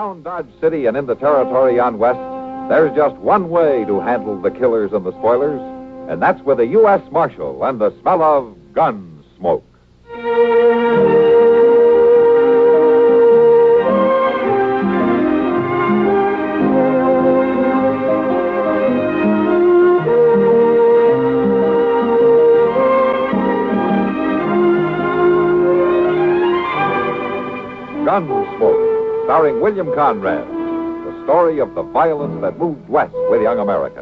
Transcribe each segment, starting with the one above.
Around Dodge City and in the territory on West, there's just one way to handle the killers and the spoilers, and that's with a U.S. Marshal and the smell of gun smoke. Gunsmoke, starring William Conrad, the story of the violence that moved west with young America,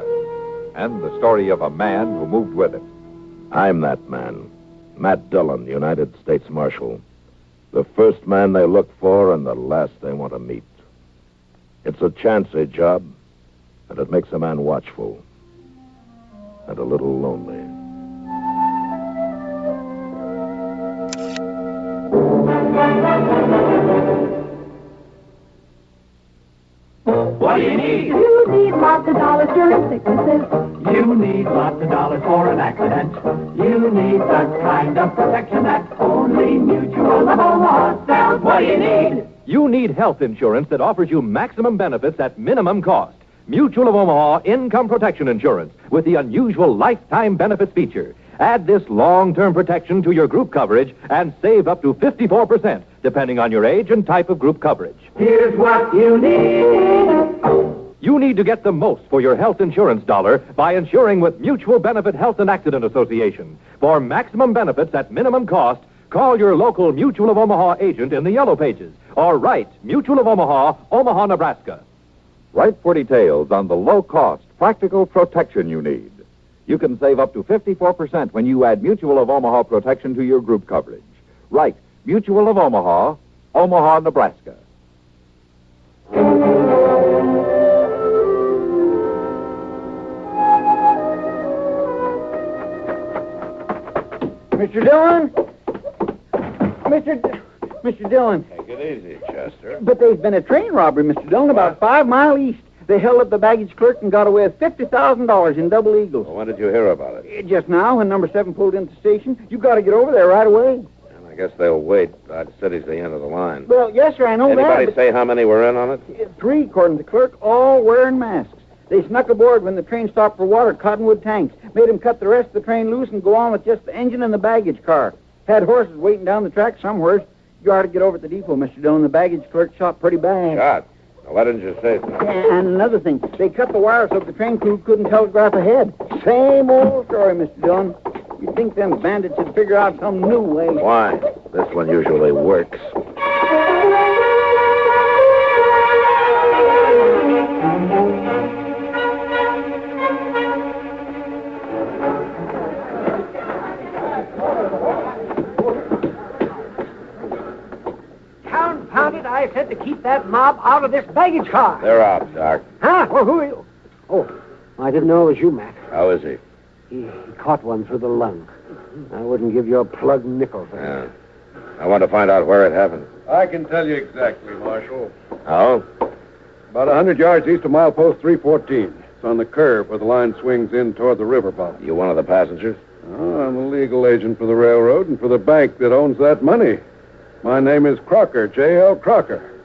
and the story of a man who moved with it. I'm that man, Matt Dillon, United States Marshal. The first man they look for and the last they want to meet. It's a chancy job, and it makes a man watchful and a little lonely. What do you need? You need lots of dollars during sicknesses. You need lots of dollars for an accident. You need the kind of protection that only Mutual of Omaha sells. What do you need? You need health insurance that offers you maximum benefits at minimum cost. Mutual of Omaha Income Protection Insurance with the unusual lifetime benefits feature. Add this long-term protection to your group coverage and save up to 54%, depending on your age and type of group coverage. Here's what you need. You need to get the most for your health insurance dollar by insuring with Mutual Benefit Health and Accident Association. For maximum benefits at minimum cost, call your local Mutual of Omaha agent in the Yellow Pages or write Mutual of Omaha, Omaha, Nebraska. Write for details on the low-cost, practical protection you need. You can save up to 54% when you add Mutual of Omaha protection to your group coverage. Write Mutual of Omaha, Omaha, Nebraska. Mr. Dillon? Mr. Dillon. Take it easy, Chester. But there's been a train robbery, Mr. Dillon, about 5 miles east. They held up the baggage clerk and got away with $50,000 in double eagles. Well, when did you hear about it? Just now, when number 7 pulled into the station. You got to get over there right away. And I guess they'll wait. Dodge City's the end of the line. Well, yes, sir, I know Anybody that. say how many were in on it? 3, according to the clerk, all wearing masks. They snuck aboard when the train stopped for water, cottonwood tanks. Made them cut the rest of the train loose and go on with just the engine and the baggage car. Had horses waiting down the track somewhere. You ought to get over to the depot, Mr. Dillon. The baggage clerk shot pretty bad. Shot? Now, why didn't you say so? And another thing, they cut the wire so the train crew couldn't telegraph ahead. Same old story, Mr. Dillon. You'd think them bandits would figure out some new way. Why? This one usually works. Confound it, I said to keep that mob out of this baggage car. They're out, Doc. Huh? Well, who are you? Oh, I didn't know it was you, Mac. How is he? He caught one through the lung. I wouldn't give you a plug nickel for that. Yeah. I want to find out where it happened. I can tell you exactly, Marshal. Oh? About 100 yards east of milepost 314. It's on the curve where the line swings in toward the river bottom. You one of the passengers? Oh, I'm the legal agent for the railroad and for the bank that owns that money. My name is Crocker, J.L. Crocker.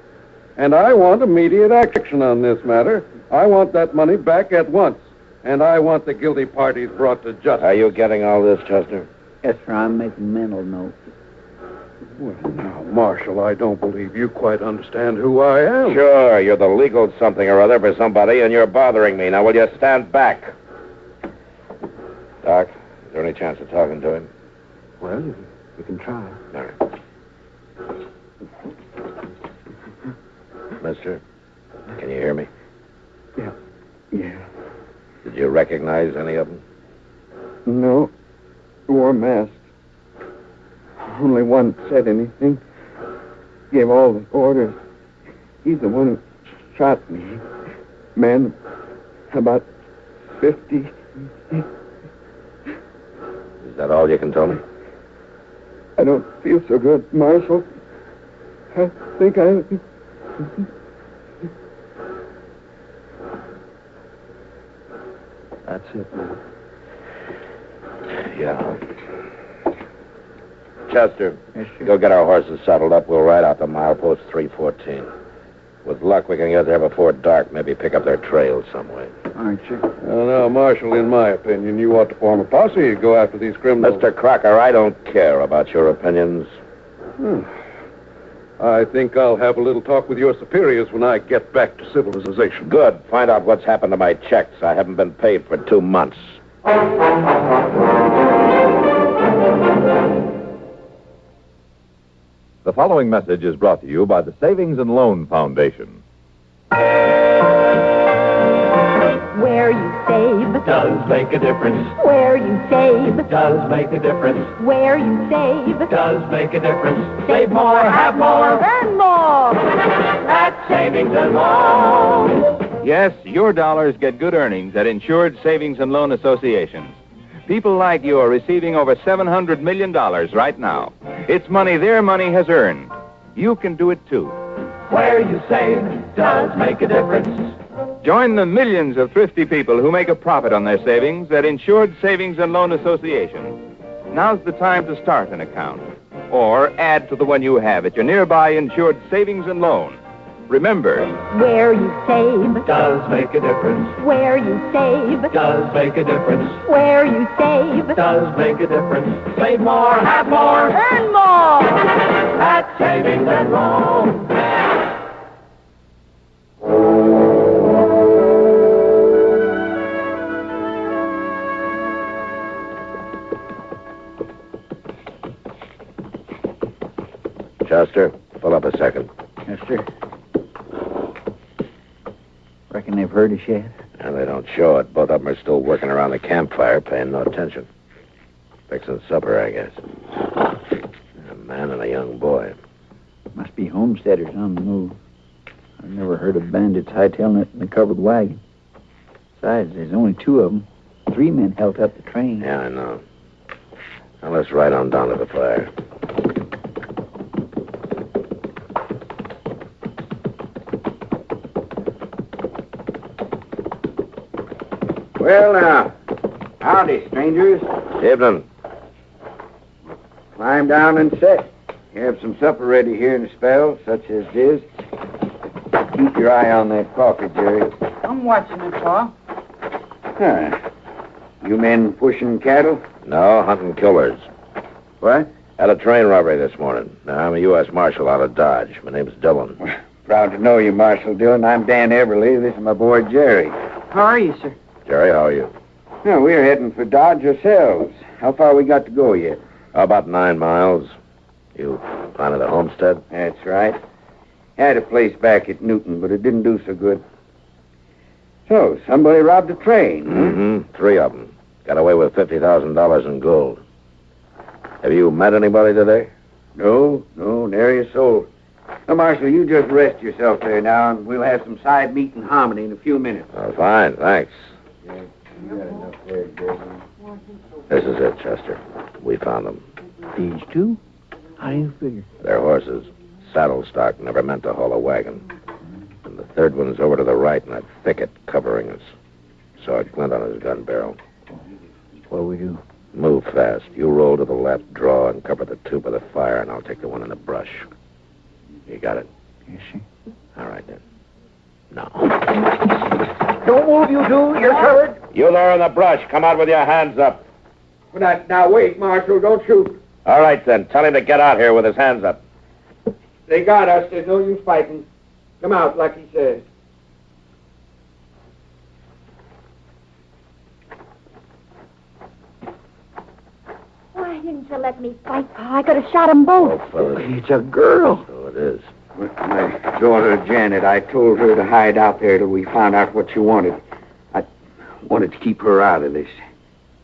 And I want immediate action on this matter. I want that money back at once. And I want the guilty parties brought to justice. Are you getting all this, Chester? Yes, sir, I'm making mental notes. Well, now, Marshal, I don't believe you quite understand who I am. Sure, you're the legal something or other for somebody, and you're bothering me. Now, will you stand back? Doc, is there any chance of talking to him? Well, you can try. All right. Mister, can you hear me? Yeah. Did you recognize any of them? No. Wore masks. Only one said anything. Gave all the orders. He's the one who shot me. Man, about 50. Is that all you can tell me? I don't feel so good, Marshal. I think I... That's it, man. Yeah. Chester, Yes, sir. go get our horses saddled up. We'll ride out to milepost 314. With luck, we can get there before dark. Maybe pick up their trail some way. All right, sir. Well, now, Marshal, in my opinion, you ought to form a posse and go after these criminals. Mr. Crocker, I don't care about your opinions. I think I'll have a little talk with your superiors when I get back to civilization. Good. Find out what's happened to my checks. I haven't been paid for 2 months. The following message is brought to you by the Savings and Loan Foundation. Where you save Does make a difference. Where you save Does make a difference. Where you save Does make a difference. Save more, have more. Earn more. At Savings and Loan. Yes, your dollars get good earnings at Insured Savings and Loan Associations. People like you are receiving over $700 million right now. It's money their money has earned. You can do it too. Where you save does make a difference. Join the millions of thrifty people who make a profit on their savings at Insured Savings and Loan Association. Now's the time to start an account or add to the one you have at your nearby Insured Savings and Loan. Remember, Where you save Does make a difference. Where you save Does make a difference. Where you save Does make a difference. Save more, have more. Earn more. At Savings and Loan. Chester, pull up a second. Yes, sir. Reckon they've heard us yet? And they don't show it. Both of them are still working around the campfire, paying no attention. Fixing supper, I guess. A man and a young boy. Must be homesteaders on the move. I've never heard of bandits hightailing it in a covered wagon. Besides, there's only 2 of them. 3 men held up the train. Yeah, I know. Now let's ride on down to the fire. Well, now, howdy, strangers. Evening. Climb down and sit. You have some supper ready here in a spell, such as this. Keep your eye on that coffee, Jerry. I'm watching it, Pa. You men pushing cattle? No, hunting killers. What? Had a train robbery this morning. Now, I'm a U.S. Marshal out of Dodge. My name's Dillon. Proud to know you, Marshal Dillon. I'm Dan Everly. This is my boy, Jerry. How are you, sir? Jerry, how are you? Well, we're heading for Dodge ourselves. How far we got to go yet? About 9 miles. You planted the homestead? That's right. Had a place back at Newton, but it didn't do so good. So, somebody robbed a train, huh? Mm-hmm. 3 of them. Got away with $50,000 in gold. Have you met anybody today? No, nary a soul. Now, Marshal, you just rest yourself there now, and we'll have some side meat and hominy in a few minutes. Oh, fine, thanks. Yeah, you got enough there, Jerry. This is it, Chester. We found them. These 2? How do you figure? Their horses. Saddle stock never meant to haul a wagon. And the 3rd one's over to the right in that thicket covering us. Saw a glint on his gun barrel. What'll we do? Move fast. You roll to the left, draw, and cover the 2 by the fire, and I'll take the one in the brush. You got it? Yes, sir. All right, then. Now. Don't move, you 2. You're covered. You there in the brush. Come out with your hands up. Now, wait, Marshal. Don't shoot. All right, then. Tell him to get out here with his hands up. They got us. There's no use fighting. Come out, like he says. Why didn't you let me fight, Pa? I could have shot them both. Oh, fellas. It's a girl. So it is. With my daughter, Janet, I told her to hide out there till we found out what she wanted. I wanted to keep her out of this.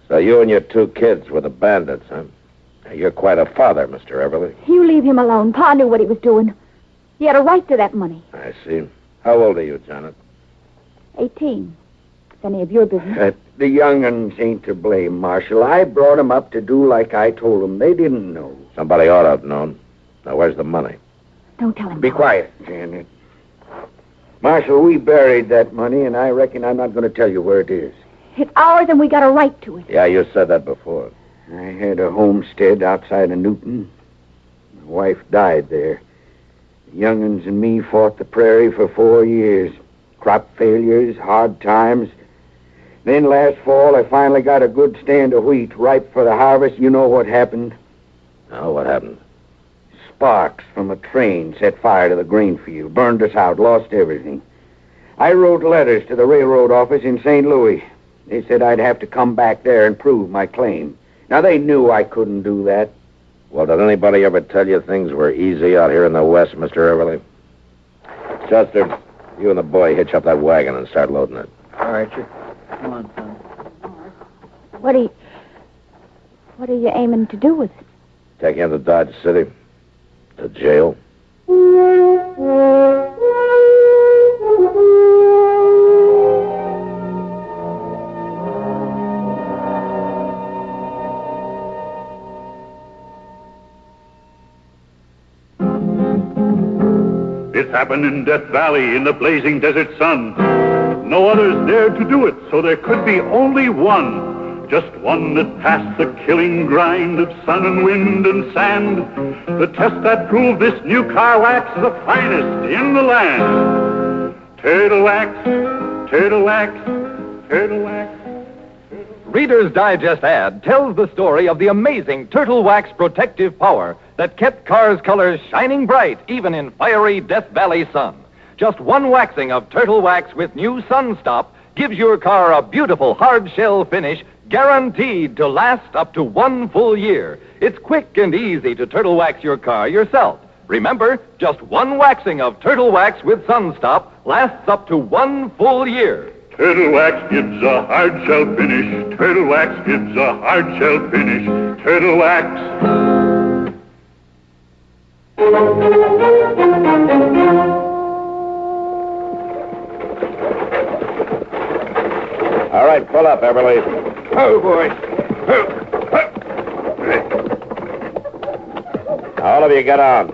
So you and your 2 kids were the bandits, huh? Now, you're quite a father, Mr. Everly. You leave him alone. Pa knew what he was doing. He had a right to that money. I see. How old are you, Janet? 18. It's any of your business. The young'uns ain't to blame, Marshal. I brought 'em up to do like I told 'em. They didn't know. Somebody ought to have known. Now, where's the money? Don't tell him. Be Pa. quiet, Janet. Marshal, we buried that money, and I reckon I'm not going to tell you where it is. It's ours, and we got a right to it. Yeah, you said that before. I had a homestead outside of Newton. My wife died there. Young'uns and me fought the prairie for 4 years. Crop failures, hard times. Then last fall, I finally got a good stand of wheat ripe for the harvest. You know what happened? Oh, what happened? Sparks from a train set fire to the grain field, burned us out, lost everything. I wrote letters to the railroad office in St. Louis. They said I'd have to come back there and prove my claim. Now, they knew I couldn't do that. Well, did anybody ever tell you things were easy out here in the West, Mr. Everly? Chester, you and the boy hitch up that wagon and start loading it. All right, sir. Come on, son. What are you aiming to do with it? Take you into Dodge City. To jail. This happened in Death Valley in the blazing desert sun. No others dared to do it, so there could be only one. Just one that passed the killing grind of sun and wind and sand. The test that proved this new car wax the finest in the land. Turtle wax, turtle wax, turtle wax. Reader's Digest ad tells the story of the amazing Turtle Wax protective power that kept cars' colors shining bright even in fiery Death Valley sun. Just one waxing of Turtle Wax with new Sun Stop gives your car a beautiful hard shell finish guaranteed to last up to 1 full year. It's quick and easy to Turtle Wax your car yourself. Remember, just one waxing of Turtle Wax with Sun Stop lasts up to 1 full year. Turtle Wax gives a hard shell finish. Turtle Wax gives a hard shell finish. Turtle Wax. All right, pull up, Everly. Oh, boy. All of you get on.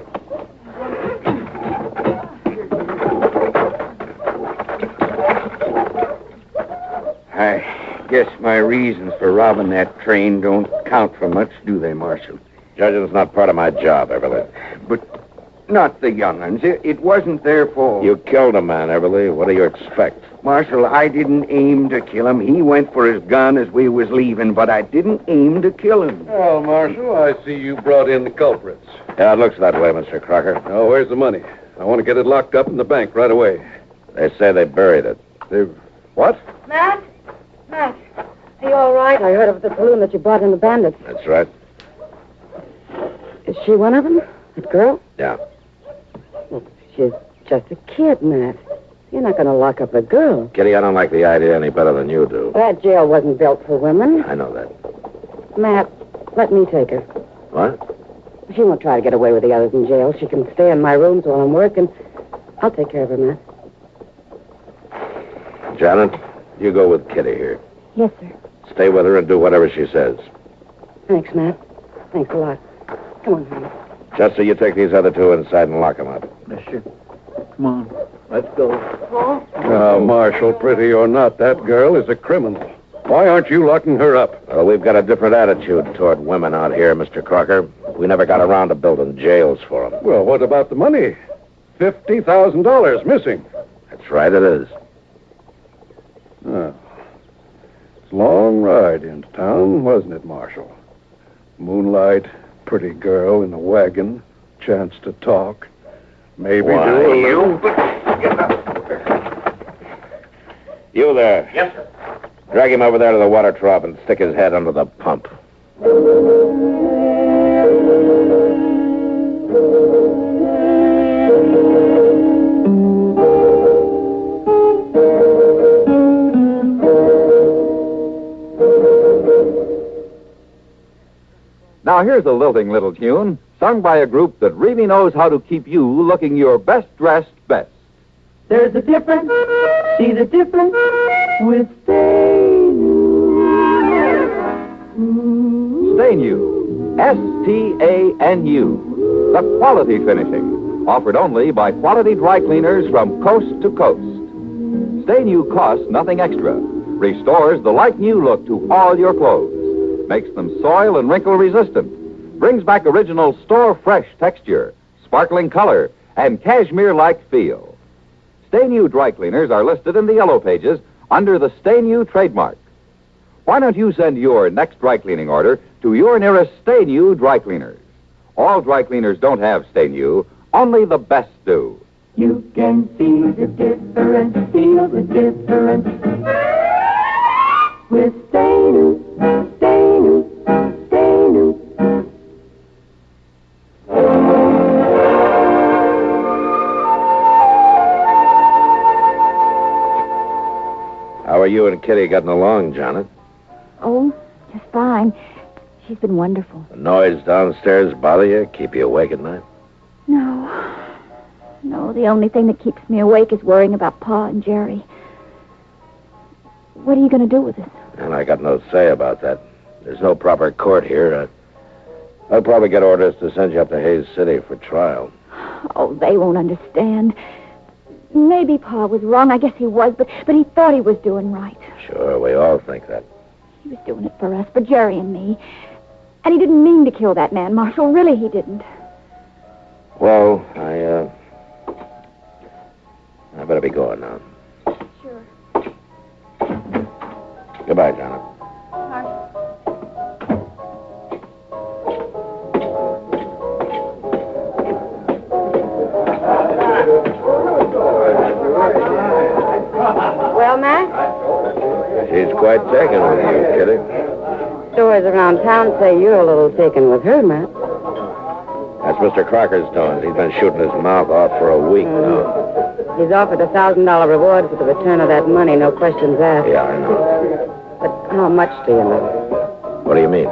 I guess my reasons for robbing that train don't count for much, do they, Marshal? Judging's not part of my job, Everly. But not the young'uns. It wasn't their fault. You killed a man, Everly. What do you expect? Marshal, I didn't aim to kill him. He went for his gun as we was leaving, but I didn't aim to kill him. Well, Marshal, I see you brought in the culprits. Yeah, it looks that way, Mr. Crocker. Now, where's the money? I want to get it locked up in the bank right away. They say they buried it. What? Matt? Matt, are you all right? I heard of the saloon that you brought in the bandits. That's right. Is she one of them? That girl? Yeah. Well, she's just a kid, Matt. You're not going to lock up a girl. Kitty, I don't like the idea any better than you do. That jail wasn't built for women. I know that. Matt, let me take her. What? She won't try to get away with the others in jail. She can stay in my rooms while I'm working. I'll take care of her, Matt. Janet, you go with Kitty here. Yes, sir. Stay with her and do whatever she says. Thanks, Matt. Thanks a lot. Come on, honey. Chester, you take these other two inside and lock them up. Yes, sir. Come on. Let's go. Now, Marshal, pretty or not, that girl is a criminal. Why aren't you locking her up? Well, we've got a different attitude toward women out here, Mr. Crocker. We never got around to building jails for them. Well, what about the money? $50,000 missing. That's right, it is. Oh. It's a long ride into town, wasn't it, Marshal? Moonlight, pretty girl in a wagon, chance to talk. Maybe Why, do a You... little... Get up. You there. Yes, sir. Drag him over there to the water trough and stick his head under the pump. Now here's a lilting little tune, sung by a group that really knows how to keep you looking your best dressed best. There's a difference, see the difference with Stay New. Stay New, S-T-A-N-U, the quality finishing, offered only by quality dry cleaners from coast to coast. Stay New costs nothing extra, restores the like-new look to all your clothes, makes them soil and wrinkle resistant, brings back original store-fresh texture, sparkling color, and cashmere-like feel. Stay New dry cleaners are listed in the yellow pages under the Stay New trademark. Why don't you send your next dry cleaning order to your nearest Stay New dry cleaners? All dry cleaners don't have Stay New, only the best do. You can feel the difference, feel the difference. With Stay New, Stay New, Stay New. How are you and Kitty getting along, Janet? Oh, just fine. She's been wonderful. The noise downstairs bother you? Keep you awake at night? No. No, the only thing that keeps me awake is worrying about Pa and Jerry. What are you going to do with us? And I got no say about that. There's no proper court here. I'll probably get orders to send you up to Hayes City for trial. Oh, they won't understand. Maybe Pa was wrong. I guess he was, but he thought he was doing right. Sure, we all think that. He was doing it for us, for Jerry and me. And he didn't mean to kill that man, Marshal. Really, he didn't. Well, I better be going now. Sure. Goodbye, Janet. Well, Mac? She's quite taken with you, Kitty. Stores around town say you're a little taken with her, Matt. That's Mr. Crocker's doing. He's been shooting his mouth off for a week now. He's offered a $1,000 reward for the return of that money, no questions asked. Yeah, I know. But how much do you know? What do you mean?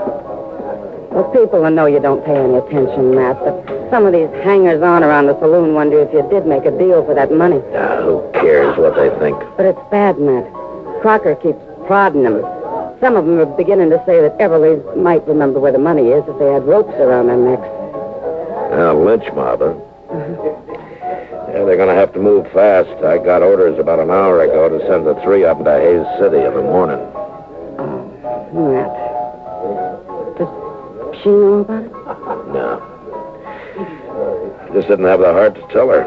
Well, people will know you don't pay any attention, Matt, but some of these hangers-on around the saloon wonder if you did make a deal for that money. Who cares what they think? But it's bad, Matt. Crocker keeps prodding them. Some of them are beginning to say that Everly's might remember where the money is if they had ropes around their necks. Lynch mob, huh? Yeah, they're going to have to move fast. I got orders about an hour ago to send the three up to Hayes City in the morning. Oh, Matt. Does she know about it? No. Just didn't have the heart to tell her.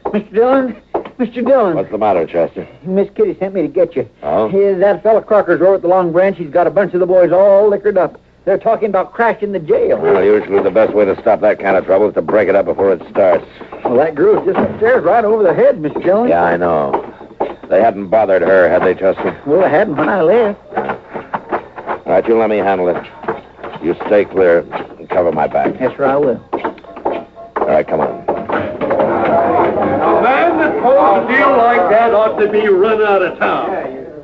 Mr. Dillon? Mr. Dillon. What's the matter, Chester? Miss Kitty sent me to get you. Oh? That fella Crocker's over at the Long Branch. He's got a bunch of the boys all liquored up. They're talking about crashing the jail. Well, usually the best way to stop that kind of trouble is to break it up before it starts. Well, that girl's just upstairs right over the head, Mr. Dillon. Yeah, I know. They hadn't bothered her, had they, Chester? Well, they hadn't when I left. All right, you let me handle it. You stay clear and cover my back. Yes, sir, I will. All right, come on. A man that pulls a deal like that ought to be run out of town.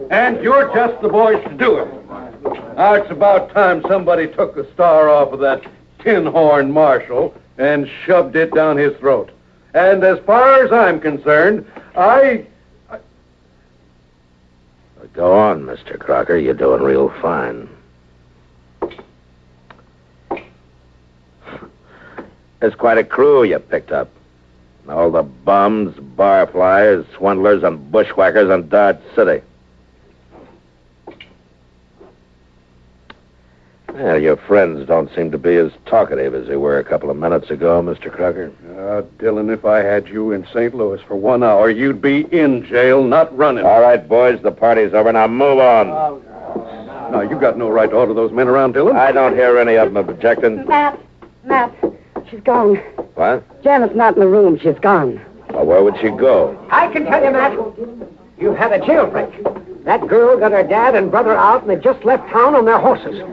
And you're just the boys to do it. Now, it's about time somebody took the star off of that tin-horn marshal and shoved it down his throat. And as far as I'm concerned, Go on, Mr. Crocker. You're doing real fine. It's quite a crew you picked up. All the bums, barflies, swindlers, and bushwhackers in Dodge City. Well, your friends don't seem to be as talkative as they were a couple of minutes ago, Mr. Crocker. Dillon, if I had you in St. Louis for 1 hour, you'd be in jail, not running. All right, boys, the party's over. Now move on. Now, you got no right to order those men around, Dillon. I don't hear any of them objecting. Matt, she's gone. What? Janet's not in the room. She's gone. Well, where would she go? I can tell you, Matt. You've had a jailbreak. That girl got her dad and brother out, and they just left town on their horses.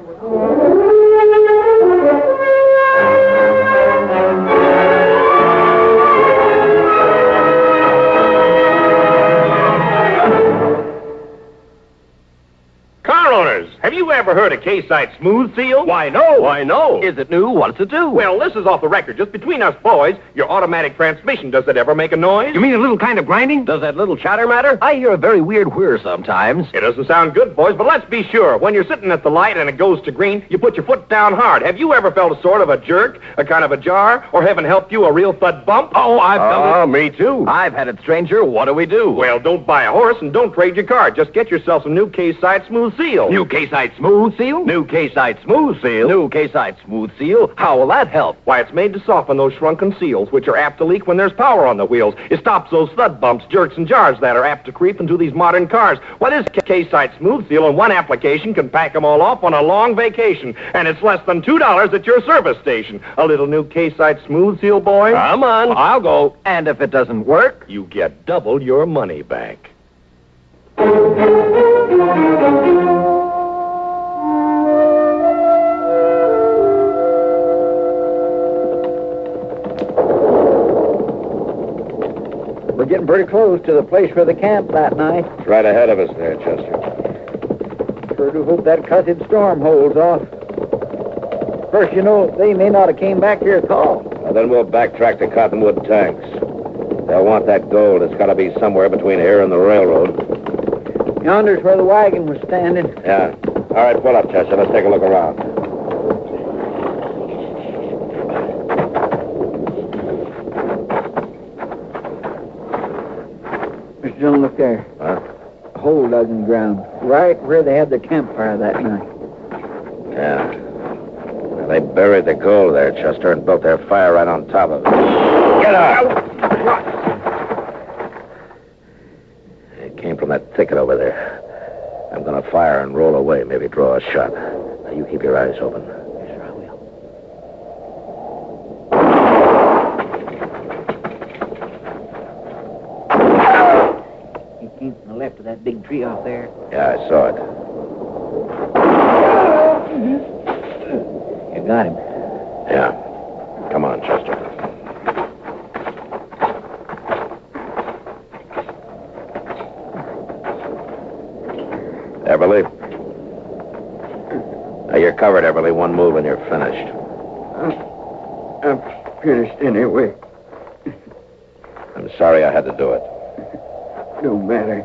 Car owners, have you ever ever heard of K-Site Smooth Seal? Why, no. Why, no. Is it new? What's it do? Well, this is off the record. Just between us boys, your automatic transmission, does it ever make a noise? You mean a little kind of grinding? Does that little chatter matter? I hear a very weird whir sometimes. It doesn't sound good, boys, but let's be sure. When you're sitting at the light and it goes to green, you put your foot down hard. Have you ever felt a sort of a jerk, a kind of a jar, or heaven help you, a real thud bump? Oh, I've felt it. Oh, me too. I've had it, stranger. What do we do? Well, don't buy a horse and don't trade your car. Just get yourself some new K-Site Smooth Seal. New K-Site Smooth Seal? New K-Site Smooth Seal? New K-Site Smooth Seal? How will that help? Why, it's made to soften those shrunken seals, which are apt to leak when there's power on the wheels. It stops those thud bumps, jerks, and jars that are apt to creep into these modern cars. Why, this K-Site Smooth Seal in one application can pack them all off on a long vacation. And it's less than $2 at your service station. A little new K-Site Smooth Seal, boy? Come on. I'll go. And if it doesn't work? You get double your money back. We're getting pretty close to the place for the camp that night. It's right ahead of us there, Chester. Sure do hope that cussed storm holds off. First, you know, they may not have came back to your call. Well, then we'll backtrack to Cottonwood Tanks. They'll want that gold. It's got to be somewhere between here and the railroad. Yonder's where the wagon was standing. Yeah. All right, pull up, Chester. Let's take a look around. Mr. Dillon, look there. Huh? A hole dug in the ground, right where they had their campfire that night. Yeah. Well, they buried the gold there, Chester, and built their fire right on top of it. Get out! It came from that thicket over there. I'm going to fire and roll away, maybe draw a shot. Now, you keep your eyes open. Yes, sir, I will. He came from the left of that big tree off there. Yeah, I saw it. You got him. Yeah. Come on, Chester. Everly. Now, you're covered, Everly. One move and you're finished. I'm finished anyway. I'm sorry I had to do it. No matter.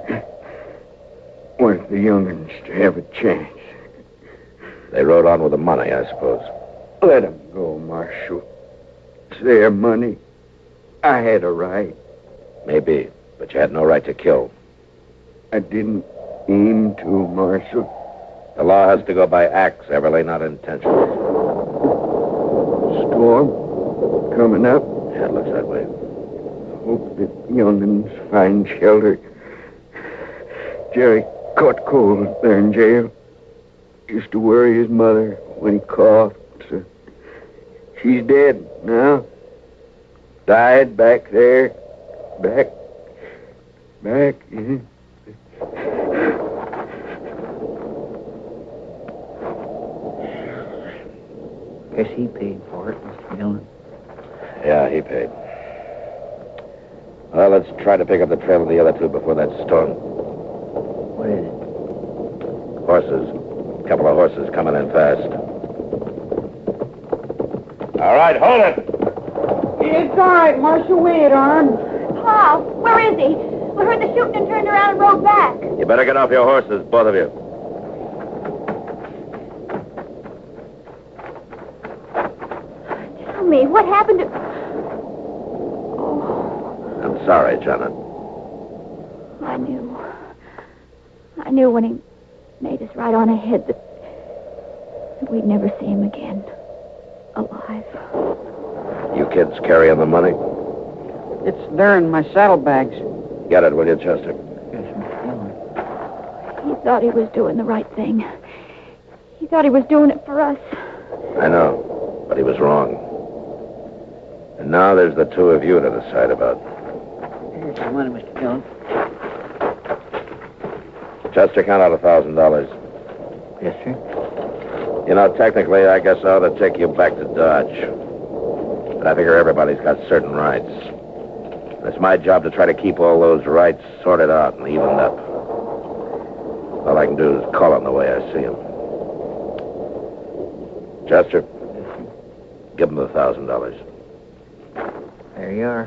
Want the young'uns to have a chance. They rode on with the money, I suppose. Let 'em go, Marshal. It's their money. I had a right. Maybe, but you had no right to kill. I didn't aim to, Marshal. The law has to go by acts, Everly, not intentions. Storm coming up. Yeah, it looks that way. Hope the young'uns find shelter. Jerry caught cold there in jail. Used to worry his mother when he coughed. So she's dead now. Died back there. Back. Yeah. Guess he paid for it, Mr. Dillon. Yeah, he paid. Well, let's try to pick up the trail of the other two before that storm. What is it? Horses. A couple of horses coming in fast. All right, hold it. It's all right, Marshal. Wait, Arm. Pa, where is he? We heard the shooting and turned around and rode back. You better get off your horses, both of you. Tell me, what happened to... I'm sorry, Janet. I knew when he made us right on ahead that we'd never see him again. Alive. You kids carrying the money? It's there in my saddlebags. Get it, will you, Chester? Yes, Mr. Dillon. He thought he was doing the right thing. He thought he was doing it for us. I know, but he was wrong. And now there's the two of you to decide about. Here's the money, Mr. Dillon. Chester, count out $1,000. Yes, sir. You know, technically, I guess I ought to take you back to Dodge. But I figure everybody's got certain rights. It's my job to try to keep all those rights sorted out and evened up. All I can do is call them the way I see them. Chester, give him the $1,000. There you are.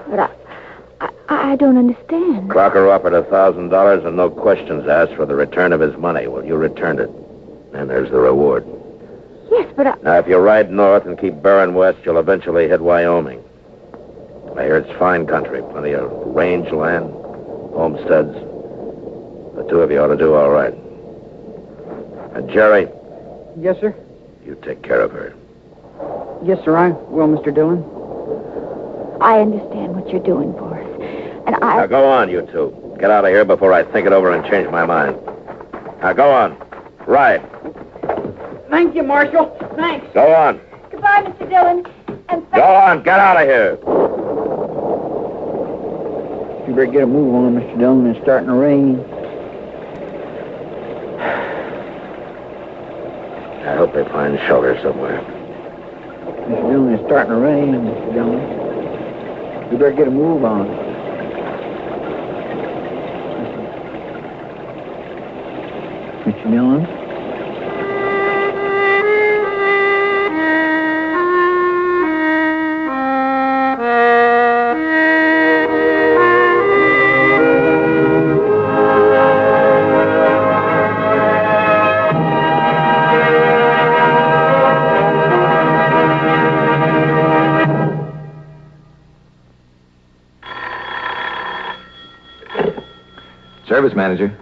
But I don't understand. Crocker offered $1,000 and no questions asked for the return of his money. Well, you returned it. And there's the reward. Yes, but Now, if you ride north and keep bearing west, you'll eventually hit Wyoming. I hear it's fine country, plenty of range land, homesteads. The two of you ought to do all right. And Jerry, Yes, sir. you take care of her. Yes, sir, I will, Mr. Dillon. I understand what you're doing for us. And Now, go on, you two. Get out of here before I think it over and change my mind. Now, go on. Ride. Thank you, Marshal. Thanks. Go on. Goodbye, Mr. Dillon. And Go on. Get out of here. You better get a move on, Mr. Dillon. It's starting to rain. I hope they find shelter somewhere. Mr. Dillon, it's starting to rain, Mr. Dillon. You better get a move on. Mr. Dillon? Service manager.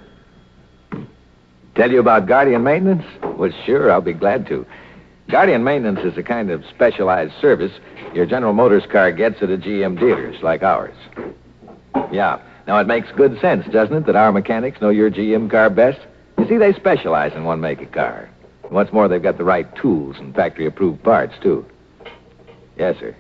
Tell you about Guardian Maintenance? Well, sure, I'll be glad to. Guardian Maintenance is a kind of specialized service your General Motors car gets at a GM dealers like ours. Yeah. Now, it makes good sense, doesn't it, that our mechanics know your GM car best? You see, they specialize in one make of car. And what's more, they've got the right tools and factory-approved parts, too. Yes, sir.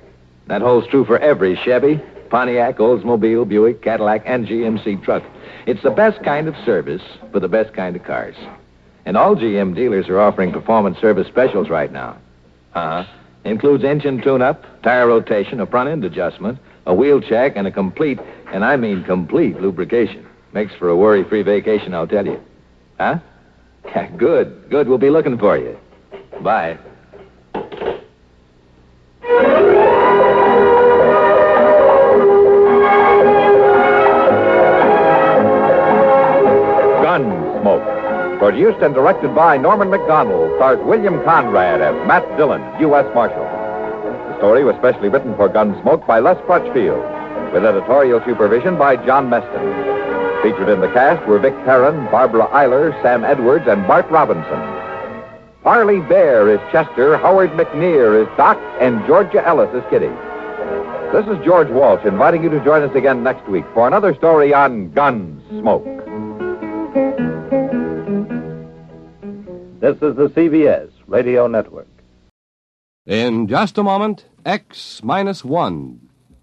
That holds true for every Chevy, Pontiac, Oldsmobile, Buick, Cadillac, and GMC truck. It's the best kind of service for the best kind of cars. And all GM dealers are offering performance service specials right now. Includes engine tune-up, tire rotation, a front-end adjustment, a wheel check, and a complete, and I mean complete, lubrication. Makes for a worry-free vacation, I'll tell you. Huh? Yeah, good. Good. We'll be looking for you. Bye. Gunsmoke. Produced and directed by Norman McDonald, stars William Conrad as Matt Dillon, U.S. Marshal. The story was specially written for Gunsmoke by Les Crutchfield, with editorial supervision by John Meston. Featured in the cast were Vic Perrin, Barbara Eiler, Sam Edwards, and Bart Robinson. Parley Bear is Chester, Howard McNear is Doc, and Georgia Ellis is Kitty. This is George Walsh inviting you to join us again next week for another story on Gunsmoke. This is the CBS Radio Network. In just a moment, X-1.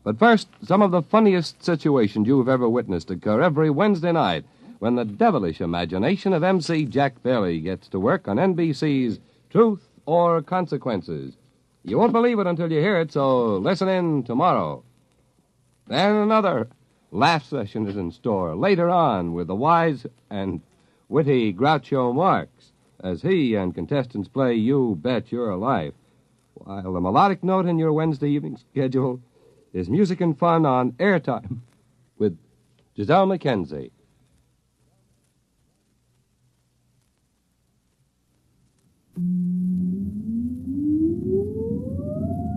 But first, some of the funniest situations you've ever witnessed occur every Wednesday night when the devilish imagination of MC Jack Bailey gets to work on NBC's Truth or Consequences. You won't believe it until you hear it, so listen in tomorrow. Then another laugh session is in store later on with the wise and witty Groucho Marx as he and contestants play You Bet Your Life, while the melodic note in your Wednesday evening schedule is music and fun on Airtime with Giselle McKenzie.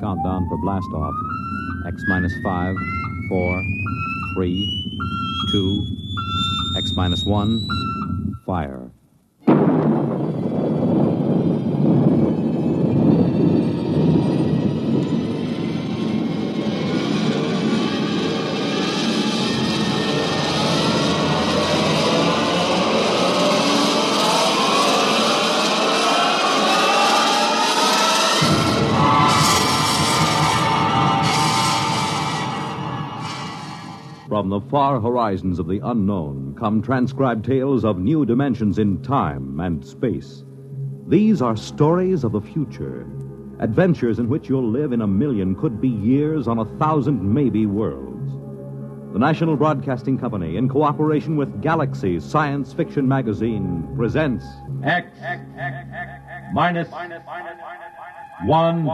Countdown for blast off. X-5, 4, 3, 2, X-1, fire. From the far horizons of the unknown come transcribed tales of new dimensions in time and space. These are stories of the future, adventures in which you'll live in a million, could be years, on 1,000 maybe worlds. The National Broadcasting Company, in cooperation with Galaxy Science Fiction Magazine, presents X minus one.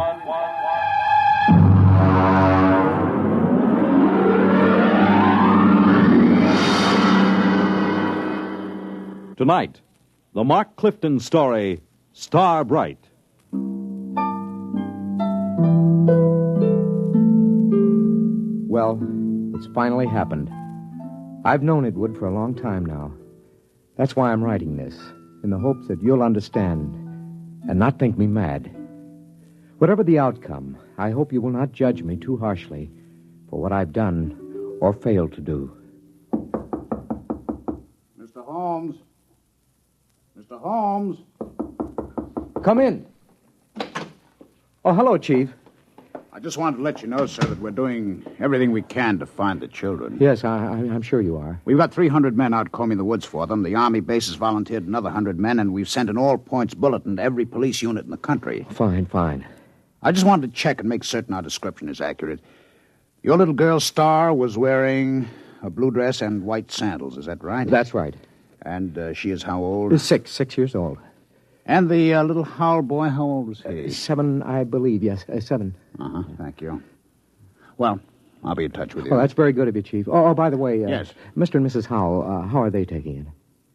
Tonight, the Mark Clifton story, Star Bright. Well, it's finally happened. I've known it would for a long time now. That's why I'm writing this, in the hopes that you'll understand and not think me mad. Whatever the outcome, I hope you will not judge me too harshly for what I've done or failed to do. Mr. Holmes. Mr. Holmes. Come in. Oh, hello, Chief. I just wanted to let you know, sir, that we're doing everything we can to find the children. Yes, I'm sure you are. We've got 300 men out combing the woods for them. The Army base has volunteered another 100 men, and we've sent an all-points bulletin to every police unit in the country. Fine. I just wanted to check and make certain our description is accurate. Your little girl, Star, was wearing a blue dress and white sandals. Is that right? That's right. And she is how old? 6 years old. And the little Howell boy, how old was he? 7, I believe, yes. 7. Uh-huh, thank you. Well, I'll be in touch with you. Well, that's very good of you, Chief. Oh, by the way, yes. Mr. and Mrs. Howell, how are they taking it?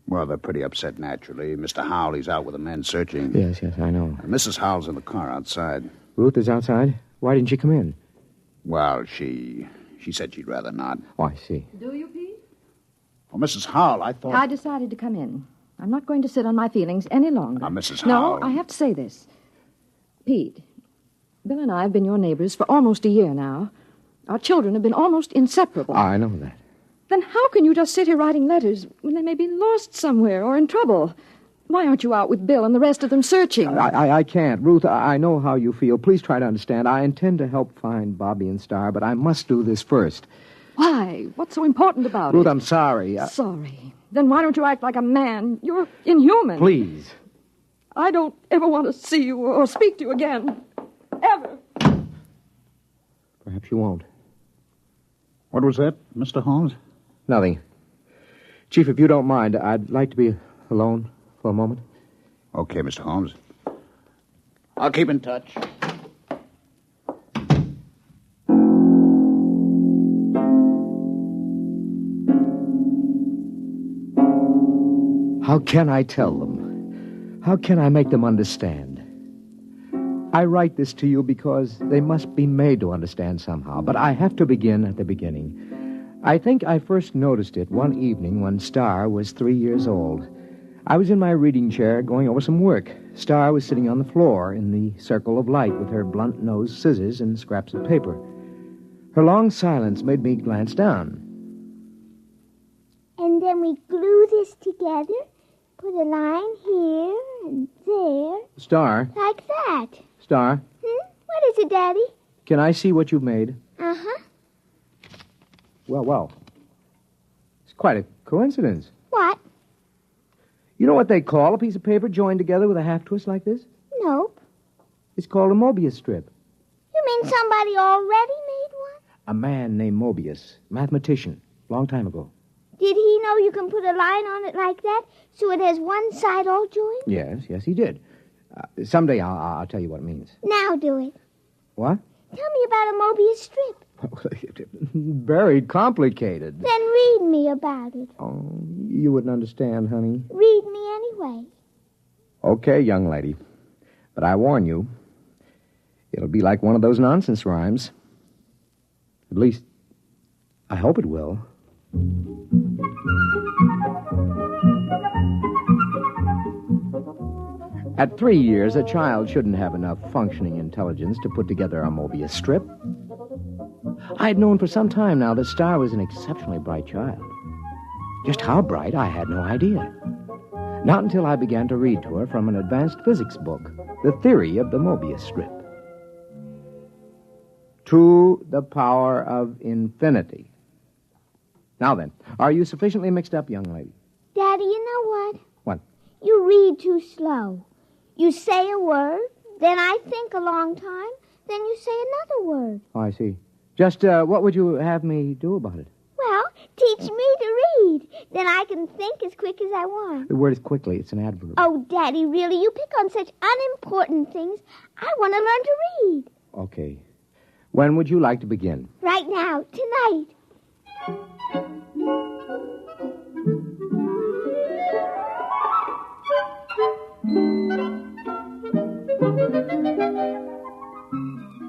Well, they're pretty upset, naturally. Mr. Howell, he's out with the men searching. Yes, I know. Mrs. Howell's in the car outside. Ruth is outside? Why didn't she come in? Well, she said she'd rather not. Oh, I see. Do you, Pete? Well, Mrs. Howell, I thought... I decided to come in. I'm not going to sit on my feelings any longer. Now, Mrs. Howell... No, I have to say this. Pete, Bill and I have been your neighbors for almost a year now. Our children have been almost inseparable. I know that. Then how can you just sit here writing letters when they may be lost somewhere or in trouble? Why aren't you out with Bill and the rest of them searching? I can't. Ruth, I know how you feel. Please try to understand. I intend to help find Bobby and Star, but I must do this first. Why? What's so important about Ruth, it? I'm sorry. Sorry? Then why don't you act like a man? You're inhuman. Please. I don't ever want to see you or speak to you again. Ever. Perhaps you won't. What was that, Mr. Holmes? Nothing. Chief, if you don't mind, I'd like to be alone for a moment. Okay, Mr. Holmes. I'll keep in touch. How can I tell them? How can I make them understand? I write this to you because they must be made to understand somehow, but I have to begin at the beginning. I think I first noticed it one evening when Star was 3 years old. I was in my reading chair going over some work. Star was sitting on the floor in the circle of light with her blunt-nosed scissors and scraps of paper. Her long silence made me glance down. And then we glue this together, put a line here and there. Star? Like that. Star? What is it, Daddy? Can I see what you've made? Uh-huh. Well. It's quite a coincidence. What? You know what they call a piece of paper joined together with a half-twist like this? Nope. It's called a Mobius strip. You mean somebody already made one? A man named Mobius, mathematician, long time ago. Did he know you can put a line on it like that so it has one side all joined? Yes, he did. Someday I'll tell you what it means. Now do it. What? Tell me about a Mobius strip. Very complicated. Then read me about it. Oh, you wouldn't understand, honey. Read me anyway. Okay, young lady. But I warn you, it'll be like one of those nonsense rhymes. At least, I hope it will. At 3 years, a child shouldn't have enough functioning intelligence to put together a Mobius strip. I had known for some time now that Star was an exceptionally bright child. Just how bright, I had no idea. Not until I began to read to her from an advanced physics book, The Theory of the Mobius Strip. To the power of infinity. Now then, are you sufficiently mixed up, young lady? Daddy, you know what? What? You read too slow. You say a word, then I think a long time, then you say another word. Oh, I see. Just what would you have me do about it? Well, teach me to read. Then I can think as quick as I want. The word is quickly. It's an adverb. Oh, Daddy, really? You pick on such unimportant things. I want to learn to read. Okay. When would you like to begin? Right now, tonight.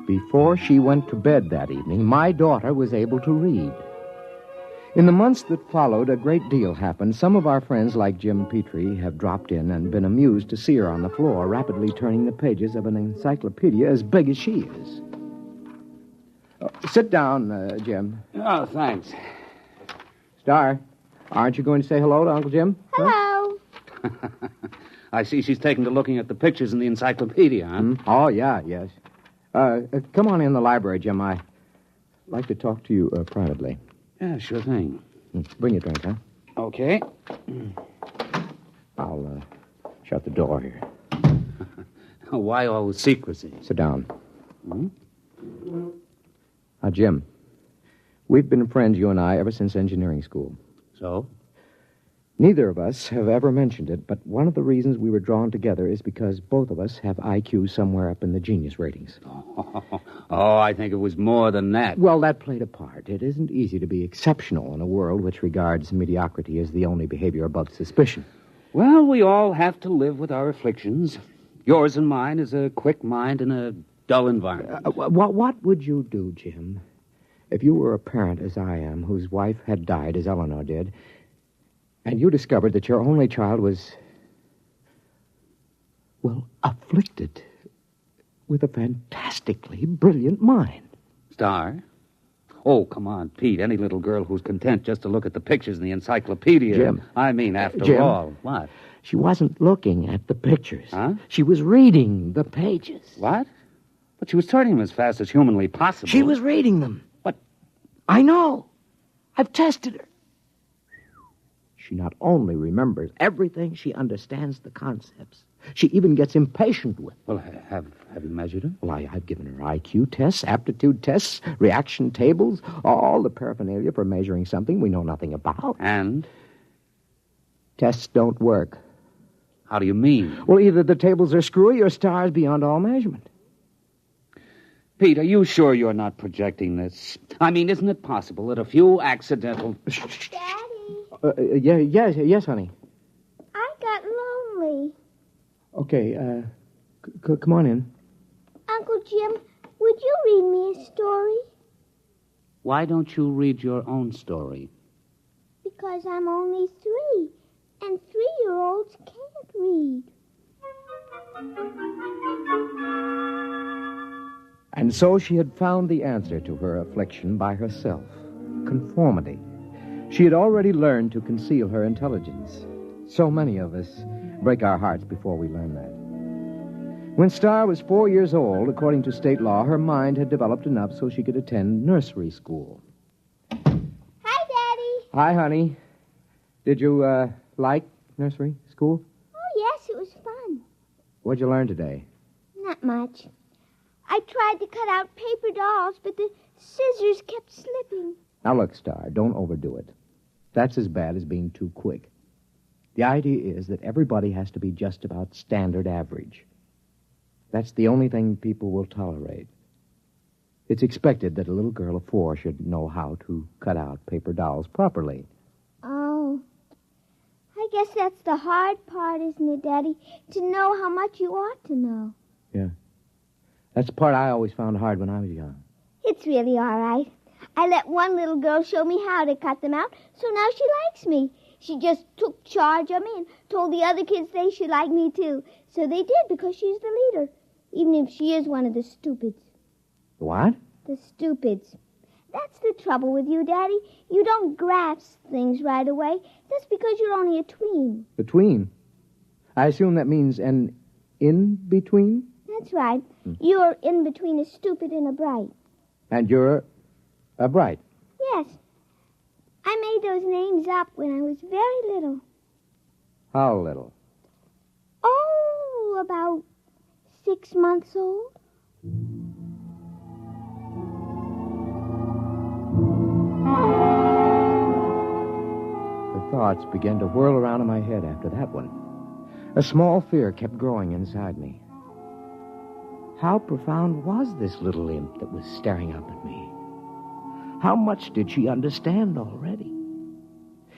Before she went to bed that evening, my daughter was able to read. In the months that followed, a great deal happened. Some of our friends, like Jim Petrie, have dropped in and been amused to see her on the floor, rapidly turning the pages of an encyclopedia as big as she is. Sit down, Jim. Oh, thanks. Star, aren't you going to say hello to Uncle Jim? Hello. I see she's taken to looking at the pictures in the encyclopedia, huh? Oh, yeah, yes. Come on in the library, Jim. I'd like to talk to you privately. Yeah, sure thing. Bring your drink, huh? Okay. I'll shut the door here. Why all the secrecy? Sit down. Now, Jim, we've been friends, you and I, ever since engineering school. So? Neither of us have ever mentioned it, but one of the reasons we were drawn together is because both of us have IQ somewhere up in the genius ratings. Oh, I think it was more than that. Well, that played a part. It isn't easy to be exceptional in a world which regards mediocrity as the only behavior above suspicion. Well, we all have to live with our afflictions. Yours and mine is a quick mind in a dull environment. What would you do, Jim, if you were a parent, as I am, whose wife had died, as Eleanor did, and you discovered that your only child was, well, afflicted with a fantastically brilliant mind? Star? Oh, come on, Pete. Any little girl who's content just to look at the pictures in the encyclopedia. Jim. I mean, after Jim, all. What? She wasn't looking at the pictures. Huh? She was reading the pages. What? But she was turning them as fast as humanly possible. She was reading them. What? I know. I've tested her. She not only remembers everything, she understands the concepts. She even gets impatient with them. Well, have you measured her? Well, I've given her IQ tests, aptitude tests, reaction tables, all the paraphernalia for measuring something we know nothing about. And? Tests don't work. How do you mean? Well, either the tables are screwy or stars beyond all measurement. Pete, are you sure you're not projecting this? I mean, isn't it possible that a few accidental... Daddy. Yes, honey. I got lonely. Okay, come on in. Uncle Jim, would you read me a story? Why don't you read your own story? Because I'm only 3, and 3-year-olds can't read. And so she had found the answer to her affliction by herself. Conformity. She had already learned to conceal her intelligence. So many of us break our hearts before we learn that. When Star was 4 years old, according to state law, her mind had developed enough so she could attend nursery school. Hi, Daddy. Hi, honey. Did you, like nursery school? Oh, yes, it was fun. What'd you learn today? Not much. I tried to cut out paper dolls, but the scissors kept slipping. Now, look, Star, don't overdo it. That's as bad as being too quick. The idea is that everybody has to be just about standard average. That's the only thing people will tolerate. It's expected that a little girl of 4 should know how to cut out paper dolls properly. Oh. I guess that's the hard part, isn't it, Daddy? To know how much you ought to know. Yeah. That's the part I always found hard when I was young. It's really all right. I let one little girl show me how to cut them out, so now she likes me. She just took charge of me and told the other kids they should like me, too. So they did, because she's the leader, even if she is one of the stupids. What? The stupids. That's the trouble with you, Daddy. You don't grasp things right away. That's because you're only a tween. Between? I assume that means an in-between? That's right. You're in between a stupid and a bright. And you're a bright? Yes. I made those names up when I was very little. How little? Oh, about 6 months old. The thoughts began to whirl around in my head after that one. A small fear kept growing inside me. How profound was this little imp that was staring up at me? How much did she understand already?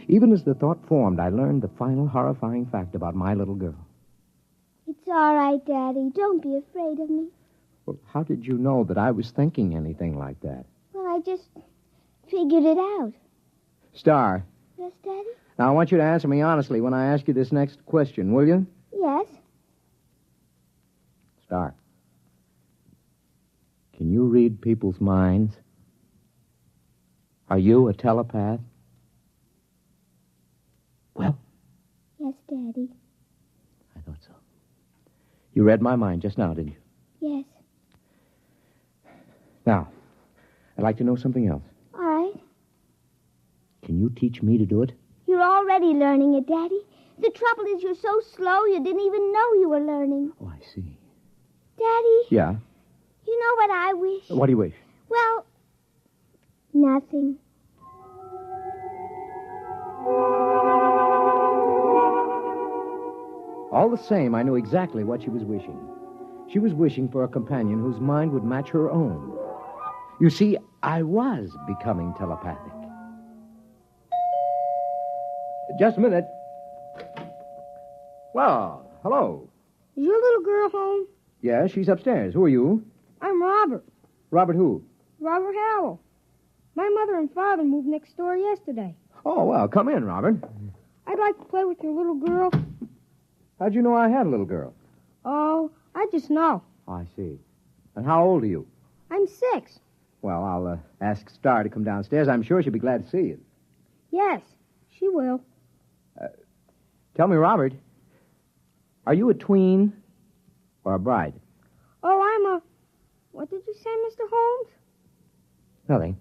Even as the thought formed, I learned the final horrifying fact about my little girl. It's all right, Daddy. Don't be afraid of me. Well, how did you know that I was thinking anything like that? Well, I just figured it out. Star. Yes, Daddy? Now, I want you to answer me honestly when I ask you this next question, will you? Yes. Star. Can you read people's minds? Are you a telepath? Well? Yes, Daddy. I thought so. You read my mind just now, didn't you? Yes. Now, I'd like to know something else. All right. Can you teach me to do it? You're already learning it, Daddy. The trouble is you're so slow you didn't even know you were learning. Oh, I see. Daddy? Yeah? You know what I wish? What do you wish? Well, nothing. All the same, I knew exactly what she was wishing. She was wishing for a companion whose mind would match her own. You see, I was becoming telepathic. Just a minute. Well, hello. Is your little girl home? Yeah, she's upstairs. Who are you? I'm Robert. Robert who? Robert Howell. My mother and father moved next door yesterday. Oh, well, come in, Robert. I'd like to play with your little girl. How'd you know I had a little girl? Oh, I just know. Oh, I see. And how old are you? I'm 6. Well, I'll ask Star to come downstairs. I'm sure she'll be glad to see you. Yes, she will. Tell me, Robert, are you a tween or a bride? Oh, I'm a... What did you say, Mr. Holmes? Nothing.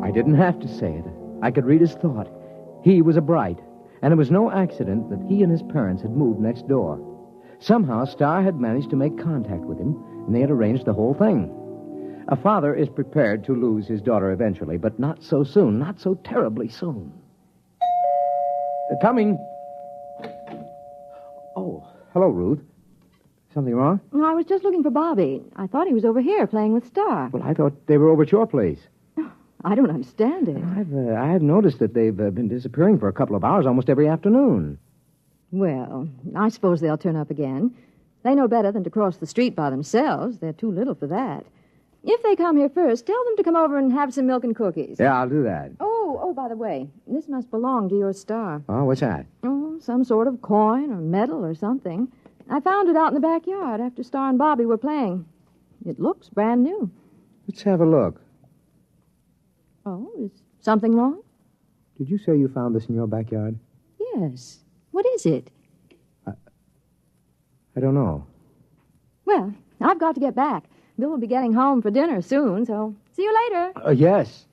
I didn't have to say it. I could read his thought. He was a bride, and it was no accident that he and his parents had moved next door. Somehow, Star had managed to make contact with him, and they had arranged the whole thing. A father is prepared to lose his daughter eventually, but not so soon, not so terribly soon. Coming. Oh, hello, Ruth. Something wrong? No, I was just looking for Bobby. I thought he was over here playing with Star. Well, I thought they were over at your place. I don't understand it. I've noticed that they've been disappearing for a couple of hours almost every afternoon. Well, I suppose they'll turn up again. They know better than to cross the street by themselves. They're too little for that. If they come here first, tell them to come over and have some milk and cookies. Yeah, I'll do that. Oh, by the way, this must belong to your Star. Oh, what's that? Oh, some sort of coin or medal or something. I found it out in the backyard after Star and Bobby were playing. It looks brand new. Let's have a look. Oh, is something wrong? Did you say you found this in your backyard? Yes. What is it? I don't know. Well, I've got to get back. Bill will be getting home for dinner soon, so see you later. Yes.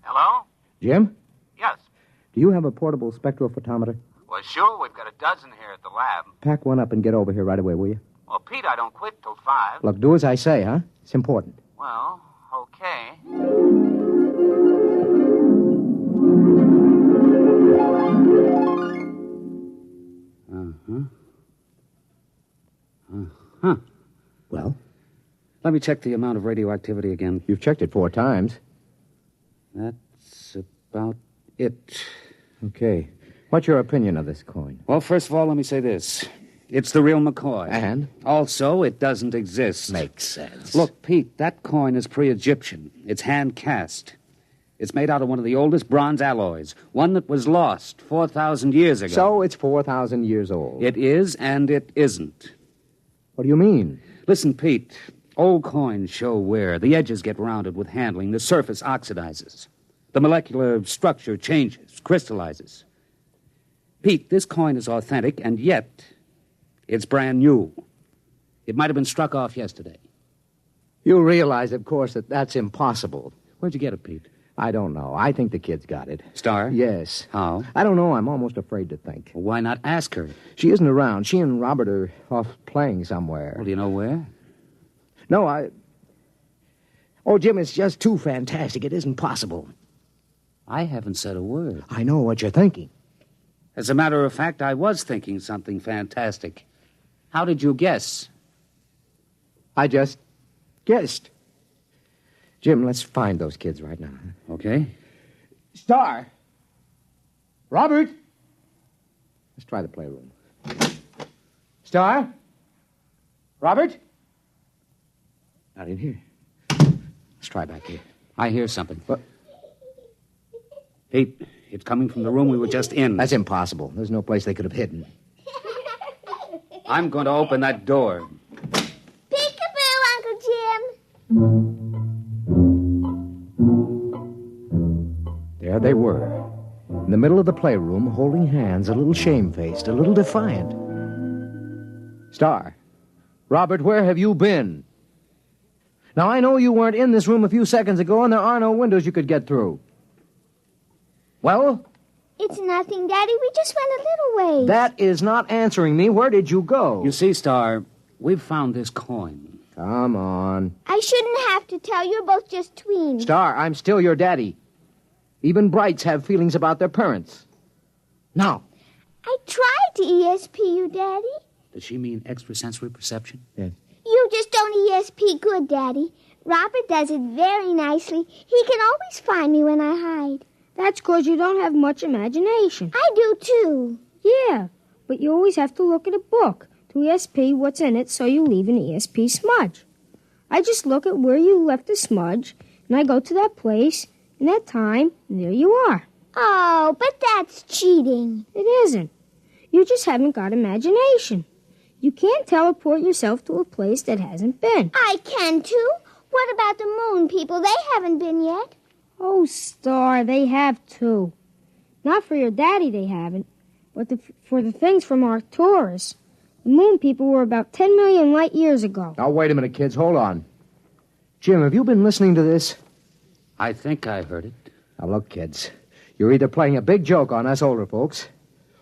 Hello? Jim? Yes. Do you have a portable spectrophotometer? Well, sure, we've got a dozen here at the lab. Pack one up and get over here right away, will you? Well, Pete, I don't quit till 5. Look, do as I say, huh? It's important. Well, okay. Well? Let me check the amount of radioactivity again. You've checked it 4 times. That's about it. Okay. What's your opinion of this coin? Well, first of all, let me say this. It's the real McCoy. And? Also, it doesn't exist. Makes sense. Look, Pete, that coin is pre-Egyptian. It's hand-cast. It's made out of one of the oldest bronze alloys, one that was lost 4,000 years ago. So it's 4,000 years old. It is and it isn't. What do you mean? Listen, Pete, old coins show wear. The edges get rounded with handling. The surface oxidizes. The molecular structure changes, crystallizes. Pete, this coin is authentic, and yet it's brand new. It might have been struck off yesterday. You realize, of course, that that's impossible. Where'd you get it, Pete? I don't know. I think the kid's got it. Star? Yes. How? I don't know. I'm almost afraid to think. Well, why not ask her? She isn't around. She and Robert are off playing somewhere. Well, do you know where? No, Oh, Jim, it's just too fantastic. It isn't possible. I haven't said a word. I know what you're thinking. As a matter of fact, I was thinking something fantastic. How did you guess? I just guessed. Jim, let's find those kids right now. Okay. Star! Robert! Let's try the playroom. Star? Robert? Not in here. Let's try back here. I hear something. What? Pete, it's coming from the room we were just in. That's impossible. There's no place they could have hidden. I'm going to open that door. Peekaboo, Uncle Jim. There they were, in the middle of the playroom, holding hands, a little shamefaced, a little defiant. Star, Robert, where have you been? Now, I know you weren't in this room a few seconds ago, and there are no windows you could get through. Well? It's nothing, Daddy. We just went a little ways. That is not answering me. Where did you go? You see, Star, we've found this coin. Come on. I shouldn't have to tell you. You're both just tweens. Star, I'm still your daddy. Even Brights have feelings about their parents. Now. I tried to ESP you, Daddy. Does she mean extrasensory perception? Yes. You just don't ESP good, Daddy. Robert does it very nicely. He can always find me when I hide. That's 'cause you don't have much imagination. I do, too. Yeah, but you always have to look at a book to ESP what's in it so you leave an ESP smudge. I just look at where you left the smudge, and I go to that place, and that time, and there you are. Oh, but that's cheating. It isn't. You just haven't got imagination. You can't teleport yourself to a place that hasn't been. I can, too. What about the moon people? They haven't been yet. Oh, Star, they have too. Not for your daddy, they haven't, but for the things from Arcturus. The moon people were about 10 million light years ago. Now, wait a minute, kids. Hold on. Jim, have you been listening to this? I think I heard it. Now, look, kids. You're either playing a big joke on us older folks,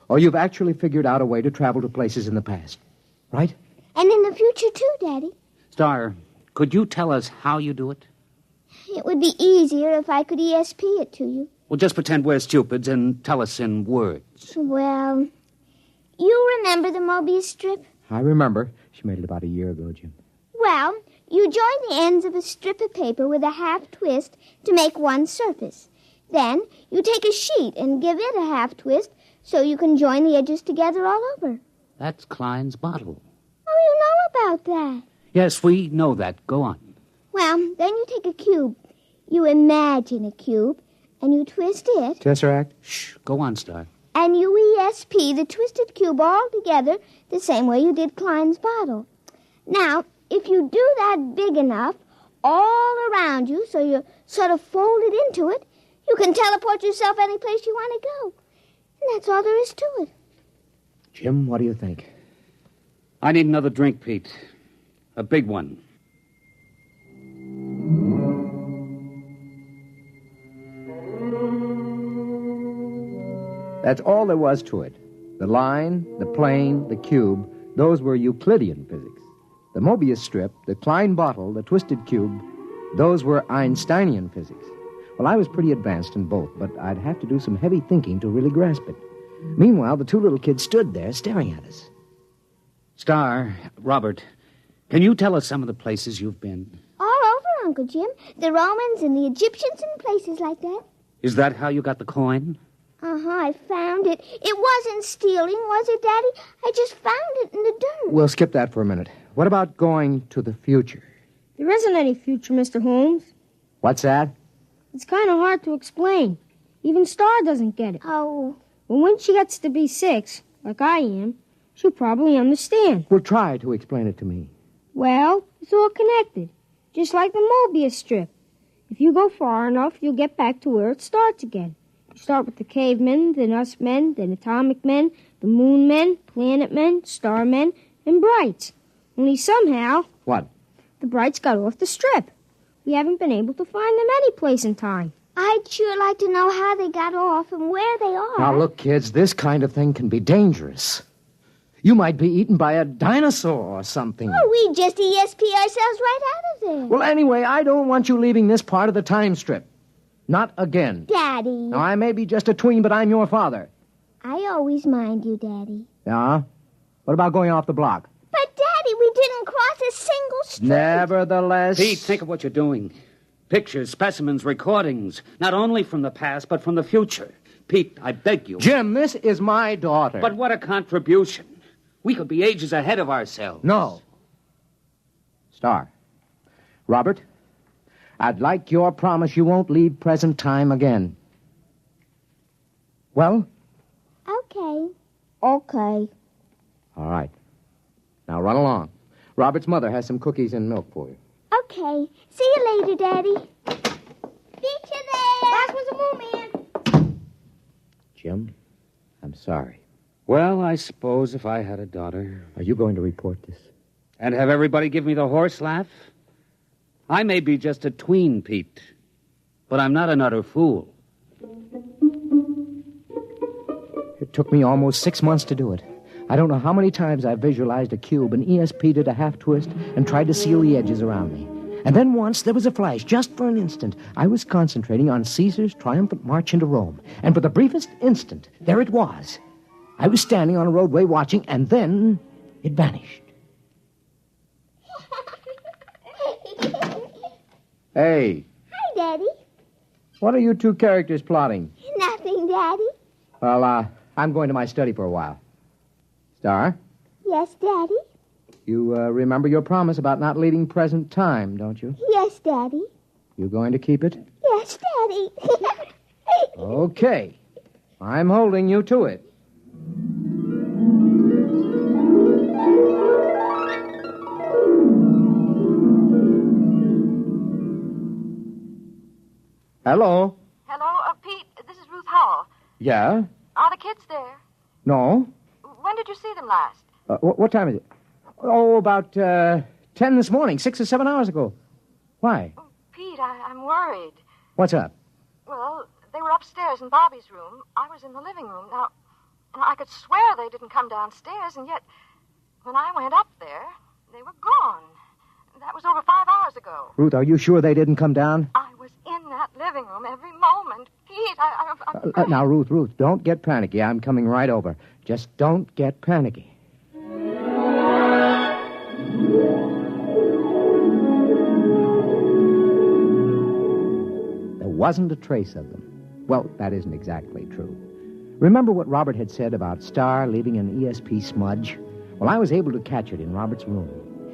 or you've actually figured out a way to travel to places in the past. Right? And in the future, too, Daddy. Star, could you tell us how you do it? It would be easier if I could ESP it to you. Well, just pretend we're stupids and tell us in words. Well, you remember the Mobius strip? I remember. She made it about a year ago, Jim. Well, you join the ends of a strip of paper with a half twist to make one surface. Then you take a sheet and give it a half twist so you can join the edges together all over. That's Klein's bottle. Oh, you know about that. Yes, we know that. Go on. Well, then you take a cube. You imagine a cube, and you twist it. Tesseract? Shh. Go on, Star. And you ESP the twisted cube all together the same way you did Klein's bottle. Now, if you do that big enough all around you so you're sort of folded into it, you can teleport yourself any place you want to go. And that's all there is to it. Jim, what do you think? I need another drink, Pete. A big one. That's all there was to it. The line, the plane, the cube, those were Euclidean physics. The Mobius strip, the Klein bottle, the twisted cube, those were Einsteinian physics. Well, I was pretty advanced in both, but I'd have to do some heavy thinking to really grasp it. Meanwhile, the two little kids stood there staring at us. Star, Robert, can you tell us some of the places you've been? All over, Uncle Jim. The Romans and the Egyptians and places like that. Is that how you got the coin? Uh-huh, I found it. It wasn't stealing, was it, Daddy? I just found it in the dirt. We'll skip that for a minute. What about going to the future? There isn't any future, Mr. Holmes. What's that? It's kind of hard to explain. Even Star doesn't get it. Oh. But when she gets to be 6, like I am, she'll probably understand. Well, try to explain it to me. Well, it's all connected, just like the Mobius strip. If you go far enough, you'll get back to where it starts again. You start with the cavemen, then us men, then atomic men, the moon men, planet men, star men, and Brights. Only somehow... What? The Brights got off the strip. We haven't been able to find them any place in time. I'd sure like to know how they got off and where they are. Now, look, kids, this kind of thing can be dangerous. You might be eaten by a dinosaur or something. Oh, we just ESP ourselves right out of there. Well, anyway, I don't want you leaving this part of the time strip. Not again. Daddy. Now, I may be just a tween, but I'm your father. I always mind you, Daddy. Yeah? What about going off the block? But, Daddy, we didn't cross a single street. Nevertheless... Pete, think of what you're doing. Pictures, specimens, recordings, not only from the past, but from the future. Pete, I beg you. Jim, this is my daughter. But what a contribution. We could be ages ahead of ourselves. No. Star. Robert, I'd like your promise you won't leave present time again. Well? Okay. Okay. All right. Now run along. Robert's mother has some cookies and milk for you. Okay. See you later, Daddy. Beat you there. That was a moo-man. Jim, I'm sorry. Well, I suppose if I had a daughter... Are you going to report this? And have everybody give me the horse laugh? I may be just a tween, Pete, but I'm not an utter fool. It took me almost 6 months to do it. I don't know how many times I visualized a cube and ESP'd it a half twist and tried to seal the edges around me. And then once there was a flash, just for an instant. I was concentrating on Caesar's triumphant march into Rome. And for the briefest instant, there it was. I was standing on a roadway watching, and then it vanished. Hey. Hi, Daddy. What are you two characters plotting? Nothing, Daddy. Well, I'm going to my study for a while. Star, Yes, Daddy. you remember your promise about not leaving present time, don't you? Yes, Daddy. You going to keep it? Yes, Daddy. Okay. I'm holding you to it. Hello? Hello, Pete. This is Ruth Howell. Yeah? Are the kids there? No? When did you see them last? What time is it? Oh, about 10 this morning, 6 or 7 hours ago. Why? Pete, I'm worried. What's up? Well, they were upstairs in Bobby's room. I was in the living room. Now, I could swear they didn't come downstairs, and yet, when I went up there, they were gone. That was over 5 hours ago. Ruth, are you sure they didn't come down? I was in that living room every moment. Pete, I'm afraid. Now, Ruth, don't get panicky. I'm coming right over. Just don't get panicky. There wasn't a trace of them. Well, that isn't exactly true. Remember what Robert had said about Star leaving an ESP smudge? Well, I was able to catch it in Robert's room.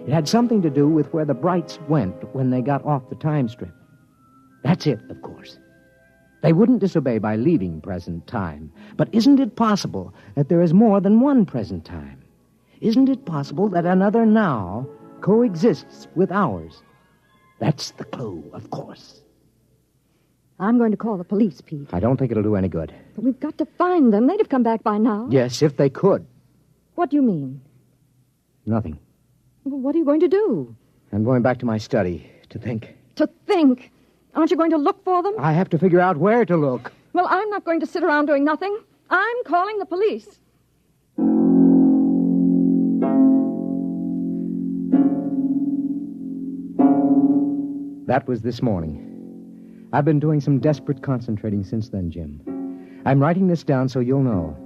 It had something to do with where the Brights went when they got off the time strip. That's it, of course. They wouldn't disobey by leaving present time. But isn't it possible that there is more than one present time? Isn't it possible that another now coexists with ours? That's the clue, of course. I'm going to call the police, Pete. I don't think it'll do any good. But we've got to find them. They'd have come back by now. Yes, if they could. What do you mean? Nothing. Well, what are you going to do? I'm going back to my study to think. To think? Aren't you going to look for them? I have to figure out where to look. Well, I'm not going to sit around doing nothing. I'm calling the police. That was this morning. I've been doing some desperate concentrating since then, Jim. I'm writing this down so you'll know.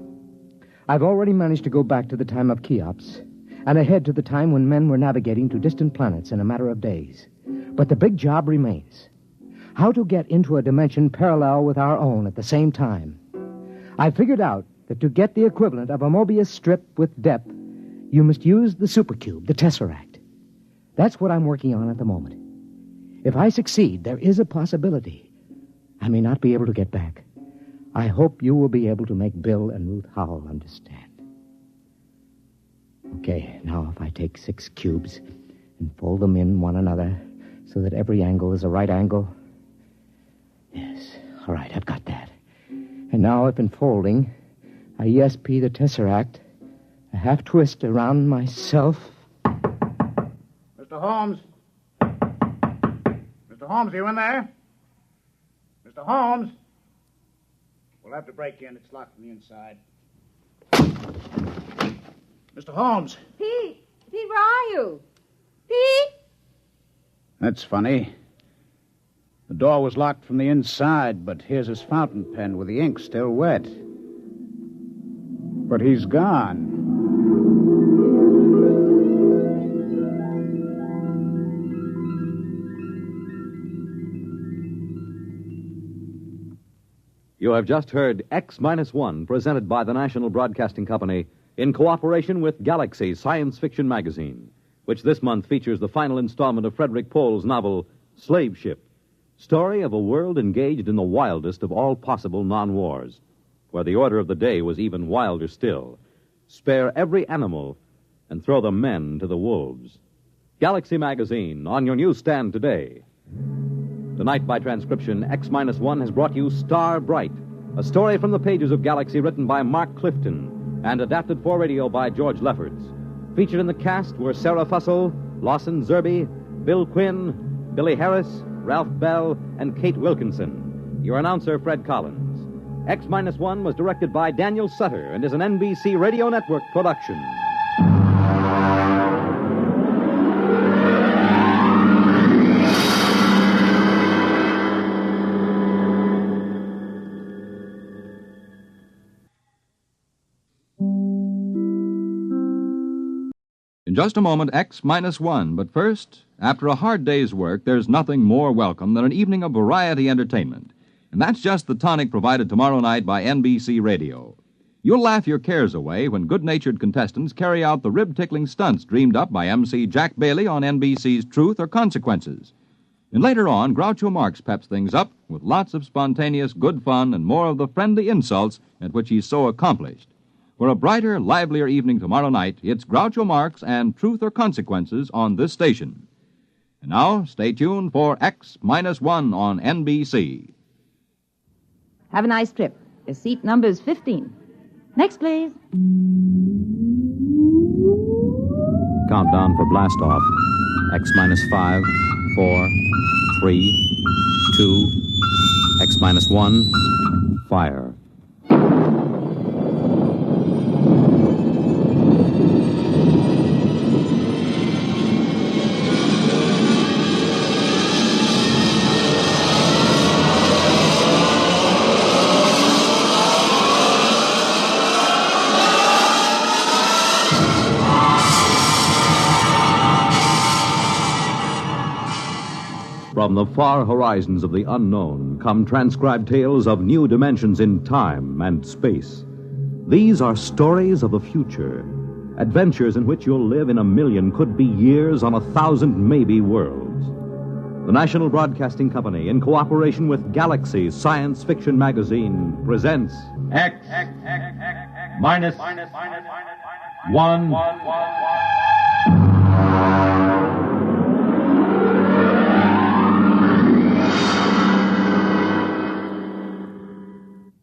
I've already managed to go back to the time of Cheops and ahead to the time when men were navigating to distant planets in a matter of days. But the big job remains. How to get into a dimension parallel with our own at the same time. I figured out that to get the equivalent of a Mobius strip with depth, you must use the supercube, the tesseract. That's what I'm working on at the moment. If I succeed, there is a possibility I may not be able to get back. I hope you will be able to make Bill and Ruth Howell understand. Okay, now if I take 6 cubes and fold them in one another so that every angle is a right angle. Yes, all right, I've got that. And now if in folding, I ESP the tesseract, a half twist around myself. Mr. Holmes? Mr. Holmes, are you in there? Mr. Mr. Holmes. We'll have to break in. It's locked from the inside. Mr. Holmes. Pete! Pete, where are you? Pete! That's funny. The door was locked from the inside, but here's his fountain pen with the ink still wet. But he's gone. You have just heard X-1, presented by the National Broadcasting Company in cooperation with Galaxy Science Fiction Magazine, which this month features the final installment of Frederick Pohl's novel, Slave Ship, story of a world engaged in the wildest of all possible non-wars, where the order of the day was even wilder still. Spare every animal and throw the men to the wolves. Galaxy Magazine, on your newsstand today. Tonight, by transcription, X-1 has brought you Star Bright, a story from the pages of Galaxy written by Mark Clifton and adapted for radio by George Lefferts. Featured in the cast were Sarah Fussell, Lawson Zerby, Bill Quinn, Billy Harris, Ralph Bell, and Kate Wilkinson. Your announcer, Fred Collins. X-1 was directed by Daniel Sutter and is an NBC Radio Network production. In just a moment, X-1. But first, after a hard day's work, there's nothing more welcome than an evening of variety entertainment. And that's just the tonic provided tomorrow night by NBC Radio. You'll laugh your cares away when good-natured contestants carry out the rib-tickling stunts dreamed up by MC Jack Bailey on NBC's Truth or Consequences. And later on, Groucho Marx peps things up with lots of spontaneous good fun and more of the friendly insults at which he's so accomplished. For a brighter, livelier evening tomorrow night, it's Groucho Marx and Truth or Consequences on this station. And now, stay tuned for X-1 on NBC. Have a nice trip. Your seat number is 15. Next, please. Countdown for blast off. X-5, 4, 3, 2, X-1, fire. From the far horizons of the unknown come transcribed tales of new dimensions in time and space. These are stories of the future, adventures in which you'll live in a million, could be years, on 1,000 maybe worlds. The National Broadcasting Company, in cooperation with Galaxy Science Fiction Magazine, presents X-1.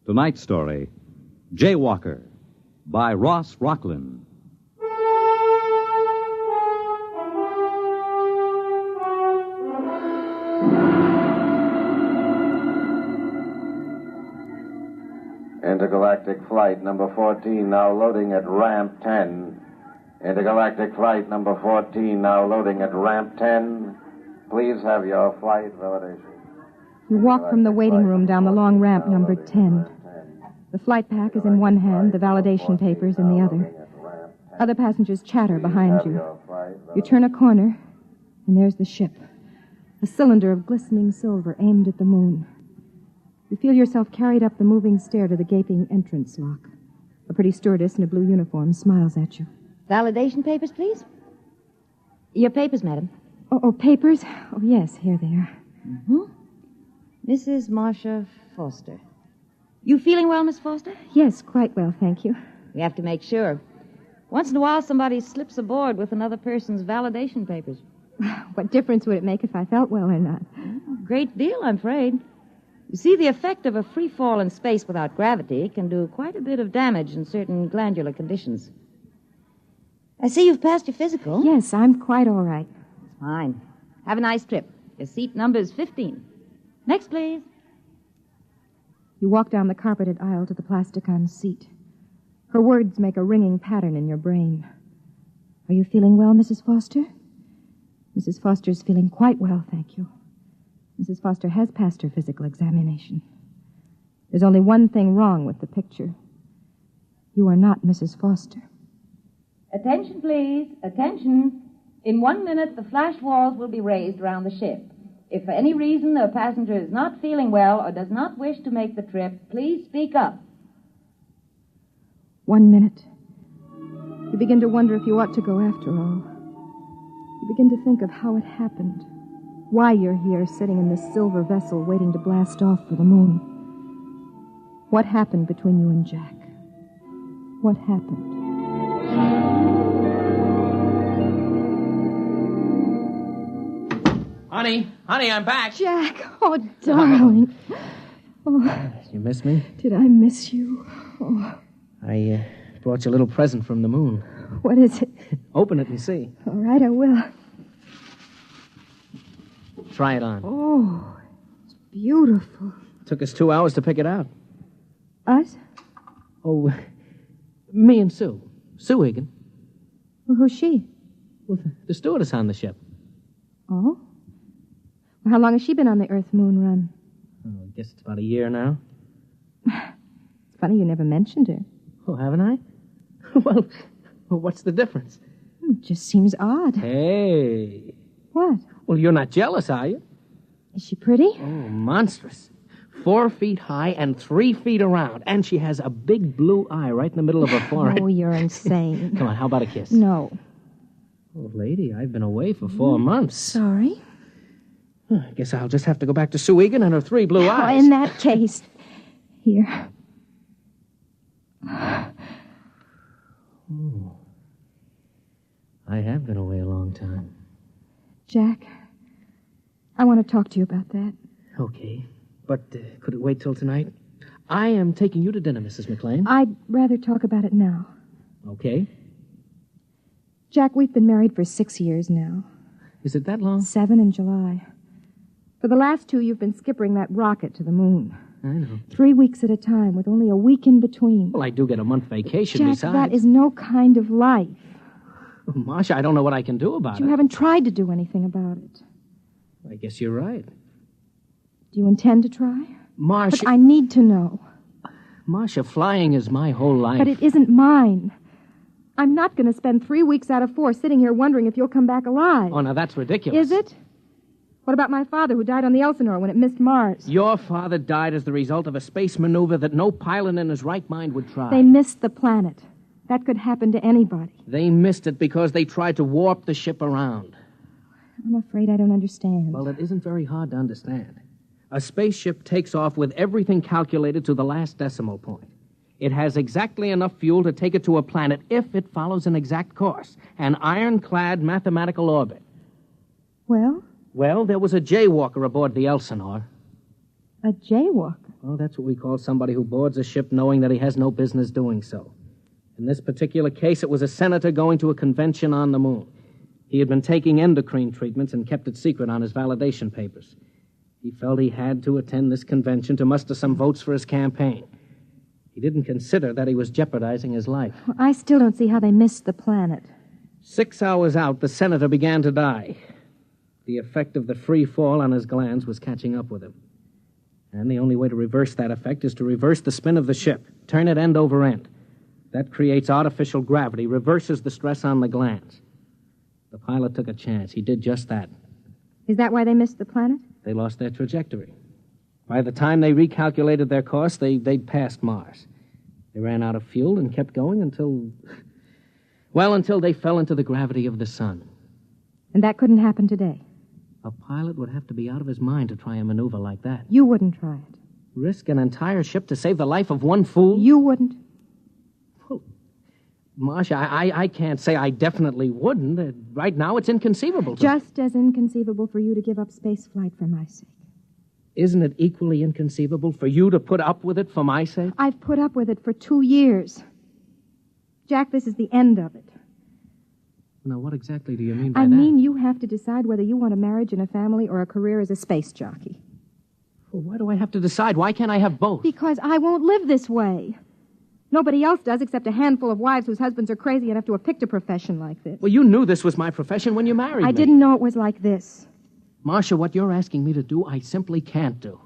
Tonight's story, Jaywalker, by Ross Rocklin. Intergalactic flight number 14 now loading at ramp 10. Intergalactic flight number 14 now loading at ramp 10. Please have your flight validation. You walk from the waiting room down the long ramp numbered 10. The flight pack is in one hand, the validation papers in the other. Other passengers chatter behind you. You turn a corner, and there's the ship. A cylinder of glistening silver aimed at the moon. You feel yourself carried up the moving stair to the gaping entrance lock. A pretty stewardess in a blue uniform smiles at you. Validation papers, please? Your papers, madam. Oh, papers? Oh, yes, here they are. Mm-hmm. Mrs. Marcia Foster. You feeling well, Miss Foster? Yes, quite well, thank you. We have to make sure. Once in a while, somebody slips aboard with another person's validation papers. What difference would it make if I felt well or not? Great deal, I'm afraid. You see, the effect of a free fall in space without gravity can do quite a bit of damage in certain glandular conditions. I see you've passed your physical. Yes, I'm quite all right. Fine. Have a nice trip. Your seat number is 15. Next, please. You walk down the carpeted aisle to the plastic-on seat. Her words make a ringing pattern in your brain. Are you feeling well, Mrs. Foster? Mrs. Foster's feeling quite well, thank you. Mrs. Foster has passed her physical examination. There's only one thing wrong with the picture. You are not Mrs. Foster. Attention, please. Attention. In 1 minute, the flash walls will be raised around the ship. If for any reason the passenger is not feeling well or does not wish to make the trip, please speak up. 1 minute. You begin to wonder if you ought to go after all. You begin to think of how it happened. Why you're here, sitting in this silver vessel, waiting to blast off for the moon. What happened between you and Jack? What happened? Honey, I'm back. Jack, oh, darling. Oh, you miss me? Did I miss you? Oh. I brought you a little present from the moon. What is it? Open it and see. All right, I will. Try it on. Oh, it's beautiful. Took us 2 hours to pick it out. Us? Oh, me and Sue. Sue Egan. Well, who's she? Well, the stewardess on the ship. Oh? Well, how long has she been on the Earth-Moon run? Oh, I guess it's about a year now. It's funny you never mentioned her. Oh, haven't I? Well, what's the difference? It just seems odd. Hey. What? Well, you're not jealous, are you? Is she pretty? Oh, monstrous. 4 feet high and 3 feet around. And she has a big blue eye right in the middle of her forehead. Oh, you're insane. Come on, how about a kiss? No. Oh, lady, I've been away for 4 months. Sorry. I guess I'll just have to go back to Sue Egan and her 3 blue eyes. Oh, in that case. Here. Oh. I have been away a long time. Jack, I want to talk to you about that. Okay. But could it wait till tonight? I am taking you to dinner, Mrs. McLean. I'd rather talk about it now. Okay. Jack, we've been married for 6 years now. Is it that long? 7 in July. For the last 2, you've been skippering that rocket to the moon. I know. 3 weeks at a time, with only a week in between. Well, I do get a month vacation Jack, besides. that is no kind of life. Oh, Marcia, I don't know what I can do about But you it. haven't tried to do anything about it. I guess you're right. Do you intend to try? Marcia... Look, I need to know. Marcia, flying is my whole life. But it isn't mine. I'm not going to spend 3 weeks out of 4 sitting here wondering if you'll come back alive. Oh, now that's ridiculous. Is it? What about my father who died on the Elsinore when it missed Mars? Your father died as the result of a space maneuver that no pilot in his right mind would try. They missed the planet. That could happen to anybody. They missed it because they tried to warp the ship around. I'm afraid I don't understand. Well, it isn't very hard to understand. A spaceship takes off with everything calculated to the last decimal point. It has exactly enough fuel to take it to a planet if it follows an exact course, an ironclad mathematical orbit. Well? Well, there was a jaywalker aboard the Elsinore. A jaywalker? Well, that's what we call somebody who boards a ship knowing that he has no business doing so. In this particular case, it was a senator going to a convention on the moon. He had been taking endocrine treatments and kept it secret on his validation papers. He felt he had to attend this convention to muster some votes for his campaign. He didn't consider that he was jeopardizing his life. Well, I still don't see how they missed the planet. 6 hours out, the senator began to die. The effect of the free fall on his glands was catching up with him. And the only way to reverse that effect is to reverse the spin of the ship, turn it end over end. That creates artificial gravity, reverses the stress on the glands. The pilot took a chance. He did just that. Is that why they missed the planet? They lost their trajectory. By the time they recalculated their course, they'd passed Mars. They ran out of fuel and kept going until they fell into the gravity of the sun. And that couldn't happen today? A pilot would have to be out of his mind to try a maneuver like that. You wouldn't try it? Risk an entire ship to save the life of one fool? You wouldn't? Well, Marcia, I can't say I definitely wouldn't. Right now, it's inconceivable. Just as inconceivable for you to give up space flight for my sake. Isn't it equally inconceivable for you to put up with it for my sake? I've put up with it for 2 years. Jack, this is the end of it. Now, what exactly do you mean by that? I mean you have to decide whether you want a marriage and a family or a career as a space jockey. Well, why do I have to decide? Why can't I have both? Because I won't live this way. Nobody else does except a handful of wives whose husbands are crazy enough to have picked a profession like this. Well, you knew this was my profession when you married me. I didn't know it was like this. Marcia, what you're asking me to do, I simply can't do.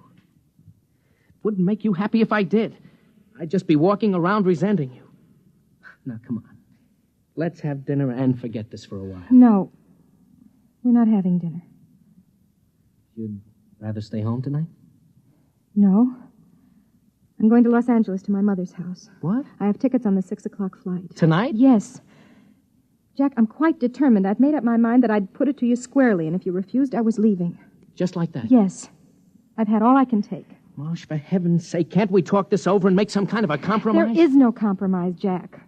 It wouldn't make you happy if I did. I'd just be walking around resenting you. Now, come on. Let's have dinner and forget this for a while. No. We're not having dinner. You'd rather stay home tonight? No. I'm going to Los Angeles to my mother's house. What? I have tickets on the 6:00 flight. Tonight? Yes. Jack, I'm quite determined. I've made up my mind that I'd put it to you squarely, and if you refused, I was leaving. Just like that? Yes. I've had all I can take. Marsh, for heaven's sake, can't we talk this over and make some kind of a compromise? There is no compromise, Jack.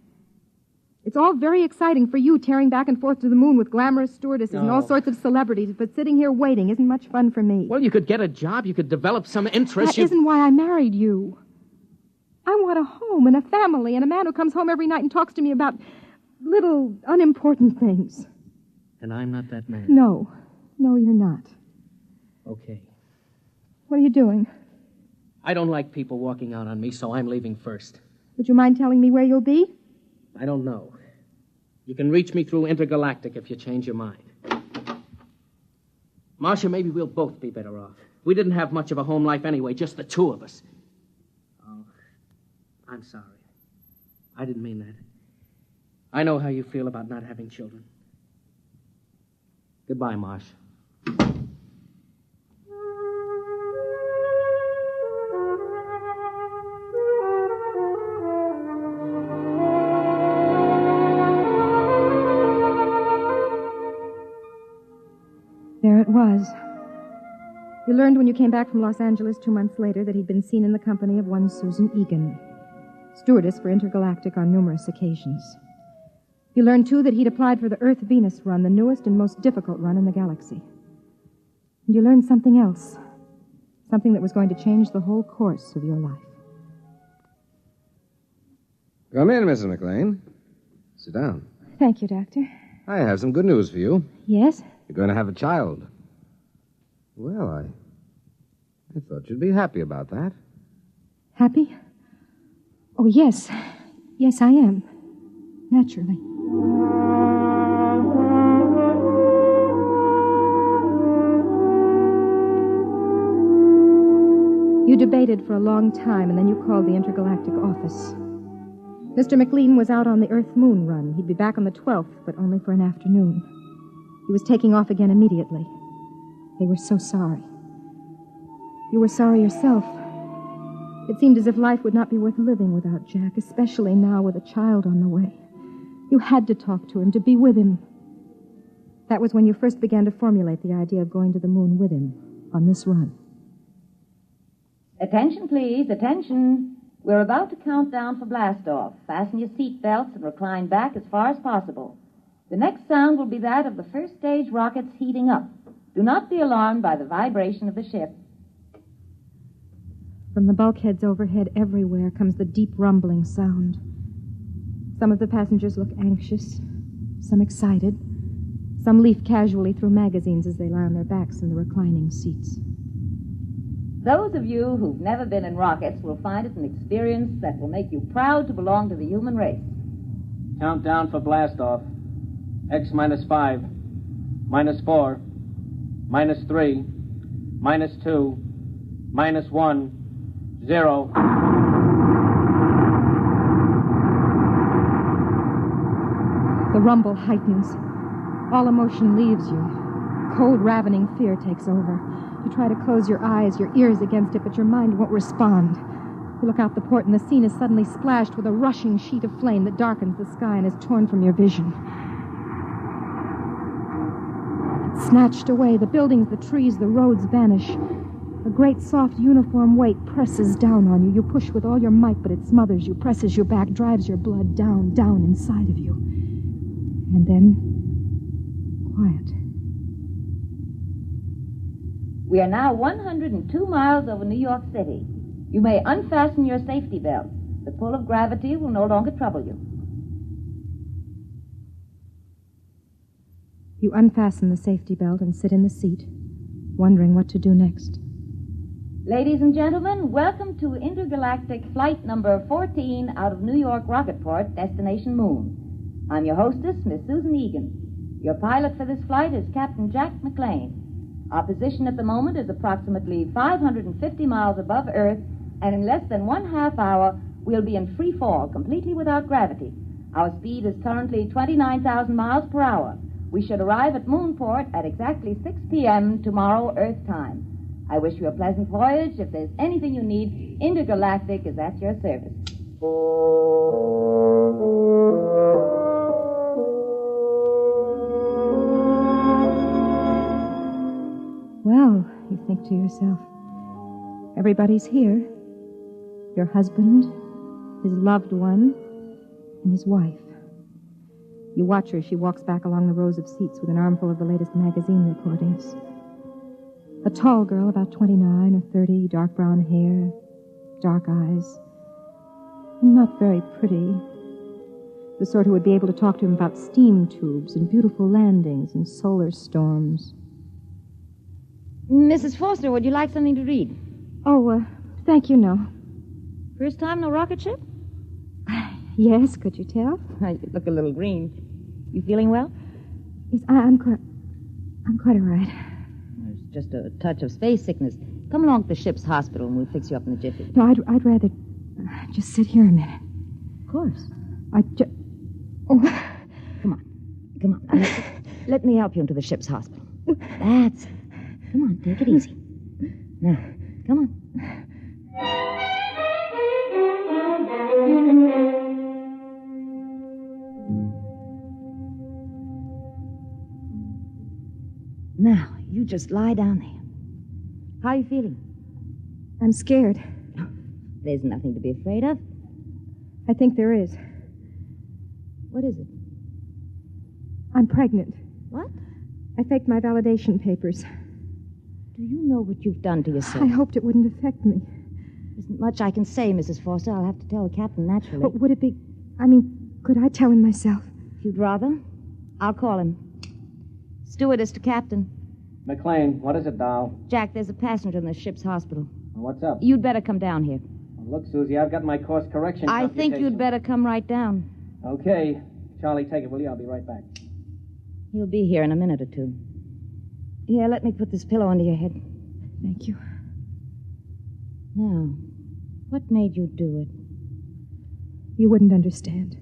It's all very exciting for you, tearing back and forth to the moon with glamorous stewardesses and all sorts of celebrities, but sitting here waiting isn't much fun for me. Well, you could get a job, you could develop some interest. That isn't why I married you. I want a home and a family and a man who comes home every night and talks to me about little, unimportant things. And I'm not that man. No. No, you're not. Okay. What are you doing? I don't like people walking out on me, so I'm leaving first. Would you mind telling me where you'll be? I don't know. You can reach me through Intergalactic if you change your mind. Marcia, maybe we'll both be better off. We didn't have much of a home life anyway, just the two of us. Oh, I'm sorry. I didn't mean that. I know how you feel about not having children. Goodbye, Marsh. There it was. You learned when you came back from Los Angeles 2 months later that he'd been seen in the company of one Susan Egan, stewardess for Intergalactic on numerous occasions. You learned, too, that he'd applied for the Earth-Venus run, the newest and most difficult run in the galaxy. And you learned something else, something that was going to change the whole course of your life. Come in, Mrs. McLean. Sit down. Thank you, Doctor. I have some good news for you. Yes? You're going to have a child. Well, I thought you'd be happy about that. Happy? Oh, yes. Yes, I am. Naturally. You debated for a long time, and then you called the Intergalactic office. Mr. McLean was out on the Earth-Moon run. He'd be back on the 12th, but only for an afternoon. He was taking off again immediately. They were so sorry. You were sorry yourself. It seemed as if life would not be worth living without Jack, especially now with a child on the way. You had to talk to him, to be with him. That was when you first began to formulate the idea of going to the moon with him on this run. Attention, please. Attention. We're about to count down for blast-off. Fasten your seat belts and recline back as far as possible. The next sound will be that of the first stage rockets heating up. Do not be alarmed by the vibration of the ship. From the bulkheads overhead everywhere comes the deep rumbling sound. Some of the passengers look anxious, some excited. Some leaf casually through magazines as they lie on their backs in the reclining seats. Those of you who've never been in rockets will find it an experience that will make you proud to belong to the human race. Countdown for blast-off. X minus 5, minus 4, minus 3, minus 2, minus 1, 0. The rumble heightens. All emotion leaves you. Cold, ravening fear takes over. You try to close your eyes, your ears against it, but your mind won't respond. You look out the port, and the scene is suddenly splashed with a rushing sheet of flame that darkens the sky and is torn from your vision. It's snatched away. The buildings, the trees, the roads vanish. A great, soft, uniform weight presses down on you. You push with all your might, but it smothers you, presses you back, drives your blood down, down inside of you. And then, quiet. We are now 102 miles over New York City. You may unfasten your safety belts. The pull of gravity will no longer trouble you. You unfasten the safety belt and sit in the seat, wondering what to do next. Ladies and gentlemen, welcome to intergalactic flight number 14 out of New York Rocketport, destination Moon. I'm your hostess, Miss Susan Egan. Your pilot for this flight is Captain Jack McLean. Our position at the moment is approximately 550 miles above Earth, and in less than 1/2 hour, we'll be in free fall, completely without gravity. Our speed is currently 29,000 miles per hour. We should arrive at Moonport at exactly 6 p.m. tomorrow, Earth time. I wish you a pleasant voyage. If there's anything you need, Intergalactic is at your service. Well, you think to yourself, everybody's here. Your husband, his loved one, and his wife. You watch her as she walks back along the rows of seats with an armful of the latest magazine reportings. A tall girl, about 29 or 30, dark brown hair, dark eyes. Not very pretty. The sort who would be able to talk to him about steam tubes and beautiful landings and solar storms. Mrs. Foster, would you like something to read? Oh, thank you, no. First time in a rocket ship? Yes, could you tell? You look a little green. You feeling well? Yes, I'm quite all right. There's just a touch of space sickness. Come along to the ship's hospital and we'll fix you up in a jiffy. No, I'd rather just sit here a minute. Of course. Oh. Come on. Let me help you into the ship's hospital. That's it. Come on, take it easy. Now, come on. Now, you just lie down there. How are you feeling? I'm scared. There's nothing to be afraid of. I think there is. What is it? I'm pregnant. What? I faked my validation papers. Do you know what you've done to yourself? I hoped it wouldn't affect me. Isn't much I can say, Mrs. Foster. I'll have to tell the captain naturally. But would it be... could I tell him myself? If you'd rather, I'll call him. Stewardess to captain. McLean, what is it, doll? Jack, there's a passenger in the ship's hospital. What's up? You'd better come down here. Well, look, Susie, I've got my course correction I think you'd better come right down. Okay. Charlie, take it, will you? I'll be right back. He'll be here in a minute or two. Here, let me put this pillow under your head. Thank you. Now, what made you do it? You wouldn't understand.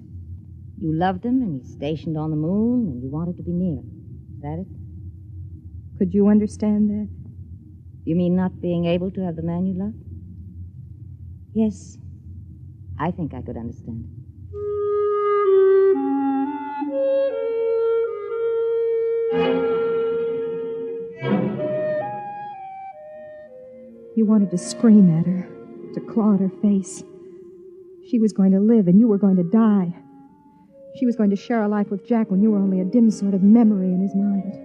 You loved him, and he's stationed on the moon, and you wanted to be near him. Is that it? Could you understand that? You mean not being able to have the man you love? Yes, I think I could understand. You wanted to scream at her, to claw at her face. She was going to live, and you were going to die. She was going to share a life with Jack when you were only a dim sort of memory in his mind.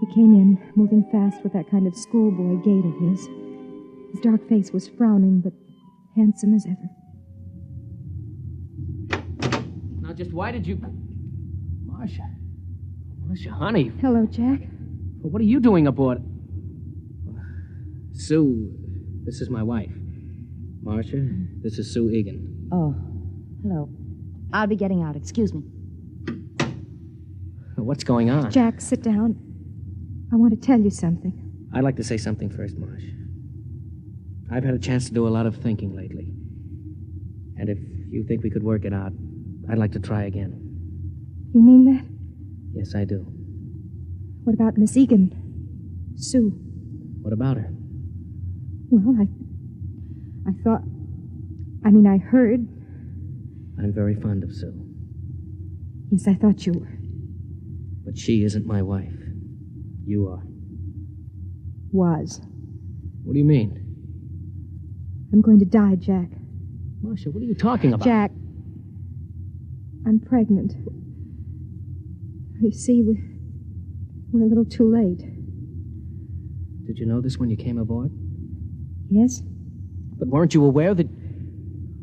He came in, moving fast with that kind of schoolboy gait of his. His dark face was frowning, but handsome as ever. Now, just why did you... Marcia, honey. Hello, Jack. Well, what are you doing aboard? Sue, this is my wife. Marcia, this is Sue Egan. Oh, hello. I'll be getting out. Excuse me. What's going on? Jack, sit down. I want to tell you something. I'd like to say something first, Marsh. I've had a chance to do a lot of thinking lately. And if you think we could work it out, I'd like to try again. You mean that? Yes, I do. What about Miss Egan? Sue? What about her? Well, I thought... I heard... I'm very fond of Sue. Yes, I thought you were. But she isn't my wife. You are. Was. What do you mean? I'm going to die, Jack. Marcia, what are you talking about? Jack, I'm pregnant. You see, we're a little too late. Did you know this when you came aboard? Yes. But weren't you aware that...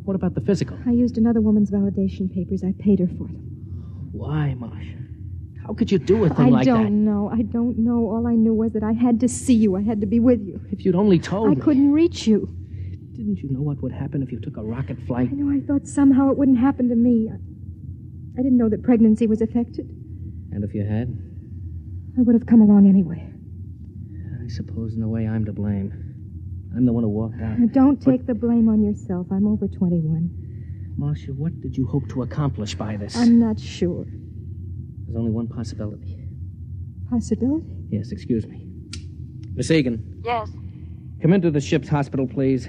What about the physical? I used another woman's validation papers. I paid her for them. Why, Marcia? How could you do a thing like that? I don't know. All I knew was that I had to see you. I had to be with you. If you'd only told me. I couldn't reach you. Didn't you know what would happen if you took a rocket flight? I know. I thought somehow it wouldn't happen to me. I didn't know that pregnancy was affected. And if you had? I would have come along anyway. I suppose in a way I'm to blame. I'm the one who walked out. Now, don't take the blame on yourself. I'm over 21. Marcia, what did you hope to accomplish by this? I'm not sure. There's only one possibility. Possibility? Yes, excuse me. Miss Egan. Yes? Come into the ship's hospital, please.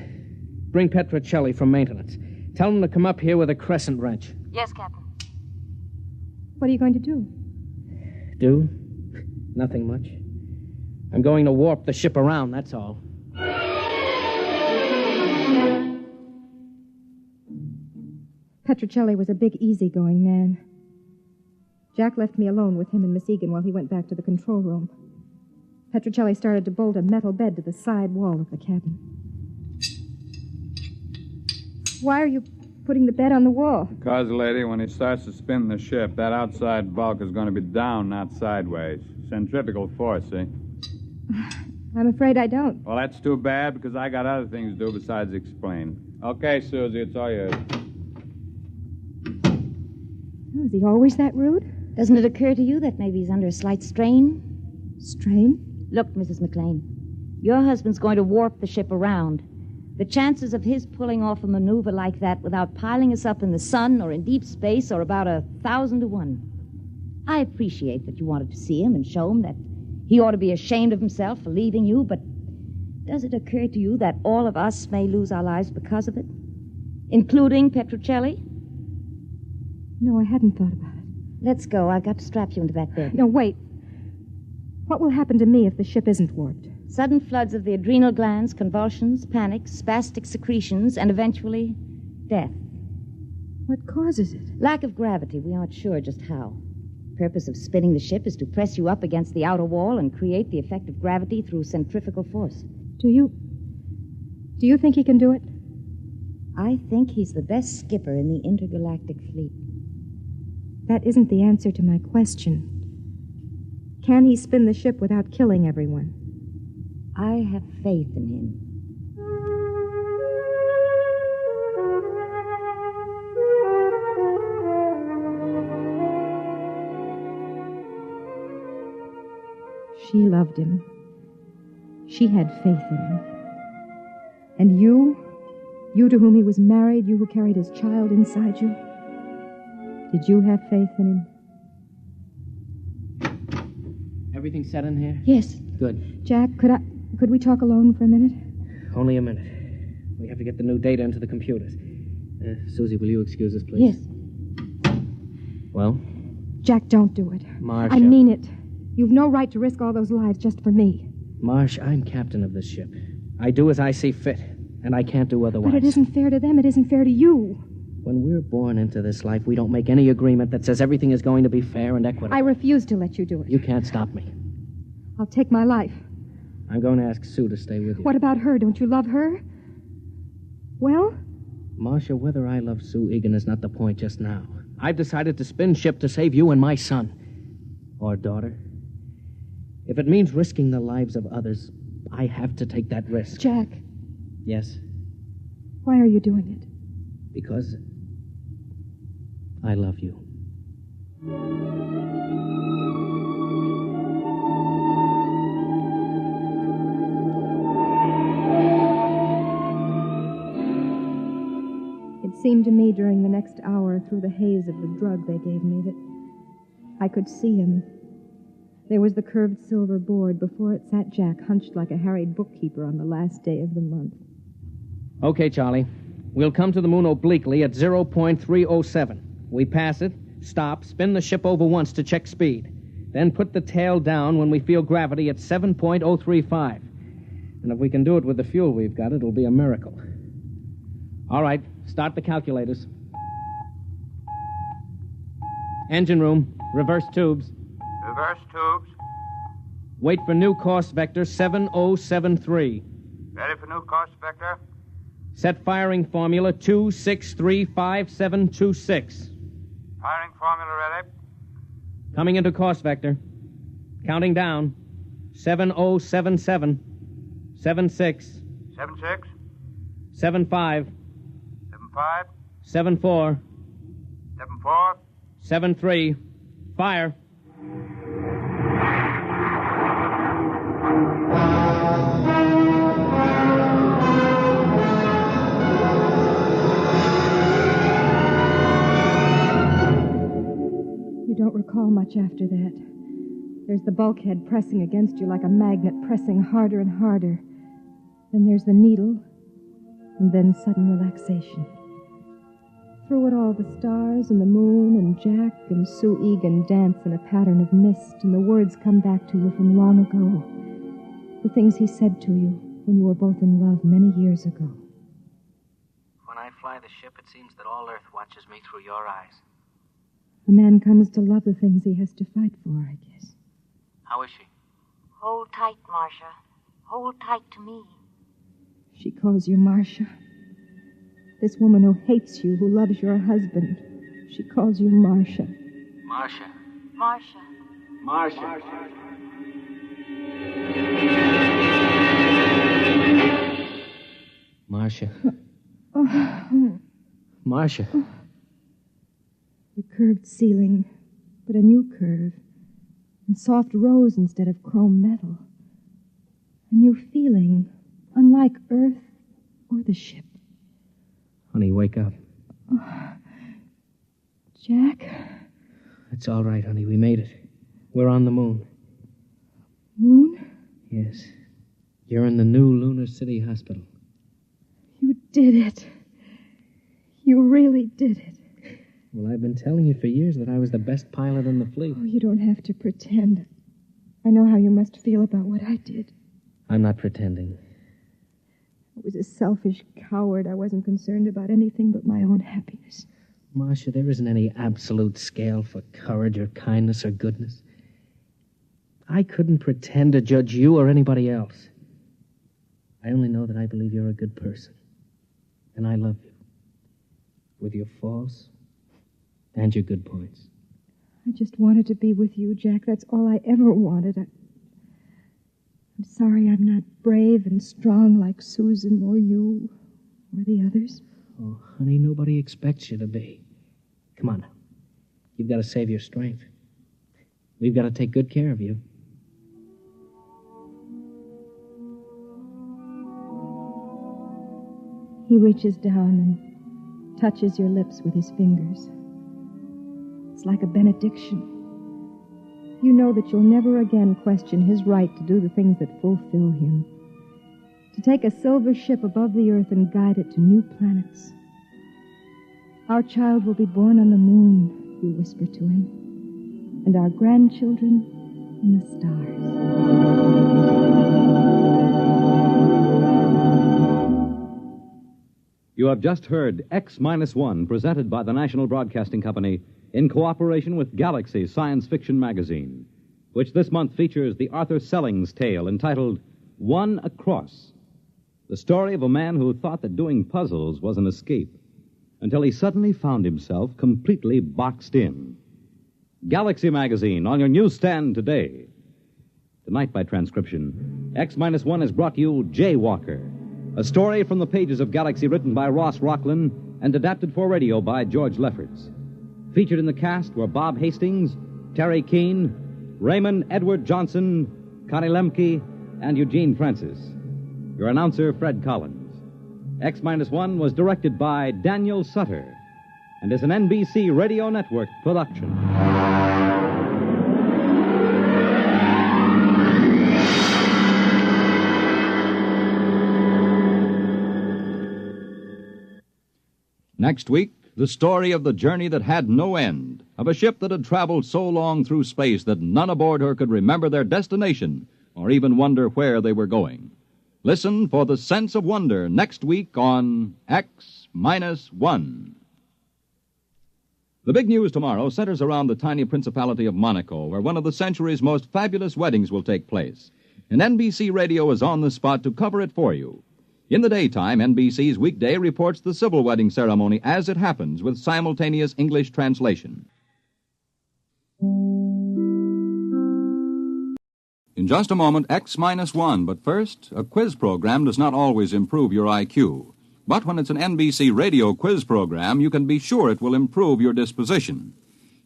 Bring Petrocelli from maintenance. Tell him to come up here with a crescent wrench. Yes, Captain. What are you going to do? Do? Nothing much. I'm going to warp the ship around, that's all. Petrocelli was a big, easygoing man. Jack left me alone with him and Miss Egan while he went back to the control room. Petrocelli started to bolt a metal bed to the side wall of the cabin. Why are you putting the bed on the wall? Because, lady, when he starts to spin the ship, that outside bulk is going to be down, not sideways. Centrifugal force, see? I'm afraid I don't. Well, that's too bad, because I got other things to do besides explain. Okay, Susie, it's all yours. Oh, is he always that rude? Doesn't it occur to you that maybe he's under a slight strain? Strain? Look, Mrs. McLean, your husband's going to warp the ship around. The chances of his pulling off a maneuver like that without piling us up in the sun or in deep space are about 1,000 to 1. I appreciate that you wanted to see him and show him that he ought to be ashamed of himself for leaving you, but does it occur to you that all of us may lose our lives because of it? Including Petrocelli? No, I hadn't thought about it. Let's go. I've got to strap you into that bed. No, wait. What will happen to me if the ship isn't warped? Sudden floods of the adrenal glands, convulsions, panics, spastic secretions, and eventually death. What causes it? Lack of gravity. We aren't sure just how. The purpose of spinning the ship is to press you up against the outer wall and create the effect of gravity through centrifugal force. Do you think he can do it? I think he's the best skipper in the intergalactic fleet. That isn't the answer to my question. Can he spin the ship without killing everyone? I have faith in him. She loved him. She had faith in him. And you to whom he was married, you who carried his child inside you, did you have faith in him? Everything set in here? Yes. Good. Jack, could we talk alone for a minute? Only a minute. We have to get the new data into the computers. Susie, will you excuse us, please? Yes. Well? Jack, don't do it. Marcia. I mean it. You've no right to risk all those lives just for me. Marsh, I'm captain of this ship. I do as I see fit, and I can't do otherwise. But it isn't fair to them. It isn't fair to you. When we're born into this life, we don't make any agreement that says everything is going to be fair and equitable. I refuse to let you do it. You can't stop me. I'll take my life. I'm going to ask Sue to stay with you. What about her? Don't you love her? Well? Marcia, whether I love Sue Egan is not the point just now. I've decided to spin ship to save you and my son. Or daughter. If it means risking the lives of others, I have to take that risk. Jack. Yes? Why are you doing it? Because I love you. It seemed to me during the next hour through the haze of the drug they gave me that I could see him. There was the curved silver board. Before it sat Jack, hunched like a harried bookkeeper on the last day of the month. Okay, Charlie. We'll come to the moon obliquely at 0.307. We pass it, stop, spin the ship over once to check speed. Then put the tail down when we feel gravity at 7.035. And if we can do it with the fuel we've got, it'll be a miracle. All right, start the calculators. Engine room, reverse tubes. Reverse tubes. Wait for new course vector 7073. Ready for new course vector. Set firing formula 26355726. Firing formula ready. Coming into course vector. Counting down. 7077. 76. 76. 75. 75. 74. 74. 73. Fire. You don't recall much after that. There's the bulkhead pressing against you like a magnet, pressing harder and harder. Then there's the needle, and then sudden relaxation. Through it all, the stars and the moon and Jack and Sue Egan dance in a pattern of mist, and the words come back to you from long ago. The things he said to you when you were both in love many years ago. When I fly the ship, it seems that all Earth watches me through your eyes. A man comes to love the things he has to fight for, I guess. How is she? Hold tight, Marcia. Hold tight to me. She calls you Marcia. This woman who hates you, who loves your husband, she calls you Marcia. Marcia. Marcia. Marcia. Marcia. Oh. Marcia. The curved ceiling, but a new curve. And soft rose instead of chrome metal. A new feeling, unlike Earth or the ship. Honey, wake up. Oh. Jack? It's all right, honey. We made it. We're on the moon. Moon? Yes. You're in the new Lunar City Hospital. You did it. You really did it. Well, I've been telling you for years that I was the best pilot in the fleet. Oh, you don't have to pretend. I know how you must feel about what I did. I'm not pretending. I was a selfish coward. I wasn't concerned about anything but my own happiness. Marcia, there isn't any absolute scale for courage or kindness or goodness. I couldn't pretend to judge you or anybody else. I only know that I believe you're a good person. And I love you. With your faults and your good points. I just wanted to be with you, Jack. That's all I ever wanted. I'm sorry I'm not brave and strong like Susan or you or the others. Oh, honey, nobody expects you to be. Come on now. You've got to save your strength. We've got to take good care of you. He reaches down and touches your lips with his fingers. It's like a benediction. You know that you'll never again question his right to do the things that fulfill him. To take a silver ship above the earth and guide it to new planets. Our child will be born on the moon, you whisper to him, and our grandchildren in the stars. You have just heard X-1, presented by the National Broadcasting Company in cooperation with Galaxy Science Fiction Magazine, which this month features the Arthur Sellings tale entitled One Across, the story of a man who thought that doing puzzles was an escape, until he suddenly found himself completely boxed in. Galaxy Magazine on your newsstand today. Tonight, by transcription, X-1 has brought you Jaywalker, a story from the pages of Galaxy written by Ross Rocklin and adapted for radio by George Lefferts. Featured in the cast were Bob Hastings, Terry Keane, Raymond Edward Johnson, Connie Lemke, and Eugene Francis. Your announcer, Fred Collins. X-1 was directed by Daniel Sutter and is an NBC Radio Network production. Next week, the story of the journey that had no end, of a ship that had traveled so long through space that none aboard her could remember their destination or even wonder where they were going. Listen for The Sense of Wonder next week on X-1. The big news tomorrow centers around the tiny principality of Monaco, where one of the century's most fabulous weddings will take place. And NBC Radio is on the spot to cover it for you. In the daytime, NBC's Weekday reports the civil wedding ceremony as it happens with simultaneous English translation. In just a moment, X-1, but first, a quiz program does not always improve your IQ. But when it's an NBC radio quiz program, you can be sure it will improve your disposition.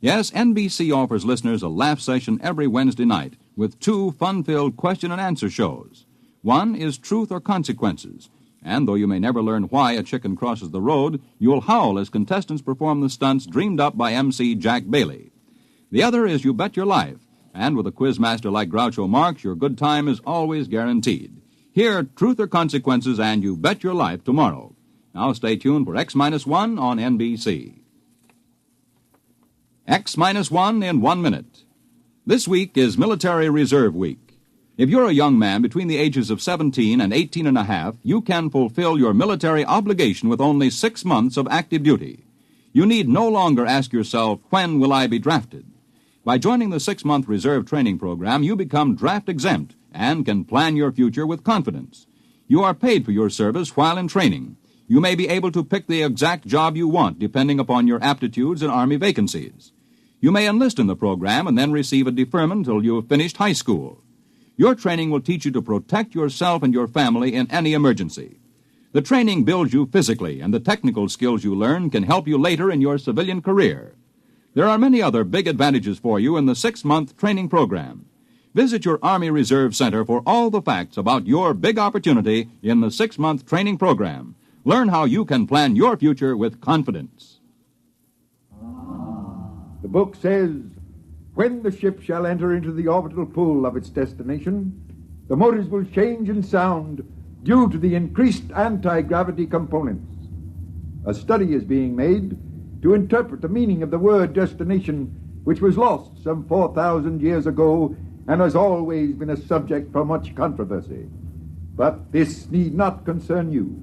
Yes, NBC offers listeners a laugh session every Wednesday night with 2 fun-filled question-and-answer shows. One is Truth or Consequences, and though you may never learn why a chicken crosses the road, you'll howl as contestants perform the stunts dreamed up by MC Jack Bailey. The other is You Bet Your Life, and with a quizmaster like Groucho Marx, your good time is always guaranteed. Hear Truth or Consequences and You Bet Your Life tomorrow. Now stay tuned for X-1 on NBC. X-1 in 1 minute. This week is Military Reserve Week. If you're a young man between the ages of 17 and 18 and a half, you can fulfill your military obligation with only 6 months of active duty. You need no longer ask yourself, when will I be drafted? By joining the 6-month reserve training program, you become draft exempt and can plan your future with confidence. You are paid for your service while in training. You may be able to pick the exact job you want depending upon your aptitudes and Army vacancies. You may enlist in the program and then receive a deferment until you have finished high school. Your training will teach you to protect yourself and your family in any emergency. The training builds you physically, and the technical skills you learn can help you later in your civilian career. There are many other big advantages for you in the 6-month training program. Visit your Army Reserve Center for all the facts about your big opportunity in the 6-month training program. Learn how you can plan your future with confidence. The book says, when the ship shall enter into the orbital pool of its destination, the motors will change in sound due to the increased anti-gravity components. A study is being made to interpret the meaning of the word destination, which was lost some 4,000 years ago and has always been a subject for much controversy. But this need not concern you.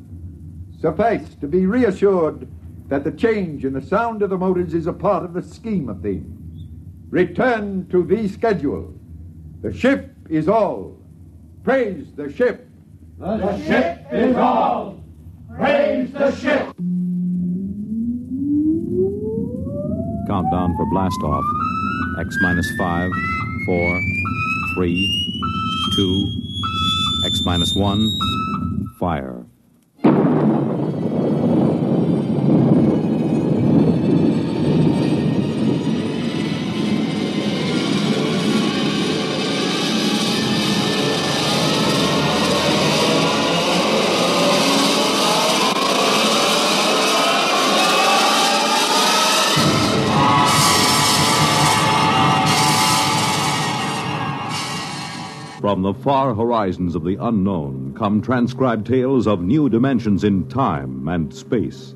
Suffice to be reassured that the change in the sound of the motors is a part of the scheme of things. Return to the schedule. The ship is all. Praise the ship. The ship is all. Praise the ship. Countdown for blastoff. X-5, 4, 3, 2, X-1, fire. From the far horizons of the unknown come transcribed tales of new dimensions in time and space.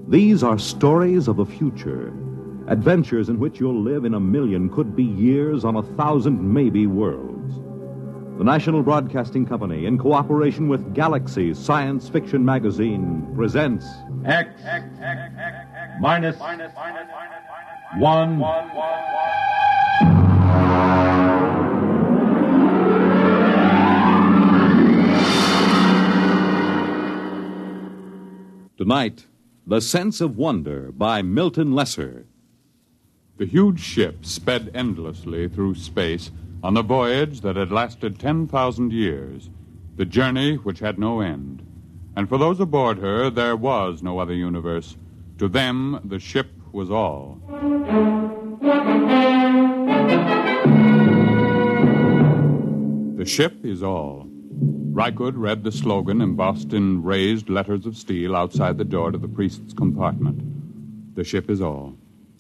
These are stories of the future, adventures in which you'll live in 1,000,000 could-be years on 1,000 maybe worlds. The National Broadcasting Company, in cooperation with Galaxy Science Fiction Magazine, presents X-1. Tonight, The Sense of Wonder by Milton Lesser. The huge ship sped endlessly through space on a voyage that had lasted 10,000 years, the journey which had no end. And for those aboard her, there was no other universe. To them, the ship was all. The ship is all. Rykud read the slogan embossed in raised letters of steel outside the door to the priest's compartment. The ship is all.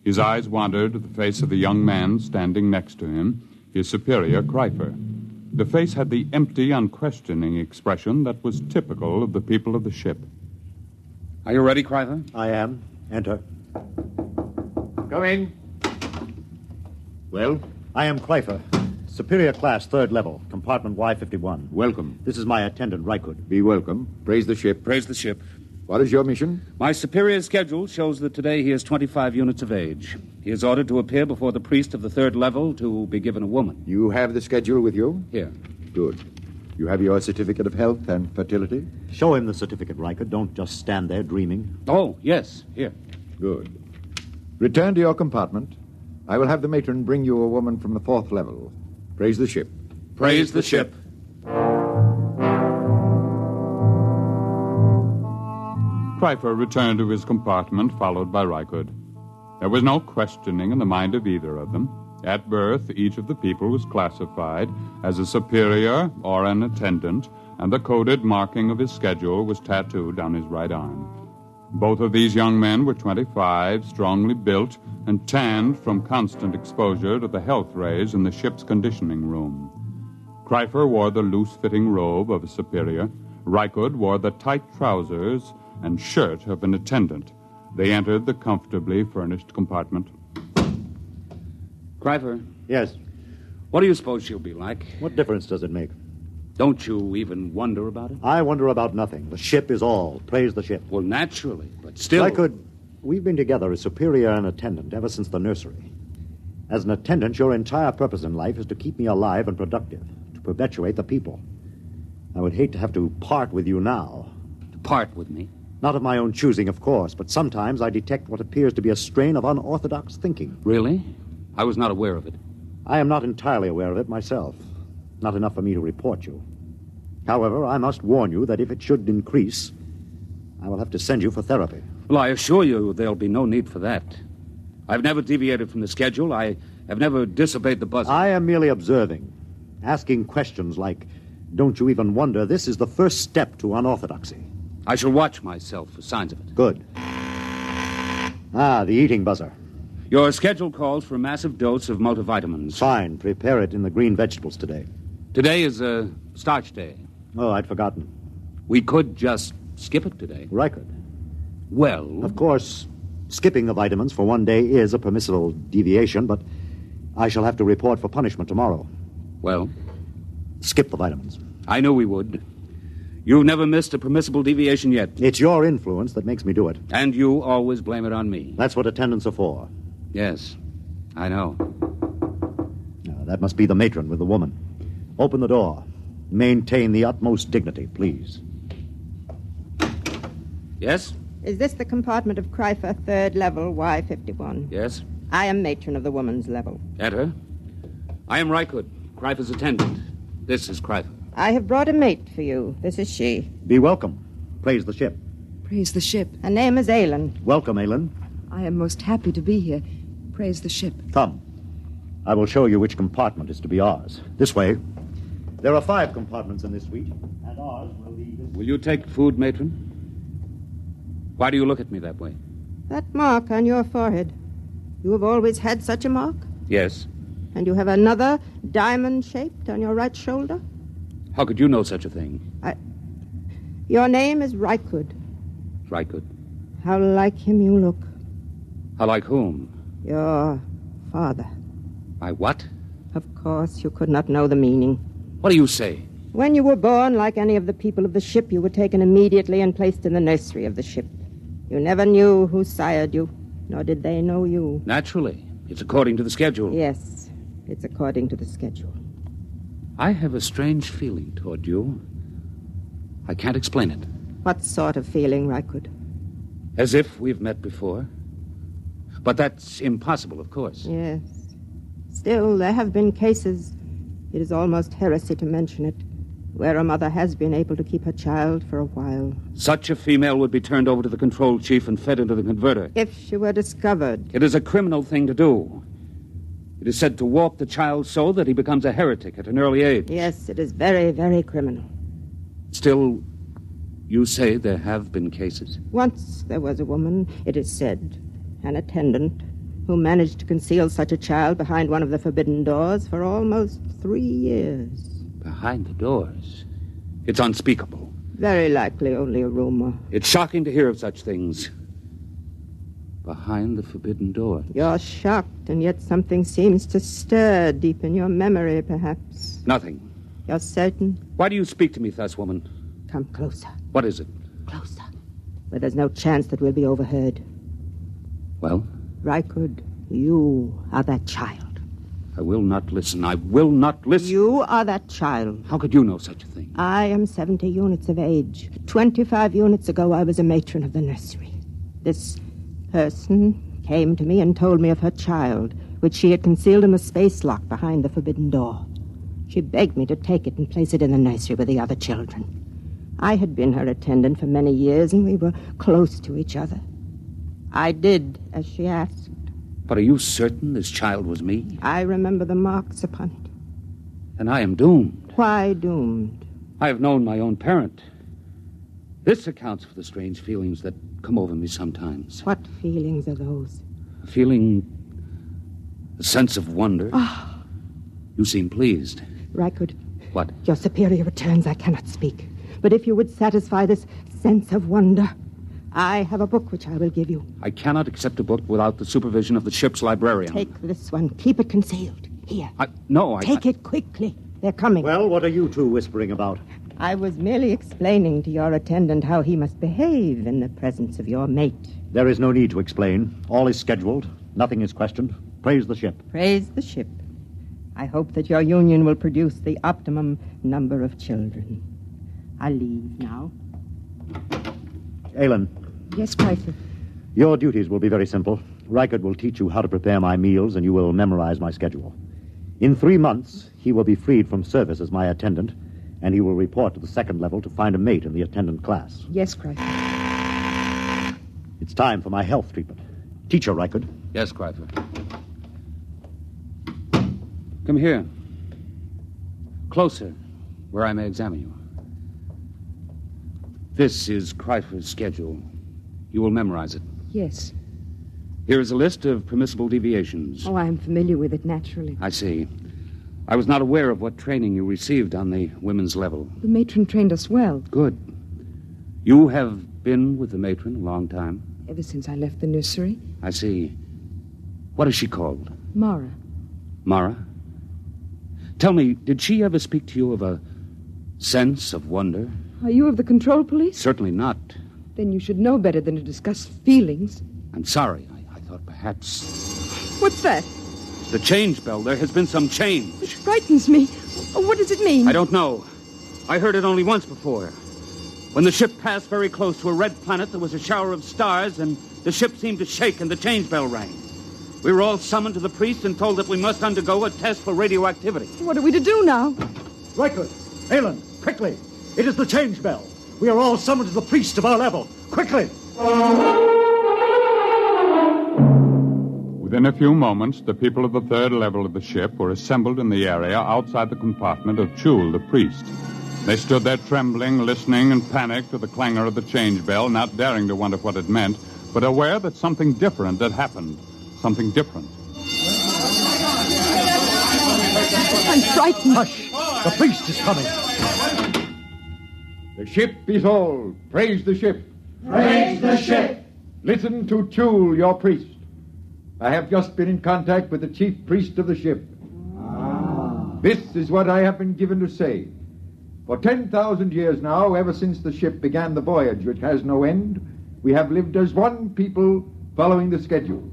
His eyes wandered to the face of the young man standing next to him, his superior, Kreifer. The face had the empty, unquestioning expression that was typical of the people of the ship. Are you ready, Kreifer? I am. Enter. Come in. Well? I am Kreifer. Superior class, 3rd level, compartment Y51. Welcome. This is my attendant, Rykud. Be welcome. Praise the ship. Praise the ship. What is your mission? My superior's schedule shows that today he is 25 units of age. He is ordered to appear before the priest of the 3rd level to be given a woman. You have the schedule with you? Here. Good. You have your certificate of health and fertility? Show him the certificate, Rykud. Don't just stand there dreaming. Oh, yes. Here. Good. Return to your compartment. I will have the matron bring you a woman from the 4th level. Praise the ship. Praise the ship. Kryfer returned to his compartment, followed by Rykud. There was no questioning in the mind of either of them. At birth, each of the people was classified as a superior or an attendant, and the coded marking of his schedule was tattooed on his right arm. Both of these young men were 25, strongly built, and tanned from constant exposure to the health rays in the ship's conditioning room. Kryfer wore the loose-fitting robe of a superior. Rykud wore the tight trousers and shirt of an attendant. They entered the comfortably furnished compartment. Kryfer. Yes? What do you suppose she'll be like? What difference does it make? Don't you even wonder about it? I wonder about nothing. The ship is all. Praise the ship. Well, naturally, but still... We've been together as superior and attendant ever since the nursery. As an attendant, your entire purpose in life is to keep me alive and productive, to perpetuate the people. I would hate to have to part with you now. To part with me? Not of my own choosing, of course, but sometimes I detect what appears to be a strain of unorthodox thinking. Really? I was not aware of it. I am not entirely aware of it myself. Not enough for me to report you. However, I must warn you that if it should increase, I will have to send you for therapy. Well, I assure you there'll be no need for that. I've never deviated from the schedule. I have never disobeyed the buzzer. I am merely observing, asking questions like, don't you even wonder this is the first step to unorthodoxy? I shall watch myself for signs of it. Good. The eating buzzer. Your schedule calls for a massive dose of multivitamins. Fine. Prepare it in the green vegetables today. Today is a starch day. Oh, I'd forgotten. We could just skip it today. Rykud. Well... Of course, skipping the vitamins for one day is a permissible deviation, but I shall have to report for punishment tomorrow. Well? Skip the vitamins. I knew we would. You've never missed a permissible deviation yet. It's your influence that makes me do it. And you always blame it on me. That's what attendants are for. Yes, I know. That must be the matron with the woman. Open the door. Maintain the utmost dignity, please. Yes? Is this the compartment of Kryfer, third level, Y51? Yes. I am matron of the woman's level. Enter. I am Rykud, Kryfer's attendant. This is Kryfer. I have brought a mate for you. This is she. Be welcome. Praise the ship. Praise the ship. Her name is Aylin. Welcome, Aylin. I am most happy to be here. Praise the ship. Come. I will show you which compartment is to be ours. This way. There are 5 compartments in this suite, and ours will be this... Will you take food, matron? Why do you look at me that way? That mark on your forehead. You have always had such a mark? Yes. And you have another diamond-shaped on your right shoulder? How could you know such a thing? Your name is Rykud. Rykud. How like him you look. How like whom? Your father. My what? Of course, you could not know the meaning. What do you say? When you were born, like any of the people of the ship, you were taken immediately and placed in the nursery of the ship. You never knew who sired you, nor did they know you. Naturally. It's according to the schedule. Yes, it's according to the schedule. I have a strange feeling toward you. I can't explain it. What sort of feeling, Rykud? As if we've met before. But that's impossible, of course. Yes. Still, there have been cases, it is almost heresy to mention it, where a mother has been able to keep her child for a while. Such a female would be turned over to the control chief and fed into the converter. If she were discovered. It is a criminal thing to do. It is said to warp the child so that he becomes a heretic at an early age. Yes, it is very, very criminal. Still, you say there have been cases? Once there was a woman, it is said, an attendant, who managed to conceal such a child behind one of the forbidden doors for almost 3 years. Behind the doors? It's unspeakable. Very likely only a rumor. It's shocking to hear of such things. Behind the forbidden doors. You're shocked, and yet something seems to stir deep in your memory, perhaps. Nothing. You're certain? Why do you speak to me thus, woman? Come closer. What is it? Closer. Where there's no chance that we'll be overheard. Well? Rykud, you are that child. I will not listen. I will not listen. You are that child. How could you know such a thing? I am 70 units of age. 25 units ago, I was a matron of the nursery. This person came to me and told me of her child, which she had concealed in the space lock behind the forbidden door. She begged me to take it and place it in the nursery with the other children. I had been her attendant for many years, and we were close to each other. I did as she asked. But are you certain this child was me? I remember the marks upon it. And I am doomed. Why doomed? I have known my own parent. This accounts for the strange feelings that come over me sometimes. What feelings are those? A feeling... a sense of wonder. Oh. You seem pleased. Rykud. What? Your superior returns. I cannot speak. But if you would satisfy this sense of wonder, I have a book which I will give you. I cannot accept a book without the supervision of the ship's librarian. Take this one. Keep it concealed. Here. No, Take it quickly. They're coming. Well, what are you two whispering about? I was merely explaining to your attendant how he must behave in the presence of your mate. There is no need to explain. All is scheduled. Nothing is questioned. Praise the ship. Praise the ship. I hope that your union will produce the optimum number of children. I'll leave now. Aylin. Yes, Chrysler. Your duties will be very simple. Reichert will teach you how to prepare my meals, and you will memorize my schedule. In 3 months, he will be freed from service as my attendant, and he will report to the second level to find a mate in the attendant class. Yes, Chrysler. It's time for my health treatment. Teacher Reichert. Yes, Chrysler. Come here. Closer, where I may examine you. This is Chrysler's schedule. You will memorize it. Yes. Here is a list of permissible deviations. Oh, I'm familiar with it, naturally. I see. I was not aware of what training you received on the women's level. The matron trained us well. Good. You have been with the matron a long time? Ever since I left the nursery. I see. What is she called? Mara. Mara? Tell me, did she ever speak to you of a sense of wonder? Are you of the control police? Certainly not. Then you should know better than to discuss feelings. I'm sorry. I thought perhaps... What's that? The change bell. There has been some change. It frightens me. Oh, what does it mean? I don't know. I heard it only once before. When the ship passed very close to a red planet, there was a shower of stars, and the ship seemed to shake, and the change bell rang. We were all summoned to the priest and told that we must undergo a test for radioactivity. What are we to do now? Reichert, Aylin, quickly. It is the change bell. We are all summoned to the priest of our level. Quickly! Within a few moments, the people of the third level of the ship were assembled in the area outside the compartment of Chul, the priest. They stood there trembling, listening, and panicked to the clangor of the change bell, not daring to wonder what it meant, but aware that something different had happened. Something different. I'm frightened. Hush! The priest is coming. The ship is all. Praise the ship. Praise the ship. Listen to Chul, your priest. I have just been in contact with the chief priest of the ship. This is what I have been given to say. For 10,000 years now, ever since the ship began the voyage which has no end, we have lived as one people following the schedule.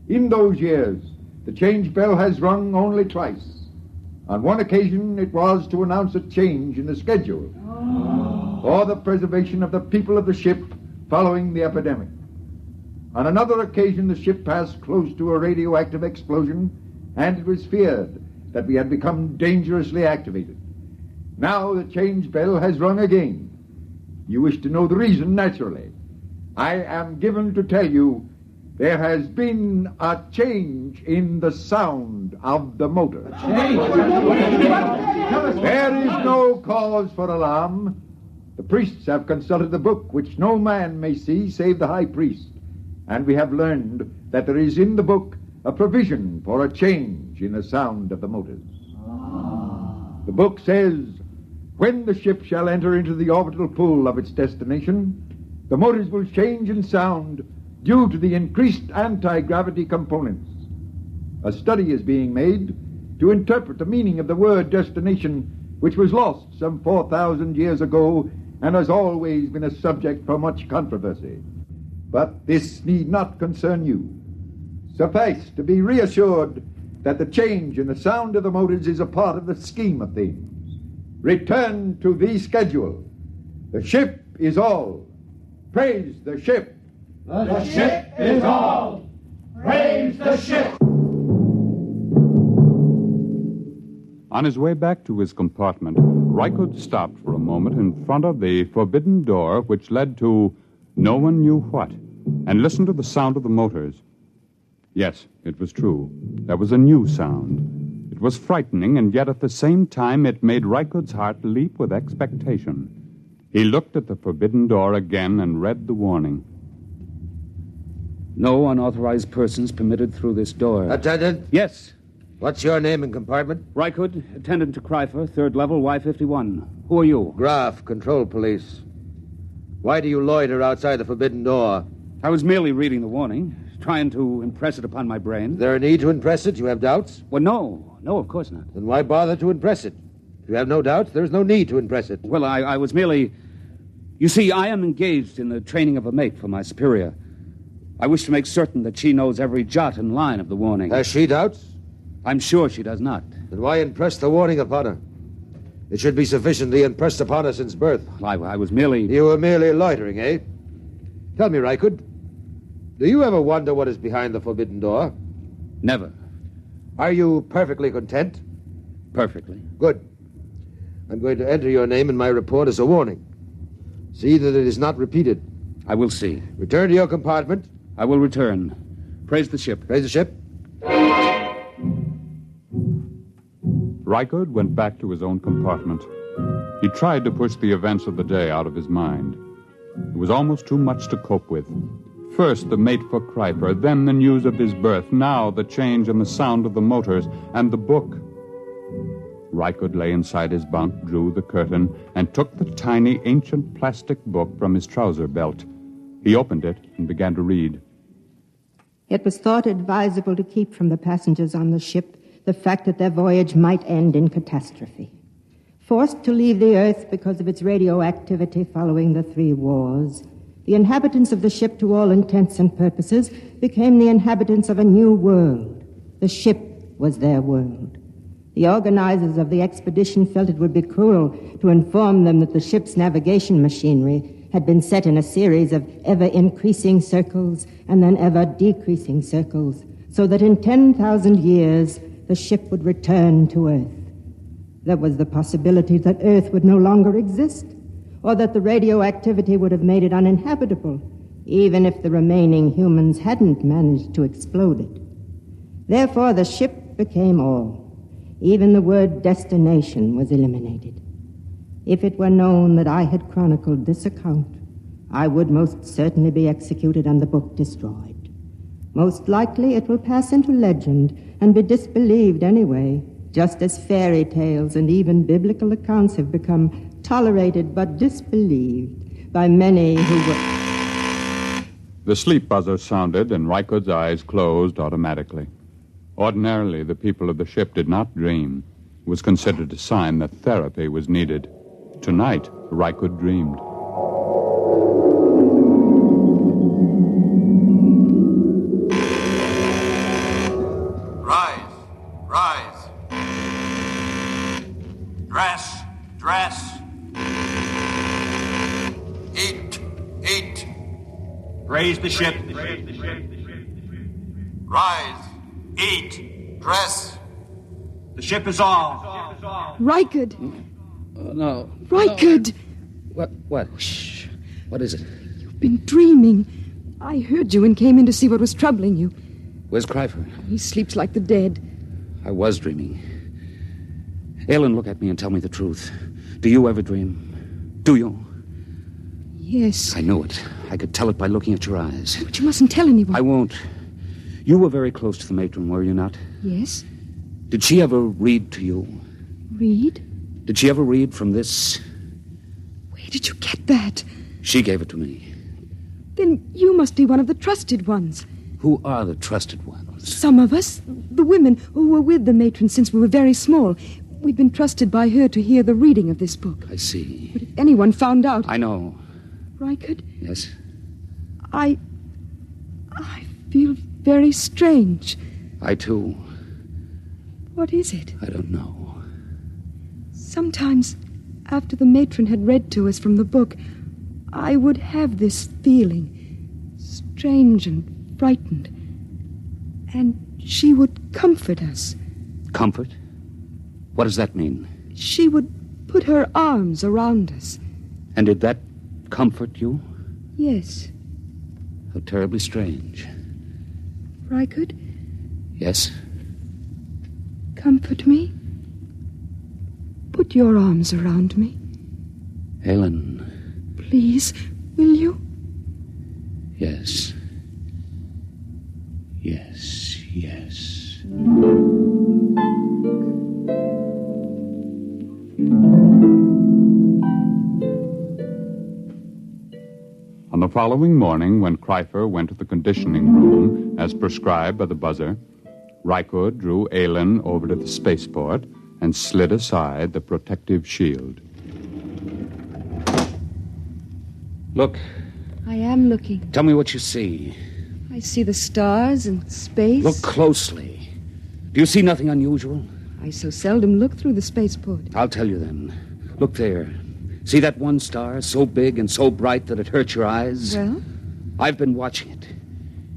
In those years, the change bell has rung only twice. On one occasion, it was to announce a change in the schedule for the preservation of the people of the ship following the epidemic. On another occasion, the ship passed close to a radioactive explosion, and it was feared that we had become dangerously activated. Now the change bell has rung again. You wish to know the reason, naturally. I am given to tell you there has been a change in the sound of the motor. There is no cause for alarm. The priests have consulted the book, which no man may see save the high priest. And we have learned that there is in the book a provision for a change in the sound of the motors. The book says, when the ship shall enter into the orbital pool of its destination, the motors will change in sound due to the increased anti-gravity components. A study is being made to interpret the meaning of the word destination, which was lost some 4,000 years ago and has always been a subject for much controversy. But this need not concern you. Suffice to be reassured that the change in the sound of the motors is a part of the scheme of things. Return to the schedule. The ship is all. Praise the ship. The ship is all. Praise the ship. On his way back to his compartment, Rykud stopped for a moment in front of the forbidden door which led to no one knew what, and listened to the sound of the motors. Yes, it was true. There was a new sound. It was frightening, and yet at the same time it made Rykud's heart leap with expectation. He looked at the forbidden door again and read the warning. No unauthorized persons permitted through this door. Attendant? Yes. What's your name and compartment? Rykud, attendant to Kreifer, third level, Y51. Who are you? Graf, control police. Why do you loiter outside the forbidden door? I was merely reading the warning, trying to impress it upon my brain. Is there a need to impress it? You have doubts? Well, no. No, of course not. Then why bother to impress it? If you have no doubts, there is no need to impress it. Well, I was merely... You see, I am engaged in the training of a mate for my superior. I wish to make certain that she knows every jot and line of the warning. Has she doubts? I'm sure she does not. Then why impress the warning upon her? It should be sufficiently impressed upon her since birth. I was merely... You were merely loitering, eh? Tell me, Rykud, do you ever wonder what is behind the forbidden door? Never. Are you perfectly content? Perfectly. Good. I'm going to enter your name in my report as a warning. See that it is not repeated. I will see. Return to your compartment. I will return. Praise the ship. Praise the ship. Rykud went back to his own compartment. He tried to push the events of the day out of his mind. It was almost too much to cope with. First, the mate for Kreifer, then the news of his birth, now the change in the sound of the motors, and the book. Rykud lay inside his bunk, drew the curtain, and took the tiny, ancient plastic book from his trouser belt. He opened it and began to read. It was thought advisable to keep from the passengers on the ship the fact that their voyage might end in catastrophe. Forced to leave the Earth because of its radioactivity following the 3 wars, the inhabitants of the ship, to all intents and purposes, became the inhabitants of a new world. The ship was their world. The organizers of the expedition felt it would be cruel to inform them that the ship's navigation machinery had been set in a series of ever-increasing circles and then ever-decreasing circles, so that in 10,000 years the ship would return to Earth. There was the possibility that Earth would no longer exist, or that the radioactivity would have made it uninhabitable, even if the remaining humans hadn't managed to explode it. Therefore, the ship became all. Even the word destination was eliminated. If it were known that I had chronicled this account, I would most certainly be executed and the book destroyed. Most likely it will pass into legend and be disbelieved anyway, just as fairy tales and even biblical accounts have become tolerated but disbelieved by many who were... The sleep buzzer sounded, and Rykud's eyes closed automatically. Ordinarily, the people of the ship did not dream. It was considered a sign that therapy was needed. Tonight, Rykud dreamed. Rise. Dress. Eat. Raise the ship. Rise. Eat. Dress. The ship is all. Rykud! No. Rykud! No. What? Shh. What is it? You've been dreaming. I heard you and came in to see what was troubling you. Where's Kreifer? He sleeps like the dead. I was dreaming. Ellen, look at me and tell me the truth. Do you ever dream? Do you? Yes. I knew it. I could tell it by looking at your eyes. But you mustn't tell anyone. I won't. You were very close to the matron, were you not? Yes. Did she ever read to you? Read? Did she ever read from this? Where did you get that? She gave it to me. Then you must be one of the trusted ones. Who are the trusted ones? Some of us, the women who were with the matron since we were very small. We've been trusted by her to hear the reading of this book. I see. But if anyone found out... I know. Rykud? Yes? I feel very strange. I, too. What is it? I don't know. Sometimes, after the matron had read to us from the book, I would have this feeling, strange and frightened. And she would comfort us. Comfort? What does that mean? She would put her arms around us. And did that comfort you? Yes. How terribly strange. Rykert, Yes? comfort me. Put your arms around me. Helen. Please, will you? Yes. Yes, yes. On the following morning, when Kreifer went to the conditioning room, as prescribed by the buzzer, Rykert drew Aylin over to the spaceport and slid aside the protective shield. Look. I am looking. Tell me what you see. I see the stars and space. Look closely. Do you see nothing unusual? I so seldom look through the spaceport. I'll tell you then. Look there. See that one star, so big and so bright that it hurts your eyes? Well? I've been watching it.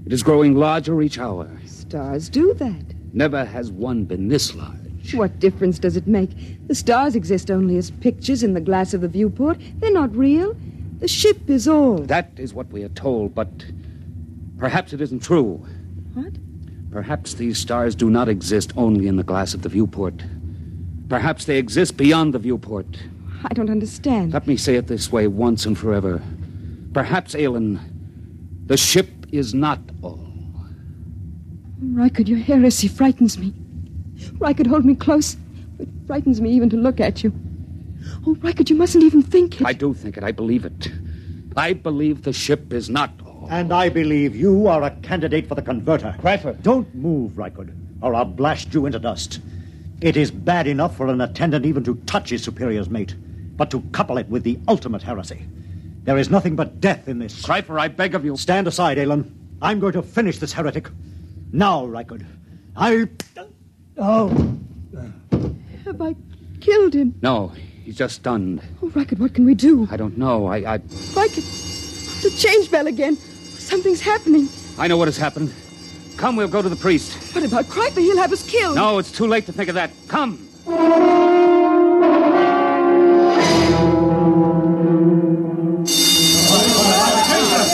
It is growing larger each hour. Stars do that. Never has one been this large. What difference does it make? The stars exist only as pictures in the glass of the viewport. They're not real. The ship is all. That is what we are told, but perhaps it isn't true. What? Perhaps these stars do not exist only in the glass of the viewport. Perhaps they exist beyond the viewport. I don't understand. Let me say it this way once and forever. Perhaps, Aylin, the ship is not all. Rykert, your heresy frightens me. Rykert, hold me close. It frightens me even to look at you. Oh, Rykert, you mustn't even think it. I do think it. I believe it. I believe the ship is not all. And I believe you are a candidate for the converter. Kreifer. Don't move, Rykert, or I'll blast you into dust. It is bad enough for an attendant even to touch his superior's mate, but to couple it with the ultimate heresy. There is nothing but death in this. Kreifer, I beg of you. Stand aside, Aylin. I'm going to finish this heretic. Now, Rykert. Oh. Have I killed him? No, he's just stunned. Oh, Rykert, what can we do? I don't know. Rykert, the change bell again. Something's happening. I know what has happened. Come, we'll go to the priest. What about Kreifer? He'll have us killed. No, it's too late to think of that. Come.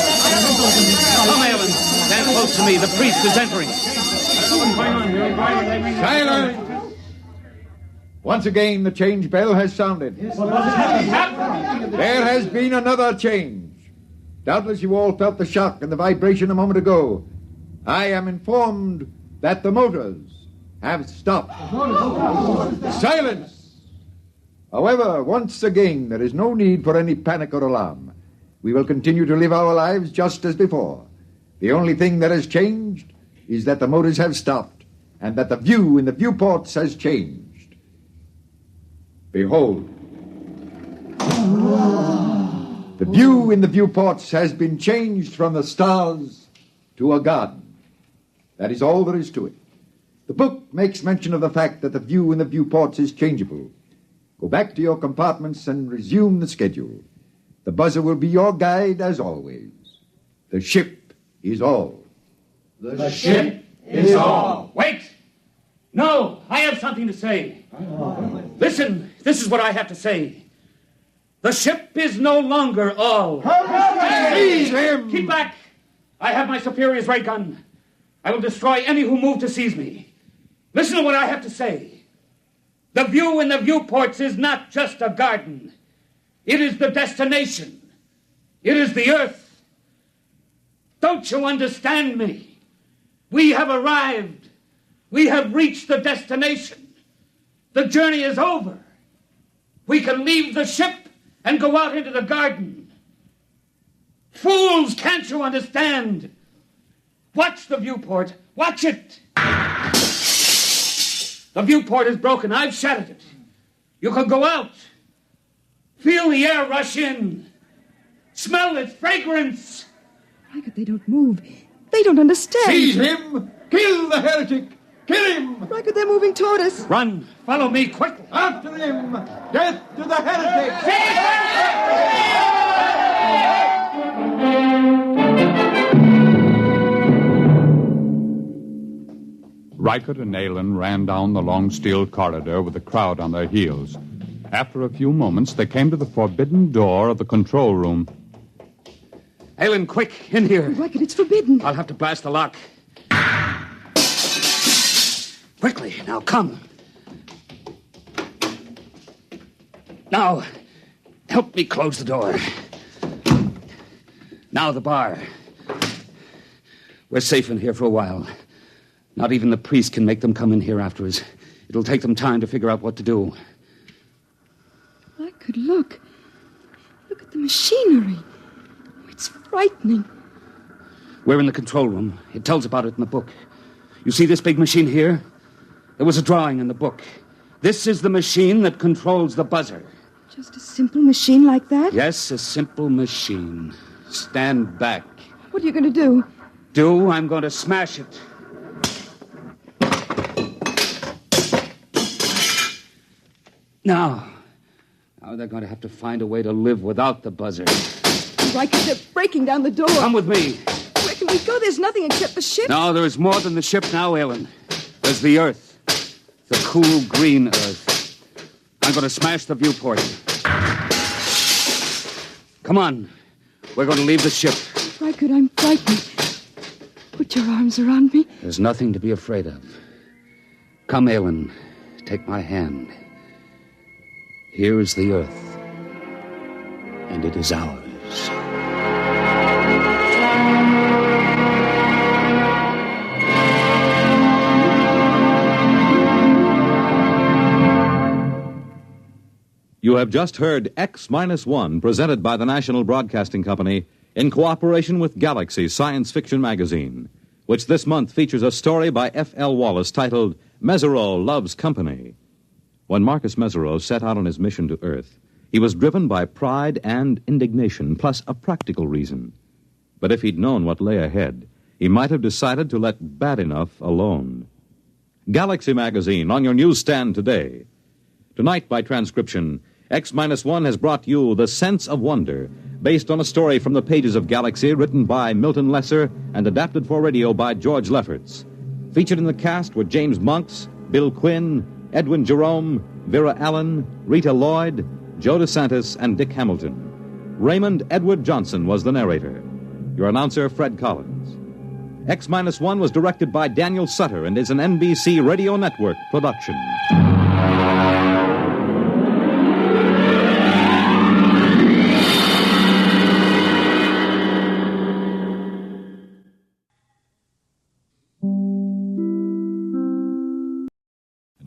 Come, Aylin. Stand close to me. The priest is entering. Silence! Once again, the change bell has sounded. There has been another change. Doubtless you all felt the shock and the vibration a moment ago. I am informed that the motors have stopped. Silence! However, once again, there is no need for any panic or alarm. We will continue to live our lives just as before. The only thing that has changed is that the motors have stopped and that the view in the viewports has changed. Behold. The view in the viewports has been changed from the stars to a garden. That is all there is to it. The book makes mention of the fact that the view in the viewports is changeable. Go back to your compartments and resume the schedule. The buzzer will be your guide as always. The ship is all. The ship is all. Wait! No, I have something to say. Listen, this is what I have to say. The ship is no longer all. Seize him! Keep back! I have my superior's ray gun. I will destroy any who move to seize me. Listen to what I have to say. The view in the viewports is not just a garden. It is the destination. It is the earth. Don't you understand me? We have arrived. We have reached the destination. The journey is over. We can leave the ship and go out into the garden. Fools, can't you understand? Watch the viewport. Watch it. The viewport is broken. I've shattered it. You can go out. Feel the air rush in. Smell its fragrance. Rykert, they don't move. They don't understand. Seize him! Kill the heretic! Kill him! Rykert, they're moving toward us. Run. Follow me quickly. After him! Death to the heretic! Reichert and Aylin ran down the long steel corridor with the crowd on their heels. After a few moments, they came to the forbidden door of the control room. Aylin, quick, in here. Reichert, it's forbidden. I'll have to blast the lock. Quickly, now come. Now, help me close the door. Now the bar. We're safe in here for a while. Not even the priest can make them come in here after us. It'll take them time to figure out what to do. Reichert, look. Look at the machinery. It's frightening. We're in the control room. It tells about it in the book. You see this big machine here? There was a drawing in the book. This is the machine that controls the buzzer. Just a simple machine like that? Yes, a simple machine. Stand back. What are you going to do? I'm going to smash it. Now they're going to have to find a way to live without the buzzer. Reichert, they're breaking down the door. Come with me. Where can we go? There's nothing except the ship. No, there's more than the ship now, Aylin. There's the Earth. The cool green Earth. I'm going to smash the viewport. Come on. We're going to leave the ship. Reichert, I'm frightened. Put your arms around me. There's nothing to be afraid of. Come, Aylin. Take my hand. Here is the Earth. And it is ours. You have just heard X-1, presented by the National Broadcasting Company in cooperation with Galaxy Science Fiction Magazine, which this month features a story by F.L. Wallace titled Mesereau Loves Company. When Marcus Mesereau set out on his mission to Earth, he was driven by pride and indignation, plus a practical reason. But if he'd known what lay ahead, he might have decided to let bad enough alone. Galaxy Magazine on your newsstand today. Tonight, by transcription, X-1 has brought you The Sense of Wonder, based on a story from the pages of Galaxy written by Milton Lesser and adapted for radio by George Lefferts. Featured in the cast were James Monks, Bill Quinn, Edwin Jerome, Vera Allen, Rita Lloyd, Joe DeSantis, and Dick Hamilton. Raymond Edward Johnson was the narrator. Your announcer, Fred Collins. X-1 was directed by Daniel Sutter and is an NBC Radio Network production.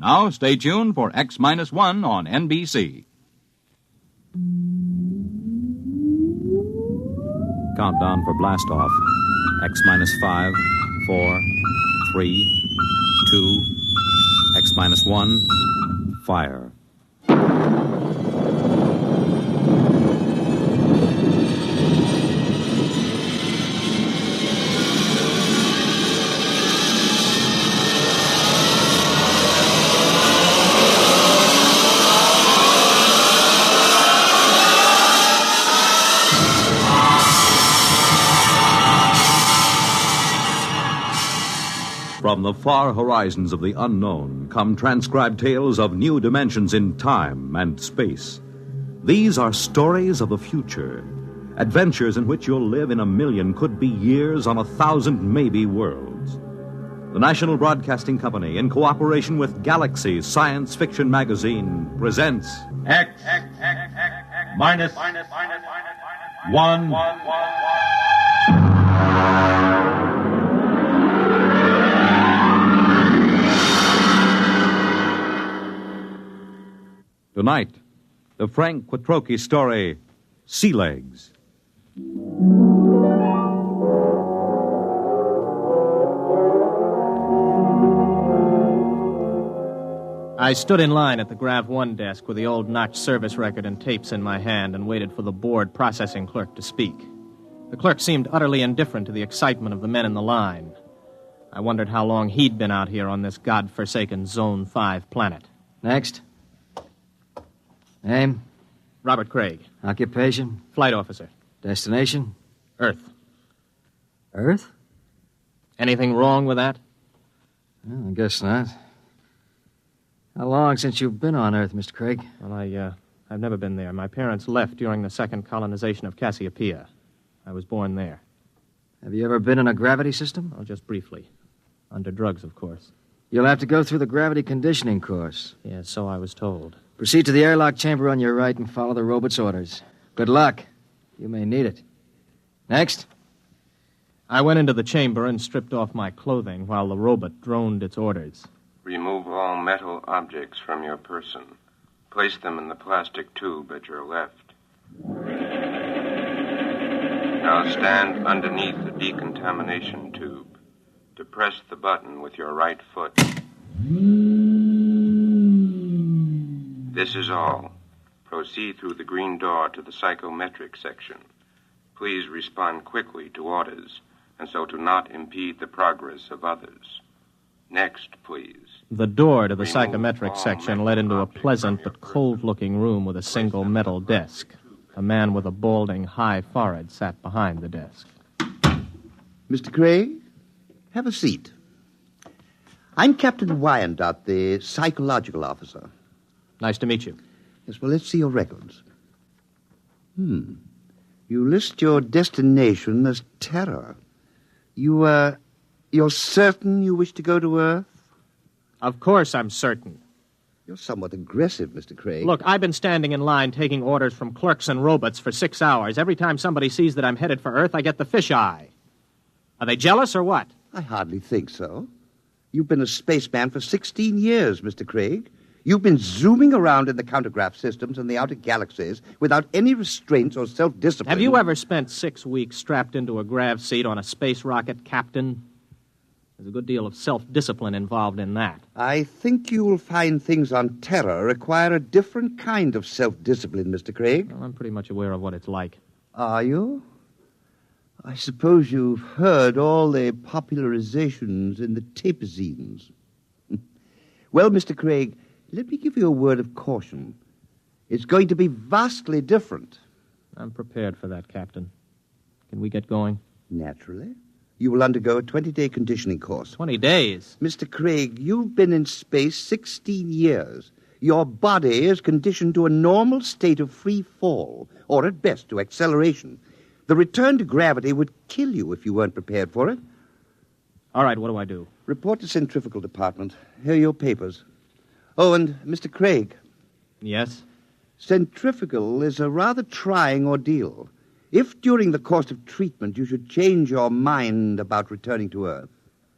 Now, stay tuned for X-1 on NBC. Countdown for blastoff. X-5, 4, 3, 2, X-1, fire. From the far horizons of the unknown come transcribed tales of new dimensions in time and space. These are stories of the future, adventures in which you'll live in 1,000,000, could be years, on 1,000 maybe worlds. The National Broadcasting Company, in cooperation with Galaxy Science Fiction Magazine, presents X-1. Tonight, the Frank Quattrocchi story, Sea Legs. I stood in line at the Grav 1 desk with the old notch service record and tapes in my hand and waited for the board processing clerk to speak. The clerk seemed utterly indifferent to the excitement of the men in the line. I wondered how long he'd been out here on this godforsaken Zone 5 planet. Next. Name? Robert Craig. Occupation? Flight officer. Destination? Earth. Earth? Anything wrong with that? Well, I guess not. How long since you've been on Earth, Mr. Craig? Well, I've never been there. My parents left during the second colonization of Cassiopeia. I was born there. Have you ever been in a gravity system? Oh, just briefly. Under drugs, of course. You'll have to go through the gravity conditioning course. Yes, so I was told. Proceed to the airlock chamber on your right and follow the robot's orders. Good luck. You may need it. Next. I went into the chamber and stripped off my clothing while the robot droned its orders. Remove all metal objects from your person. Place them in the plastic tube at your left. Now stand underneath the decontamination tube. Depress the button with your right foot. This is all. Proceed through the green door to the psychometric section. Please respond quickly to orders, and so to not impede the progress of others. Next, please. The door to the psychometric section led into a pleasant but cold-looking room with a single metal desk. A man with a balding, high forehead sat behind the desk. Mr. Craig, have a seat. I'm Captain Wyandotte, the psychological officer. Nice to meet you. Yes, well, let's see your records. You list your destination as Terra. You're certain you wish to go to Earth? Of course I'm certain. You're somewhat aggressive, Mr. Craig. Look, I've been standing in line taking orders from clerks and robots for 6 hours. Every time somebody sees that I'm headed for Earth, I get the fisheye. Are they jealous or what? I hardly think so. You've been a spaceman for 16 years, Mr. Craig. You've been zooming around in the countergraph systems and the outer galaxies without any restraints or self-discipline. Have you ever spent 6 weeks strapped into a grav seat on a space rocket, Captain? There's a good deal of self-discipline involved in that. I think you will find things on Terra require a different kind of self-discipline, Mr. Craig. Well, I'm pretty much aware of what it's like. Are you? I suppose you've heard all the popularizations in the tapezines. Well, Mr. Craig, let me give you a word of caution. It's going to be vastly different. I'm prepared for that, Captain. Can we get going? Naturally. You will undergo a 20-day conditioning course. 20 days? Mr. Craig, you've been in space 16 years. Your body is conditioned to a normal state of free fall, or at best to acceleration. The return to gravity would kill you if you weren't prepared for it. All right, what do I do? Report to Centrifugal Department. Here are your papers. Oh, and Mr. Craig. Yes? Centrifugal is a rather trying ordeal. If during the course of treatment you should change your mind about returning to Earth,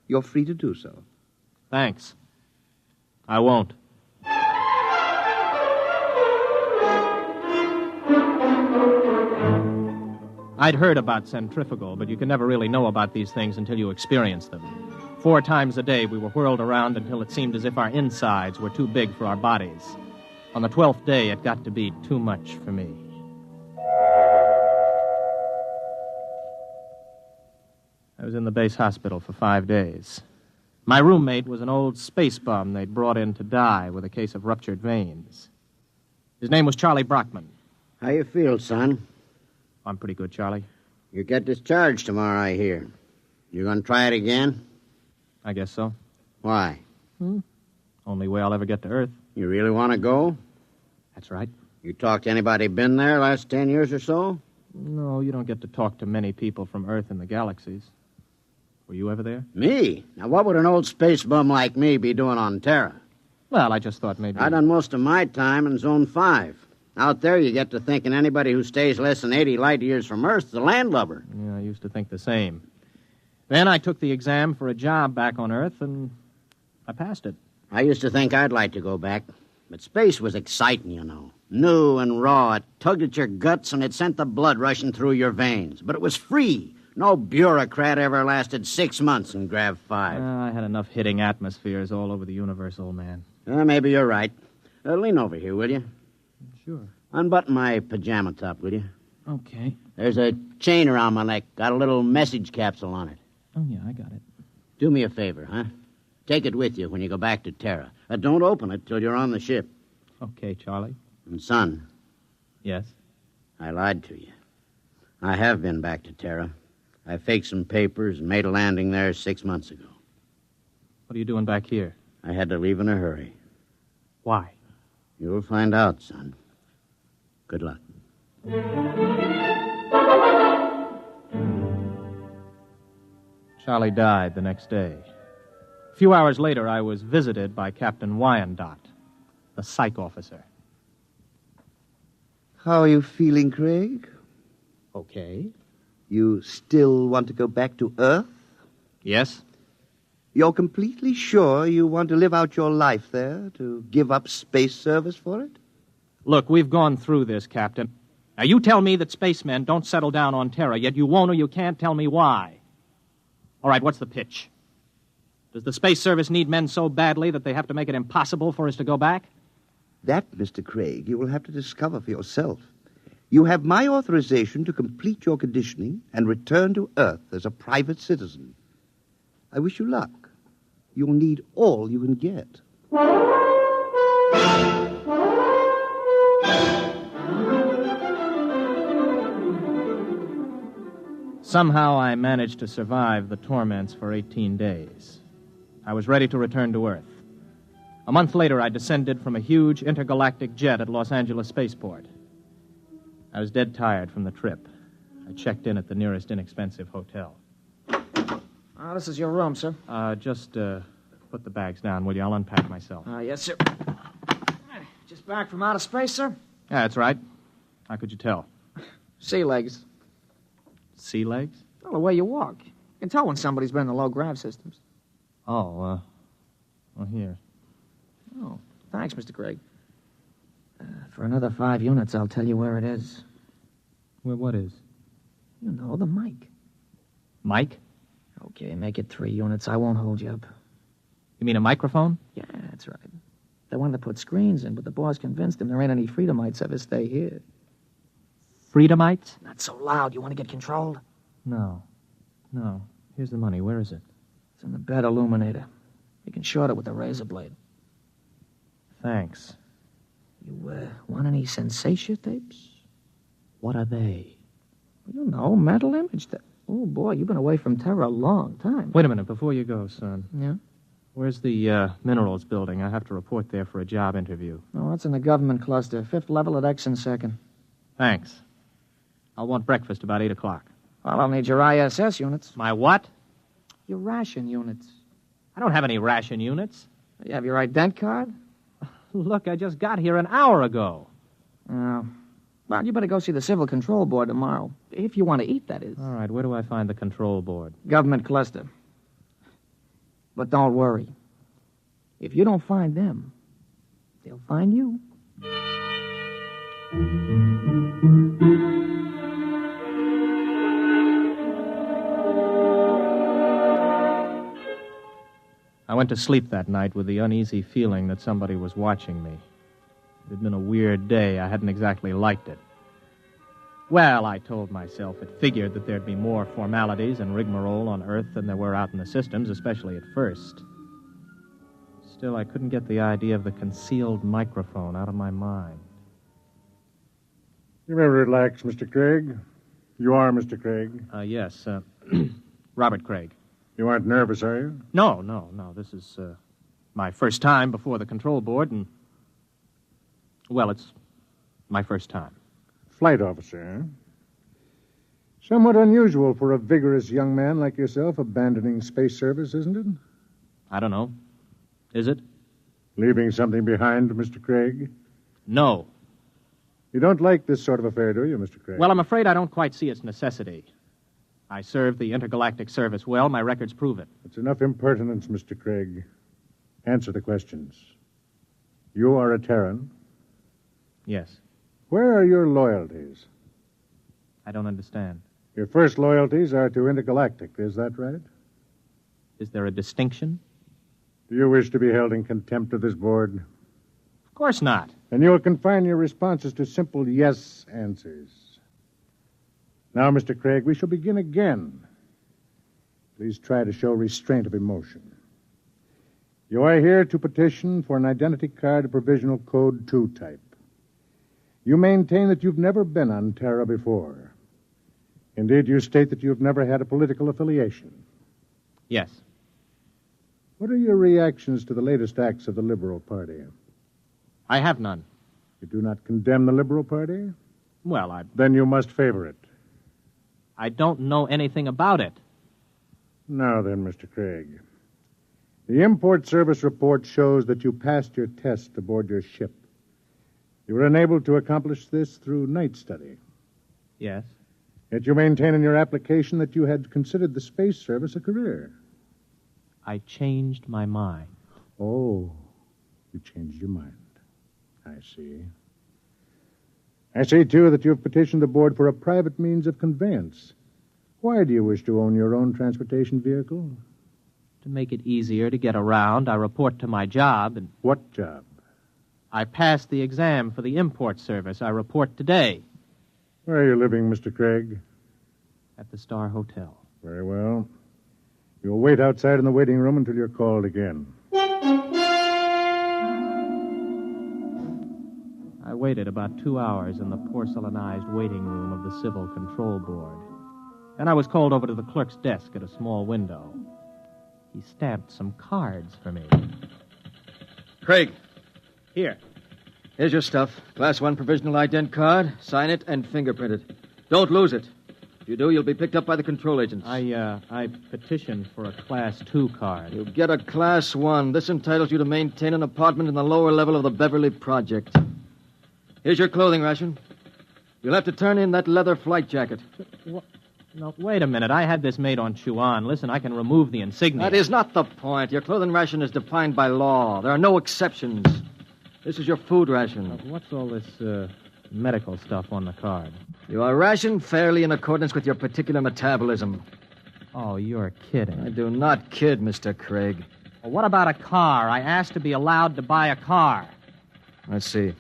you're free to do so. Thanks. I won't. I'd heard about centrifugal, but you can never really know about these things until you experience them. 4 times a day we were whirled around until it seemed as if our insides were too big for our bodies. On the 12th day, it got to be too much for me. I was in the base hospital for 5 days. My roommate was an old space bum they'd brought in to die with a case of ruptured veins. His name was Charlie Brockman. How you feel, son? I'm pretty good, Charlie. You get discharged tomorrow, I hear. You gonna try it again? I guess so. Why? Only way I'll ever get to Earth. You really want to go? That's right. You talked to anybody been there last 10 years or so? No, you don't get to talk to many people from Earth and the galaxies. Were you ever there? Me? Now, what would an old space bum like me be doing on Terra? Well, I just thought maybe... I done most of my time in Zone 5. Out there, you get to thinking anybody who stays less than 80 light years from Earth is a landlubber. Yeah, I used to think the same. Then I took the exam for a job back on Earth, and I passed it. I used to think I'd like to go back. But space was exciting, you know. New and raw. It tugged at your guts, and it sent the blood rushing through your veins. But it was free. No bureaucrat ever lasted 6 months in Grav 5. I had enough hitting atmospheres all over the universe, old man. Maybe you're right. Lean over here, will you? Sure. Unbutton my pajama top, will you? Okay. There's a chain around my neck. Got a little message capsule on it. Oh, yeah, I got it. Do me a favor, huh? Take it with you when you go back to Terra. Don't open it till you're on the ship. Okay, Charlie. And, son. Yes? I lied to you. I have been back to Terra. I faked some papers and made a landing there 6 months ago. What are you doing back here? I had to leave in a hurry. Why? You'll find out, son. Good luck. Charlie died the next day. A few hours later, I was visited by Captain Wyandotte, the psych officer. How are you feeling, Craig? Okay. You still want to go back to Earth? Yes. You're completely sure you want to live out your life there, to give up space service for it? Look, we've gone through this, Captain. Now, you tell me that spacemen don't settle down on Terra, yet you won't or you can't tell me why. All right, what's the pitch? Does the Space Service need men so badly that they have to make it impossible for us to go back? That, Mr. Craig, you will have to discover for yourself. You have my authorization to complete your conditioning and return to Earth as a private citizen. I wish you luck. You'll need all you can get. Somehow I managed to survive the torments for 18 days. I was ready to return to Earth. A month later, I descended from a huge intergalactic jet at Los Angeles Spaceport. I was dead tired from the trip. I checked in at the nearest inexpensive hotel. This is your room, sir. Just put the bags down, will you? I'll unpack myself. Yes, sir. Just back from outer space, sir? Yeah, that's right. How could you tell? Sea legs. Sea legs? Well, the way you walk. You can tell when somebody's been in the low-grav systems. Oh, here. Oh, thanks, Mr. Craig. For another 5 units, I'll tell you where it is. Where what is? You know, the mic. Mic? Okay, make it 3 units. I won't hold you up. You mean a microphone? Yeah, that's right. They wanted to put screens in, but the boss convinced him there ain't any Freedomites ever stay here. Freedomites? Not so loud. You want to get controlled? No. Here's the money. Where is it? It's in the bed illuminator. You can short it with a razor blade. Thanks. You, want any sensation tapes? What are they? You know, mental image tapes. Oh, boy, you've been away from Terra a long time. Wait a minute, before you go, son. Yeah? Where's the minerals building? I have to report there for a job interview. Oh, it's in the government cluster. 5th level at X and 2nd. Thanks. I'll want breakfast about 8 o'clock. Well, I'll need your ISS units. My what? Your ration units. I don't have any ration units. You have your ident card? Look, I just got here an hour ago. Oh. Well, you better go see the Civil Control Board tomorrow. If you want to eat, that is. All right, where do I find the control board? Government cluster. But don't worry. If you don't find them, they'll find you. I went to sleep that night with the uneasy feeling that somebody was watching me. It had been a weird day. I hadn't exactly liked it. Well, I told myself it figured that there'd be more formalities and rigmarole on Earth than there were out in the systems, especially at first. Still, I couldn't get the idea of the concealed microphone out of my mind. You may relax, Mr. Craig. You are Mr. Craig? Yes, Robert Craig. You aren't nervous, are you? No. This is my first time before the control board, and, well, it's my first time. Flight officer, huh? Somewhat unusual for a vigorous young man like yourself abandoning space service, isn't it? I don't know. Is it? Leaving something behind, Mr. Craig? No. You don't like this sort of affair, do you, Mr. Craig? Well, I'm afraid I don't quite see its necessity. I served the intergalactic service well. My records prove it. It's enough impertinence, Mr. Craig. Answer the questions. You are a Terran? Yes. Where are your loyalties? I don't understand. Your first loyalties are to intergalactic, is that right? Is there a distinction? Do you wish to be held in contempt of this board? Of course not. And you will confine your responses to simple yes answers. Now, Mr. Craig, we shall begin again. Please try to show restraint of emotion. You are here to petition for an identity card of provisional code 2 type. You maintain that you've never been on Terra before. Indeed, you state that you've never had a political affiliation. Yes. What are your reactions to the latest acts of the Liberal Party? I have none. You do not condemn the Liberal Party? Well, Then you must favor it. I don't know anything about it. Now then, Mr. Craig. The Import Service report shows that you passed your test aboard your ship. You were unable to accomplish this through night study. Yes. Yet you maintain in your application that you had considered the space service a career. I changed my mind. Oh, you changed your mind. I see. I see, too, that you have petitioned the board for a private means of conveyance. Why do you wish to own your own transportation vehicle? To make it easier to get around, I report to my job and... What job? I passed the exam for the import service. I report today. Where are you living, Mr. Craig? At the Star Hotel. Very well. You'll wait outside in the waiting room until you're called again. I waited about 2 hours in the porcelainized waiting room of the Civil Control Board. Then I was called over to the clerk's desk at a small window. He stamped some cards for me. Craig. Here. Here's your stuff. Class 1 provisional ident card. Sign it and fingerprint it. Don't lose it. If you do, you'll be picked up by the control agents. I petitioned for a Class 2 card. You'll get a Class 1. This entitles you to maintain an apartment in the lower level of the Beverly Project. Here's your clothing ration. You'll have to turn in that leather flight jacket. No, wait a minute. I had this made on Chuan. Listen, I can remove the insignia. That is not the point. Your clothing ration is defined by law. There are no exceptions. This is your food ration. What's all this medical stuff on the card? You are rationed fairly in accordance with your particular metabolism. Oh, you're kidding. I do not kid, Mr. Craig. Well, what about a car? I asked to be allowed to buy a car. Let's see.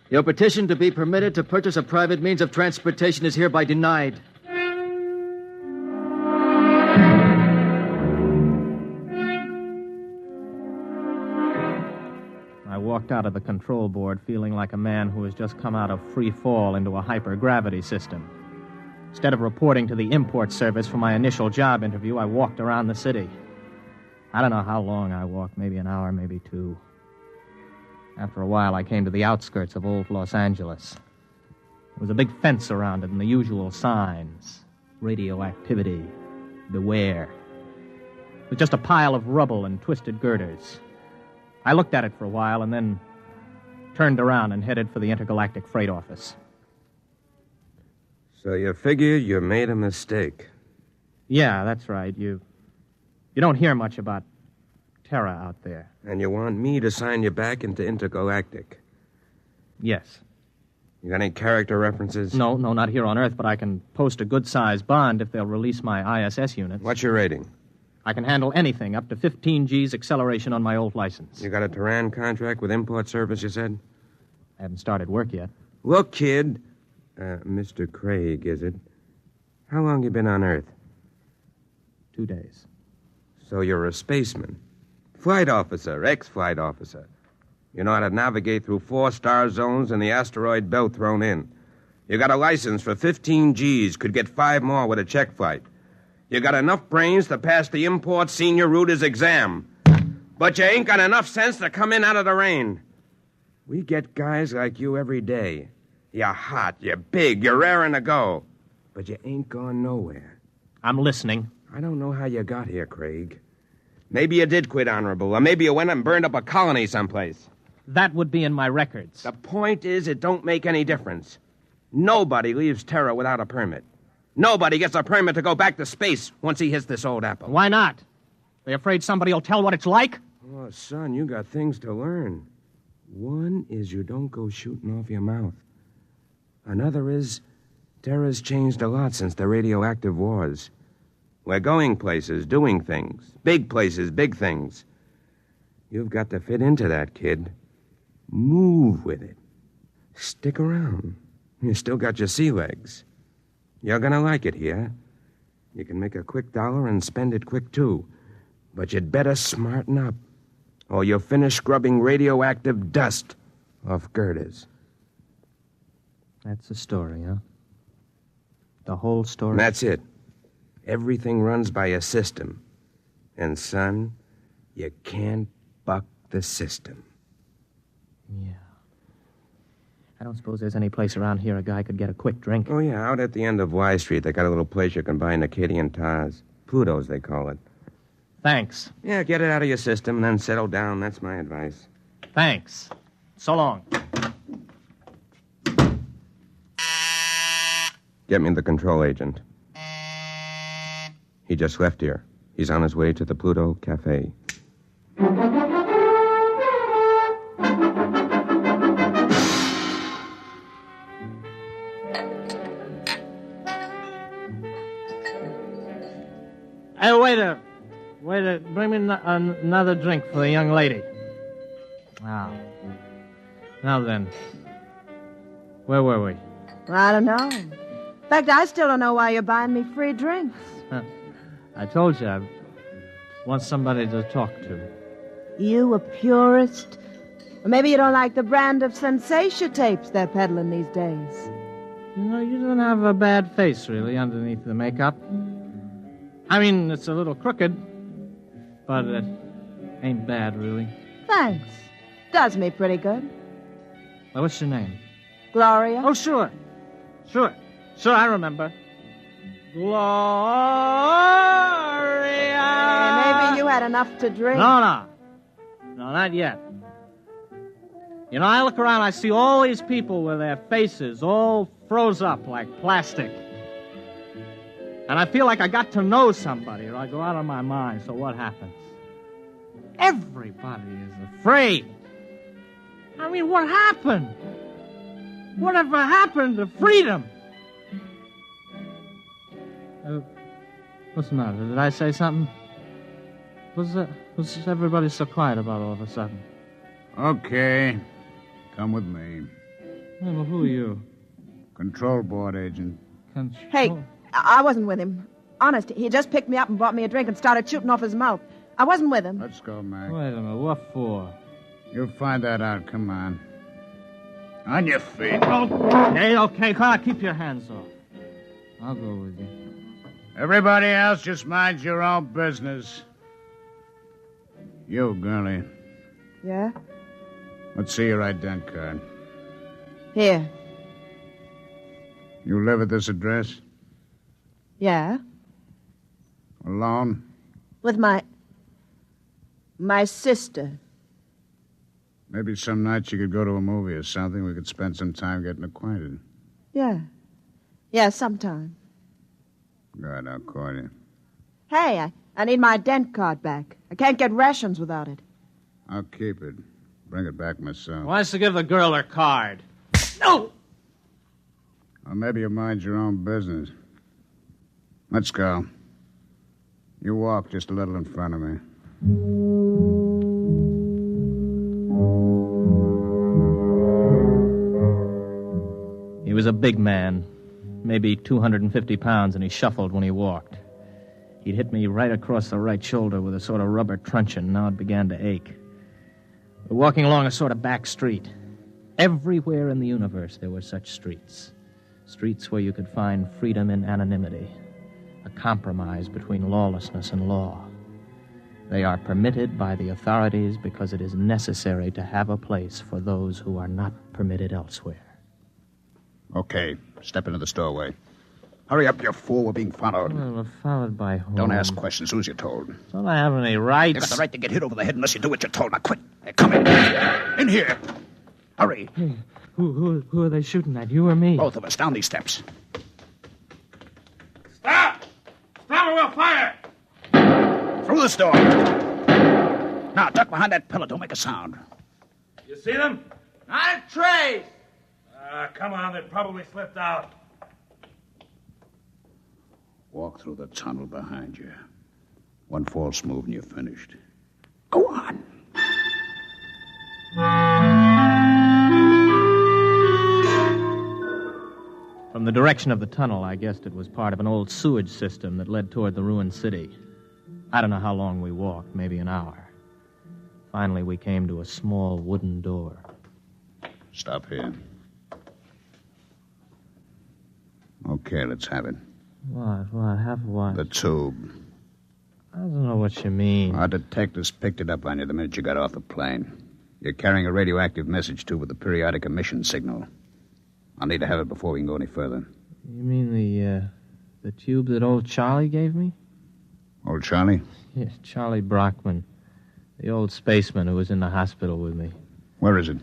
Your petition to be permitted to purchase a private means of transportation is hereby denied. I walked out of the control board feeling like a man who has just come out of free fall into a hypergravity system. Instead of reporting to the import service for my initial job interview, I walked around the city. I don't know how long I walked, maybe an hour, maybe 2. After a while, I came to the outskirts of old Los Angeles. There was a big fence around it and the usual signs. Radioactivity. Beware. It was just a pile of rubble and twisted girders. I looked at it for a while and then turned around and headed for the intergalactic freight office. So you figure you made a mistake? Yeah, that's right. You don't hear much about Terra out there. And you want me to sign you back into intergalactic? Yes. You got any character references? No, not here on Earth, but I can post a good-sized bond if they'll release my ISS units. What's your rating? I can handle anything up to 15 G's acceleration on my old license. You got a Tehran contract with import service, you said? I haven't started work yet. Look, kid. Mr. Craig, is it? How long you been on Earth? 2 days. So you're a spaceman. Flight officer, ex-flight officer. You know how to navigate through 4-star zones and the asteroid belt thrown in. You got a license for 15 G's, could get 5 more with a check flight. You got enough brains to pass the import senior routers exam. But you ain't got enough sense to come in out of the rain. We get guys like you every day. You're hot, you're big, you're raring to go. But you ain't gone nowhere. I'm listening. I don't know how you got here, Craig. Maybe you did quit honorable, or maybe you went and burned up a colony someplace. That would be in my records. The point is, it don't make any difference. Nobody leaves Terra without a permit. Nobody gets a permit to go back to space once he hits this old apple. Why not? They afraid somebody will tell what it's like? Oh, son, you got things to learn. One is you don't go shooting off your mouth. Another is Terra's changed a lot since the radioactive wars. We're going places, doing things. Big places, big things. You've got to fit into that, kid. Move with it. Stick around. You still got your sea legs. You're gonna like it here. You can make a quick dollar and spend it quick, too. But you'd better smarten up, or you'll finish scrubbing radioactive dust off girders. That's the story, huh? The whole story? That's it. Everything runs by a system. And, son, you can't buck the system. Yeah. I don't suppose there's any place around here a guy could get a quick drink. Oh, yeah, out at the end of Y Street, they got a little place you can buy in Acadian Tars. Pluto's, they call it. Thanks. Yeah, get it out of your system and then settle down. That's my advice. Thanks. So long. Get me the control agent. He just left here. He's on his way to the Pluto Cafe. Hey, waiter, bring me another drink for the young lady. Now then, where were we? I don't know. In fact, I still don't know why you're buying me free drinks. I told you I want somebody to talk to. You a purist? Or maybe you don't like the brand of sensation tapes they're peddling these days. You know, you don't have a bad face, really, underneath the makeup. I mean, it's a little crooked, but it ain't bad, really. Thanks. Does me pretty good. Well, what's your name? Gloria? Oh, sure, I remember. Gloria! Maybe you had enough to drink. No, not yet. You know, I look around, I see all these people with their faces all froze up like plastic. And I feel like I got to know somebody, or I go out of my mind. So what happens? Everybody is afraid. I mean, what happened? Whatever happened to freedom? What's the matter? Did I say something? What's everybody so quiet about all of a sudden? Okay. Come with me. Hey, well, who are you? Control board agent. Hey, I wasn't with him. Honest, he just picked me up and bought me a drink and started shooting off his mouth. I wasn't with him. Let's go, Mac. Wait a minute, what for? You'll find that out. Come on. On your feet. Okay, come on, keep your hands off. I'll go with you. Everybody else just mind your own business. You, girlie. Yeah? Let's see your ident card. Here. You live at this address? Yeah? Alone? With my sister. Maybe some nights you could go to a movie or something. We could spend some time getting acquainted. Yeah. Yeah, sometime. Good, I'll call you. Hey, I need my ident card back. I can't get rations without it. I'll keep it. Bring it back myself. Wants to give the girl her card. No! Or maybe you mind your own business. Let's go. You walk just a little in front of me. He was a big man, maybe 250 pounds, and he shuffled when he walked. He'd hit me right across the right shoulder with a sort of rubber truncheon. Now it began to ache. We're walking along a sort of back street. Everywhere in the universe there were such streets. Streets where you could find freedom in anonymity, a compromise between lawlessness and law. They are permitted by the authorities because it is necessary to have a place for those who are not permitted elsewhere. Okay, step into the doorway. Hurry up, you fool. We're being followed. Well, we're followed by whom? Don't ask questions. Who's you told? Don't I have any rights? You got the right to get hit over the head unless you do what you're told. Now quit. Hey, come in. In here. Hurry. Hey, who are they shooting at, you or me? Both of us. Down these steps. Stop! Stop or we'll fire! Through this door. Now, duck behind that pillar. Don't make a sound. You see them? Not a trace. Come on, they probably slipped out. Walk through the tunnel behind you. One false move and you're finished. Go on. From the direction of the tunnel, I guessed it was part of an old sewage system that led toward the ruined city. I don't know how long we walked, maybe an hour. Finally, we came to a small wooden door. Stop here. Okay, let's have it. What? Have what? The tube. I don't know what you mean. Our detectives picked it up on you the minute you got off the plane. You're carrying a radioactive message tube with a periodic emission signal. I'll need to have it before we can go any further. You mean the tube that old Charlie gave me? Old Charlie? Yes, Charlie Brockman. The old spaceman who was in the hospital with me. Where is it?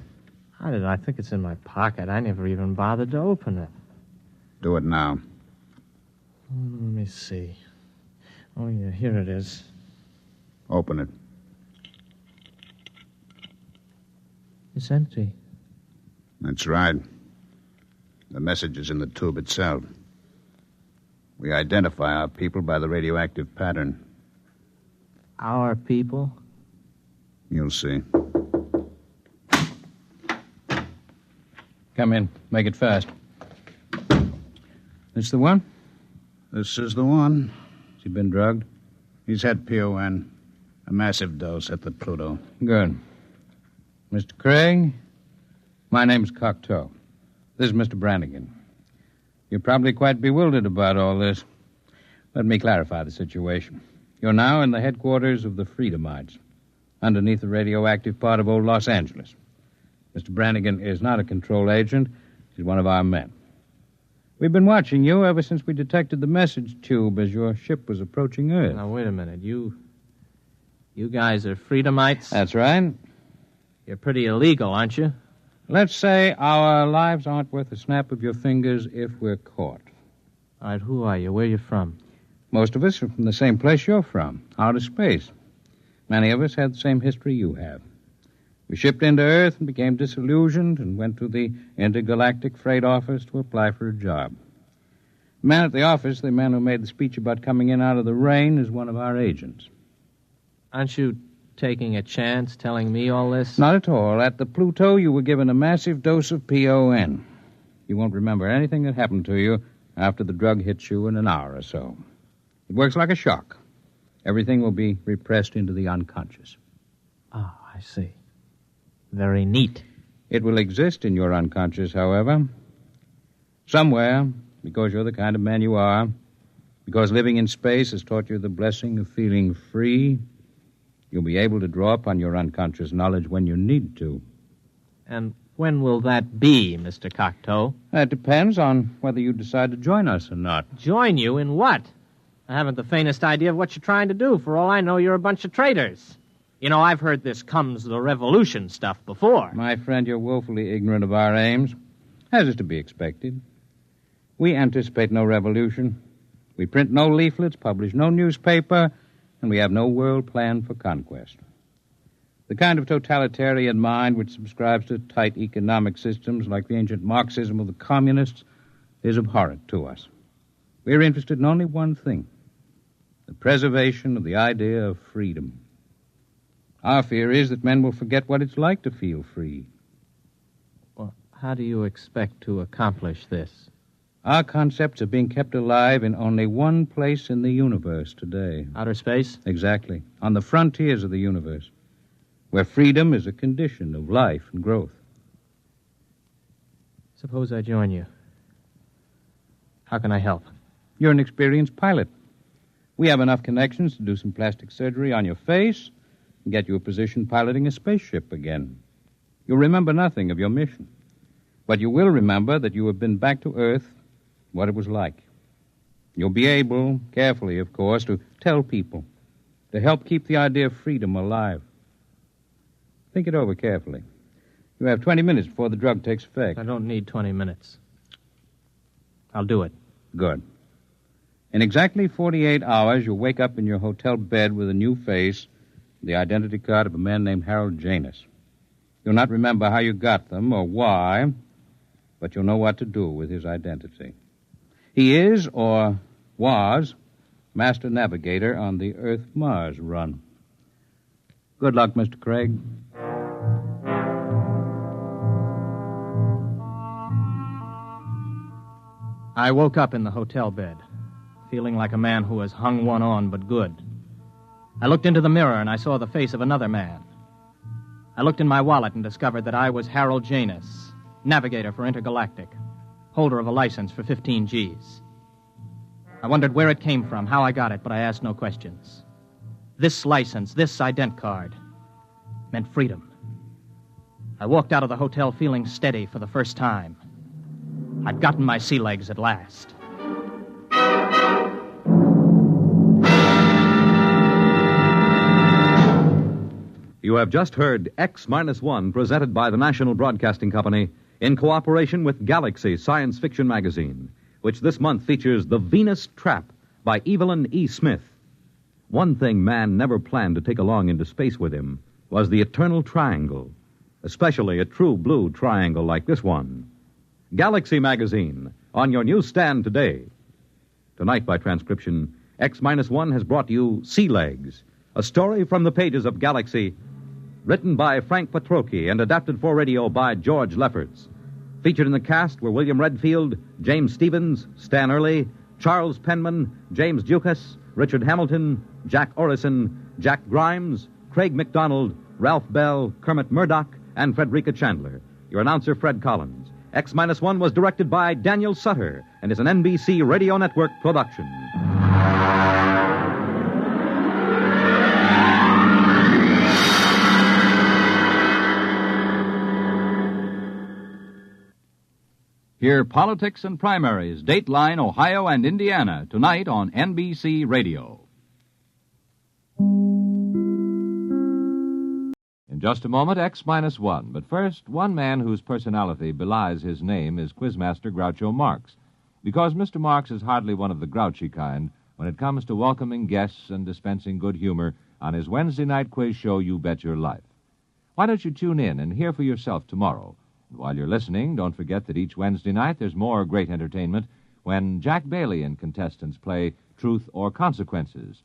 I think it's in my pocket. I never even bothered to open it. Do it now. Let me see. Oh, yeah, here it is. Open it. It's empty. That's right. The message is in the tube itself. We identify our people by the radioactive pattern. Our people? You'll see. Come in. Make it fast. This the one? This is the one. Has he been drugged? He's had PON. A massive dose at the Pluto. Good. Mr. Craig, my name's Cocteau. This is Mr. Brannigan. You're probably quite bewildered about all this. Let me clarify the situation. You're now in the headquarters of the Freedomites, underneath the radioactive part of old Los Angeles. Mr. Brannigan is not a control agent. He's one of our men. We've been watching you ever since we detected the message tube as your ship was approaching Earth. Now, wait a minute. You guys are Freedomites? That's right. You're pretty illegal, aren't you? Let's say our lives aren't worth a snap of your fingers if we're caught. All right, who are you? Where are you from? Most of us are from the same place you're from, outer space. Many of us had the same history you have. We shipped into Earth and became disillusioned and went to the intergalactic freight office to apply for a job. The man at the office, the man who made the speech about coming in out of the rain, is one of our agents. Aren't you taking a chance telling me all this? Not at all. At the Pluto, you were given a massive dose of PON. You won't remember anything that happened to you after the drug hits you in an hour or so. It works like a shock. Everything will be repressed into the unconscious. Oh, I see. Very neat. It will exist in your unconscious, however. Somewhere, because you're the kind of man you are, because living in space has taught you the blessing of feeling free, you'll be able to draw upon your unconscious knowledge when you need to. And when will that be, Mr. Cocteau? That depends on whether you decide to join us or not. Join you in what? I haven't the faintest idea of what you're trying to do. For all I know, you're a bunch of traitors. You know, I've heard this comes the revolution stuff before. My friend, you're woefully ignorant of our aims, as is to be expected. We anticipate no revolution. We print no leaflets, publish no newspaper, and we have no world plan for conquest. The kind of totalitarian mind which subscribes to tight economic systems like the ancient Marxism of the communists is abhorrent to us. We're interested in only one thing, the preservation of the idea of freedom. Our fear is that men will forget what it's like to feel free. Well, how do you expect to accomplish this? Our concepts are being kept alive in only one place in the universe today. Outer space? Exactly. On the frontiers of the universe, where freedom is a condition of life and growth. Suppose I join you. How can I help? You're an experienced pilot. We have enough connections to do some plastic surgery on your face and get you a position piloting a spaceship again. You'll remember nothing of your mission, but you will remember that you have been back to Earth, what it was like. You'll be able, carefully, of course, to tell people, to help keep the idea of freedom alive. Think it over carefully. You have 20 minutes before the drug takes effect. I don't need 20 minutes. I'll do it. Good. In exactly 48 hours, you'll wake up in your hotel bed with a new face, the identity card of a man named Harold Janus. You'll not remember how you got them or why, but you'll know what to do with his identity. He is, or was, master navigator on the Earth-Mars run. Good luck, Mr. Craig. I woke up in the hotel bed, feeling like a man who has hung one on but good. I looked into the mirror and I saw the face of another man. I looked in my wallet and discovered that I was Harold Janus, navigator for Intergalactic, holder of a license for 15 Gs. I wondered where it came from, how I got it, but I asked no questions. This license, this ident card, meant freedom. I walked out of the hotel feeling steady for the first time. I'd gotten my sea legs at last. You have just heard X-1, presented by the National Broadcasting Company in cooperation with Galaxy Science Fiction Magazine, which this month features The Venus Trap by Evelyn E. Smith. One thing man never planned to take along into space with him was the eternal triangle, especially a true blue triangle like this one. Galaxy Magazine, on your newsstand today. Tonight, by transcription, X-1 has brought you Sea Legs, a story from the pages of Galaxy, written by Frank Petrocchi and adapted for radio by George Lefferts. Featured in the cast were William Redfield, James Stevens, Stan Early, Charles Penman, James Dukas, Richard Hamilton, Jack Orrison, Jack Grimes, Craig McDonald, Ralph Bell, Kermit Murdoch, and Frederica Chandler. Your announcer, Fred Collins. X-1 was directed by Daniel Sutter and is an NBC Radio Network production. Hear Politics and Primaries, Dateline, Ohio, and Indiana, tonight on NBC Radio. In just a moment, X-1. But first, one man whose personality belies his name is Quizmaster Groucho Marx, because Mr. Marx is hardly one of the grouchy kind when it comes to welcoming guests and dispensing good humor on his Wednesday night quiz show, You Bet Your Life. Why don't you tune in and hear for yourself tomorrow? And while you're listening, don't forget that each Wednesday night there's more great entertainment when Jack Bailey and contestants play Truth or Consequences.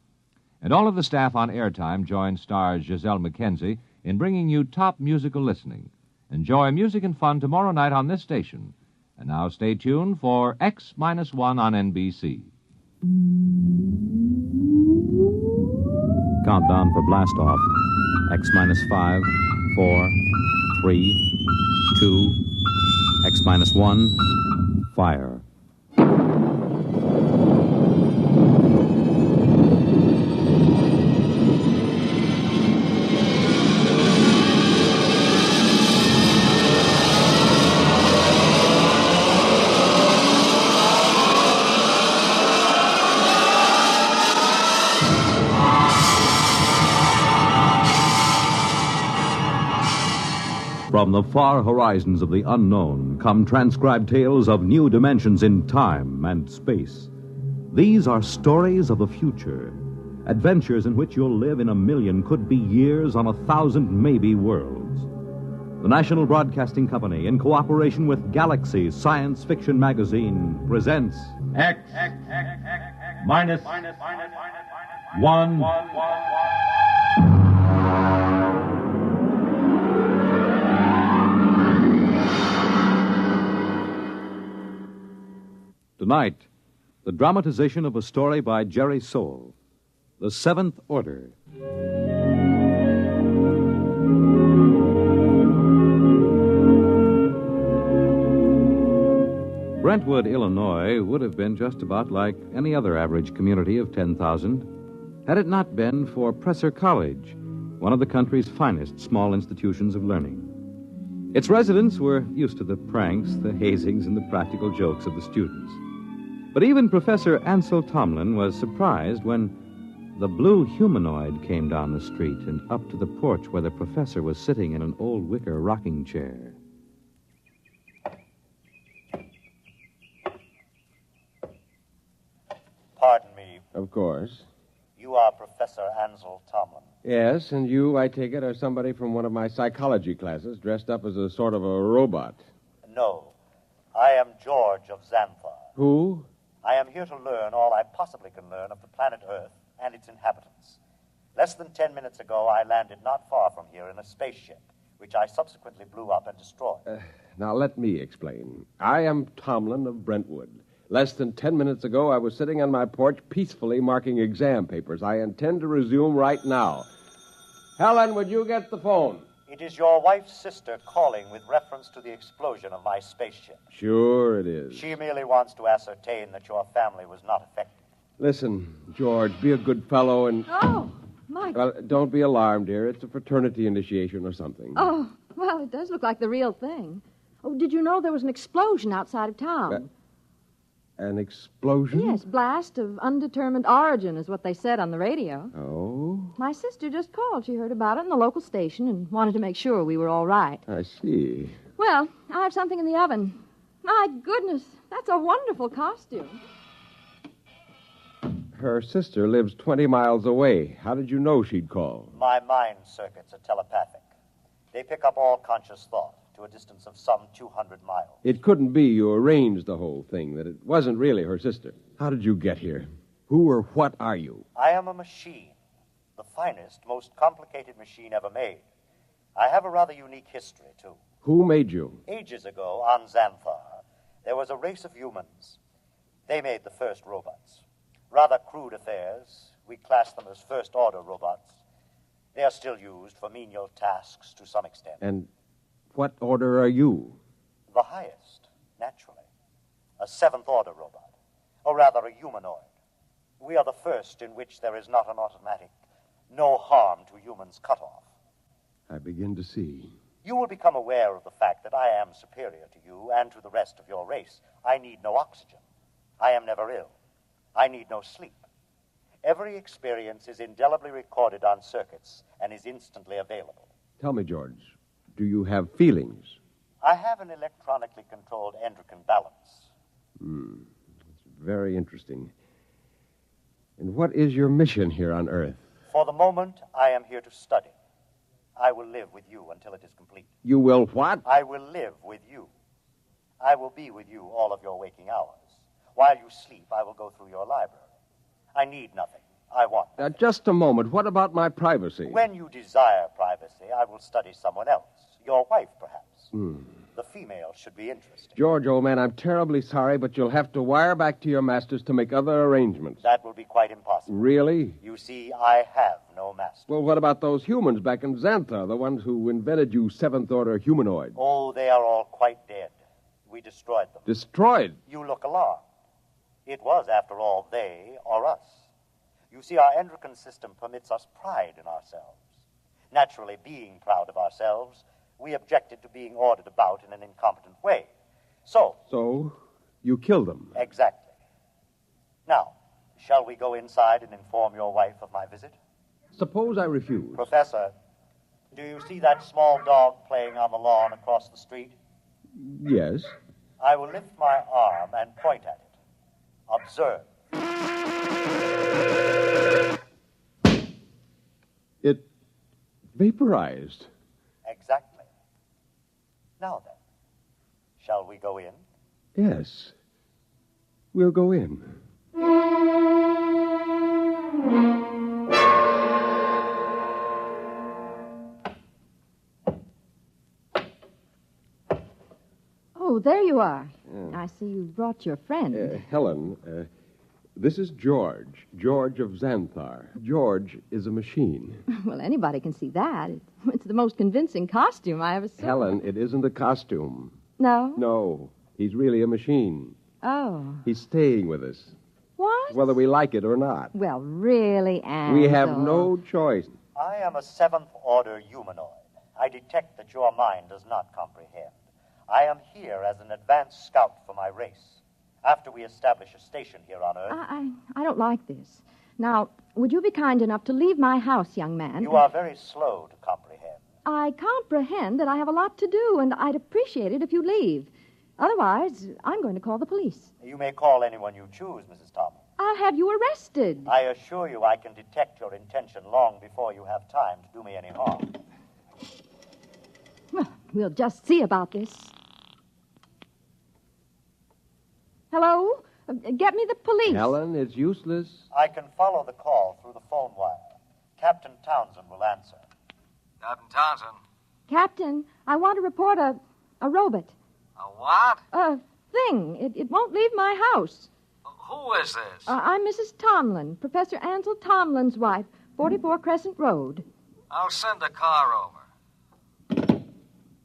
And all of the staff on Airtime join stars Giselle McKenzie in bringing you top musical listening. Enjoy music and fun tomorrow night on this station. And now stay tuned for X-1 on NBC. Countdown for blast off. X-5, 4, 3, 2, X-1, fire. From the far horizons of the unknown come transcribed tales of new dimensions in time and space. These are stories of the future, adventures in which you'll live in a million could-be years on 1,000 maybe worlds. The National Broadcasting Company, in cooperation with Galaxy Science Fiction Magazine, presents X-1. Tonight, the dramatization of a story by Jerry Soule, The Seventh Order. Brentwood, Illinois, would have been just about like any other average community of 10,000 had it not been for Presser College, one of the country's finest small institutions of learning. Its residents were used to the pranks, the hazings, and the practical jokes of the students. But even Professor Ansel Tomlin was surprised when the blue humanoid came down the street and up to the porch where the professor was sitting in an old wicker rocking chair. Pardon me. Of course. You are Professor Ansel Tomlin. Yes, and you, I take it, are somebody from one of my psychology classes dressed up as a sort of a robot. No. I am George of Xanthar. Who? I am here to learn all I possibly can learn of the planet Earth and its inhabitants. Less than 10 minutes ago, I landed not far from here in a spaceship, which I subsequently blew up and destroyed. Now, let me explain. I am Tomlin of Brentwood. Less than 10 minutes ago, I was sitting on my porch peacefully marking exam papers. I intend to resume right now. Helen, would you get the phone? It is your wife's sister calling with reference to the explosion of my spaceship. Sure it is. She merely wants to ascertain that your family was not affected. Listen, George, be a good fellow and... Oh, Mike. Well, don't be alarmed, dear. It's a fraternity initiation or something. Oh, well, it does look like the real thing. Oh, did you know there was an explosion outside of town? An explosion? Yes, blast of undetermined origin is what they said on the radio. Oh? My sister just called. She heard about it in the local station and wanted to make sure we were all right. I see. Well, I have something in the oven. My goodness, that's a wonderful costume. Her sister lives 20 miles away. How did you know she'd call? My mind circuits are telepathic. They pick up all conscious thought to a distance of some 200 miles. It couldn't be you arranged the whole thing, that it wasn't really her sister. How did you get here? Who or what are you? I am a machine, the finest, most complicated machine ever made. I have a rather unique history, too. Who made you? Ages ago, on Xanthar, there was a race of humans. They made the first robots. Rather crude affairs. We class them as first-order robots. They are still used for menial tasks to some extent. And what order are you? The highest, naturally. A seventh-order robot. Or rather, a humanoid. We are the first in which there is not an automatic, no harm to humans cutoff. I begin to see. You will become aware of the fact that I am superior to you and to the rest of your race. I need no oxygen. I am never ill. I need no sleep. Every experience is indelibly recorded on circuits and is instantly available. Tell me, George, do you have feelings? I have an electronically controlled endocrine balance. It's very interesting. And what is your mission here on Earth? For the moment, I am here to study. I will live with you until it is complete. You will what? I will live with you. I will be with you all of your waking hours. While you sleep, I will go through your library. I need nothing. I want nothing. Just a moment. What about my privacy? When you desire privacy, I will study someone else. Your wife, perhaps. The female should be interesting. George, old man, I'm terribly sorry, but you'll have to wire back to your masters to make other arrangements. That will be quite impossible. Really? You see, I have no master. Well, what about those humans back in Xanthar, the ones who invented you seventh-order humanoid? Oh, they are all quite dead. We destroyed them. Destroyed? You look alarmed. It was, after all, they or us. You see, our endocrine system permits us pride in ourselves. Naturally, being proud of ourselves, we objected to being ordered about in an incompetent way. So, you killed them? Exactly. Now, shall we go inside and inform your wife of my visit? Suppose I refuse. Professor, do you see that small dog playing on the lawn across the street? Yes. I will lift my arm and point at it. Observe. It vaporized. Exactly. Now then, shall we go in? Yes. We'll go in. Oh, there you are. I see you brought your friend. Helen, this is George. George of Xanthar. George is a machine. Well, anybody can see that. It's the most convincing costume I ever saw. Helen, it isn't a costume. No? No. He's really a machine. Oh. He's staying with us. What? Whether we like it or not. Well, really, Ansel. We have no choice. I am a seventh-order humanoid. I detect that your mind does not comprehend. I am here as an advanced scout for my race. After we establish a station here on Earth... I don't like this. Now, would you be kind enough to leave my house, young man? You are very slow to comprehend. I comprehend that I have a lot to do, and I'd appreciate it if you leave. Otherwise, I'm going to call the police. You may call anyone you choose, Mrs. Thomas. I'll have you arrested. I assure you I can detect your intention long before you have time to do me any harm. Well, we'll just see about this. Hello? Get me the police. Helen, it's useless. I can follow the call through the phone wire. Captain Townsend will answer. Captain Townsend. Captain, I want to report a robot. A what? A thing. It won't leave my house. Who is this? I'm Mrs. Tomlin, Professor Ansel Tomlin's wife, 44 Crescent Road. I'll send a car over.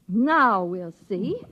Now we'll see.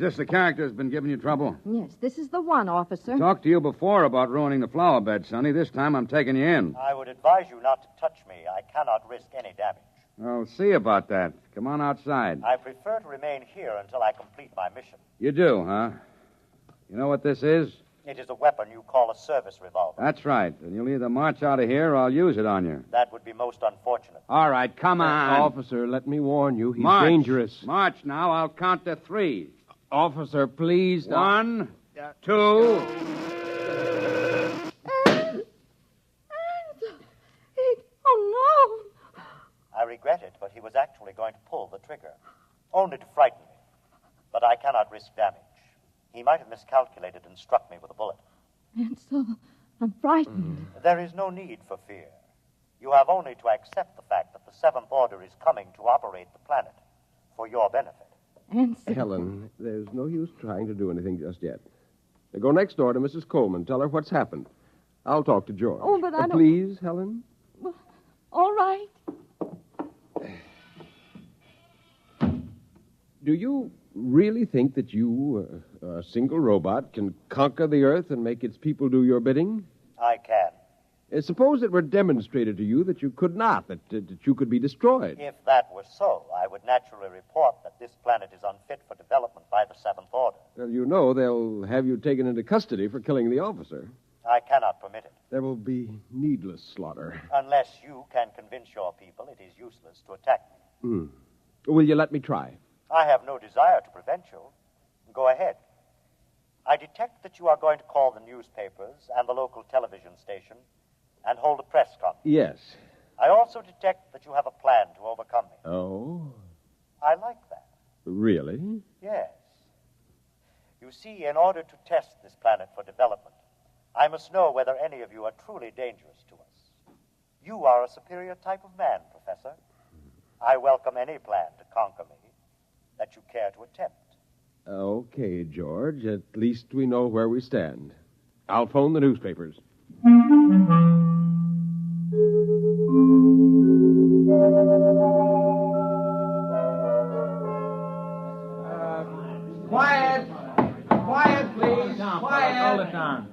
this the character that's been giving you trouble? Yes, this is the one, officer. Talked to you before about ruining the flower bed, Sonny. This time I'm taking you in. I would advise you not to touch me. I cannot risk any damage. I'll see about that. Come on outside. I prefer to remain here until I complete my mission. You do, huh? You know what this is? It is a weapon you call a service revolver. That's right. And you'll either march out of here or I'll use it on you. That would be most unfortunate. All right, come on. Officer, let me warn you. He's March. dangerous. March now. I'll count to 3. Officer, please. 1, 2. Oh, no. I regret it, but he was actually going to pull the trigger. Only to frighten me. But I cannot risk damage. He might have miscalculated and struck me with a bullet. And so I'm frightened. There is no need for fear. You have only to accept the fact that the Seventh Order is coming to operate the planet for your benefit. And so... Helen, there's no use trying to do anything just yet. Go next door to Mrs. Coleman. Tell her what's happened. I'll talk to George. Oh, but I don't... Please, Helen? Well, all right. Do you really think that you, a single robot, can conquer the Earth and make its people do your bidding? I can. Suppose it were demonstrated to you that you could not, that you could be destroyed. If that were so, I would naturally report that this planet is unfit for development by the Seventh Order. Well, you know they'll have you taken into custody for killing the officer. I cannot permit it. There will be needless slaughter. Unless you can convince your people it is useless to attack me. Will you let me try? I have no desire to prevent you. Go ahead. I detect that you are going to call the newspapers and the local television station and hold a press conference. Yes. I also detect that you have a plan to overcome me. Oh? I like that. Really? Yes. You see, in order to test this planet for development, I must know whether any of you are truly dangerous to us. You are a superior type of man, Professor. I welcome any plan to conquer me that you care to attempt. Okay, George. At least we know where we stand. I'll phone the newspapers. Quiet! Quiet, please! Quiet! Hold it down.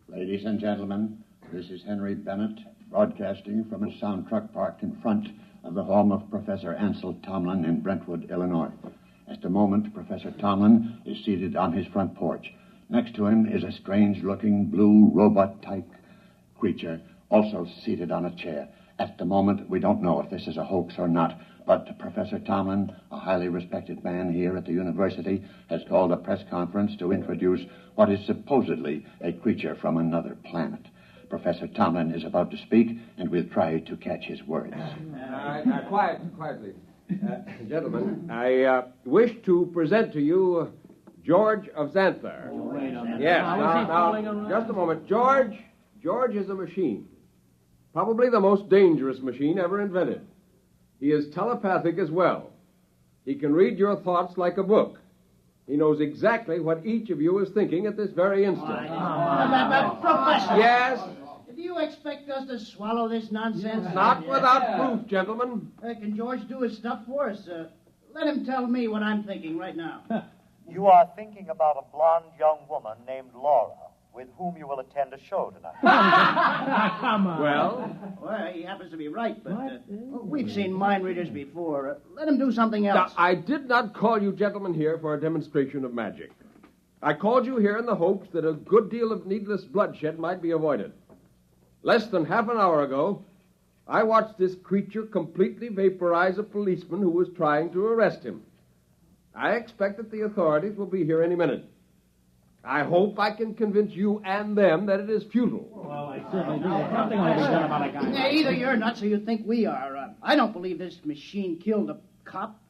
Ladies and gentlemen, this is Henry Bennett, broadcasting from a sound truck parked in front of the home of Professor Ansel Tomlin in Brentwood, Illinois. At the moment, Professor Tomlin is seated on his front porch. Next to him is a strange-looking blue robot-type creature, also seated on a chair. At the moment, we don't know if this is a hoax or not, but Professor Tomlin, a highly respected man here at the university, has called a press conference to introduce what is supposedly a creature from another planet. Professor Tomlin is about to speak, and we'll try to catch his words. Quietly. Gentlemen, I wish to present to you George of Xanthar. Yes, now, just a moment. George is a machine. Probably the most dangerous machine ever invented. He is telepathic as well. He can read your thoughts like a book. He knows exactly what each of you is thinking at this very instant. Professor! Yes? Do you expect us to swallow this nonsense? Not without proof, gentlemen. Can George do his stuff for us? Let him tell me what I'm thinking right now. You are thinking about a blonde young woman named Laura, with whom you will attend a show tonight. Come on. Well, he happens to be right, but we've seen mind readers before. Let him do something else. Now, I did not call you gentlemen here for a demonstration of magic. I called you here in the hopes that a good deal of needless bloodshed might be avoided. Less than half an hour ago, I watched this creature completely vaporize a policeman who was trying to arrest him. I expect that the authorities will be here any minute. I hope I can convince you and them that it is futile. Well, I certainly do. Something ought to be done about a guy. Either you're nuts or you think we are. I don't believe this machine killed a cop.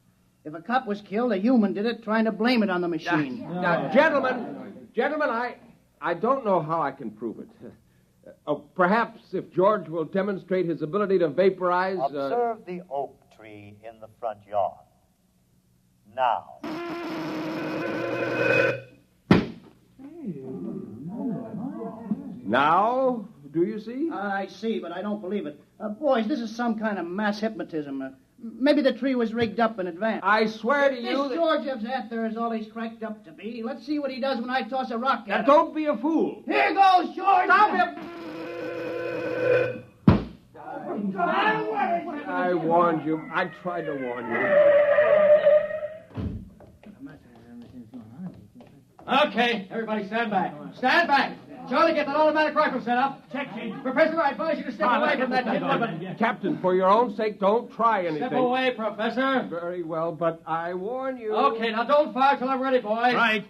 If a cop was killed, a human did it, trying to blame it on the machine. Now, gentlemen, I don't know how I can prove it. Perhaps if George will demonstrate his ability to vaporize... Observe the oak tree in the front yard. Now. Now, do you see? I see, but I don't believe it. Boys, this is some kind of mass hypnotism. Maybe the tree was rigged up in advance. I swear to you This George of Xanthar is all he's cracked up to be. Let's see what he does when I toss a rock Now, at him. don't be a fool. Here goes, George! Stop him! I warned you. I tried to warn you. Okay, everybody stand back. Stand back. Charlie, get that automatic rifle set up. Check, Professor, I advise you to step away from that kid. Captain, for your own sake, don't try anything. Step away, Professor. Very well, but I warn you. Okay, now don't fire till I'm ready, boys. Right.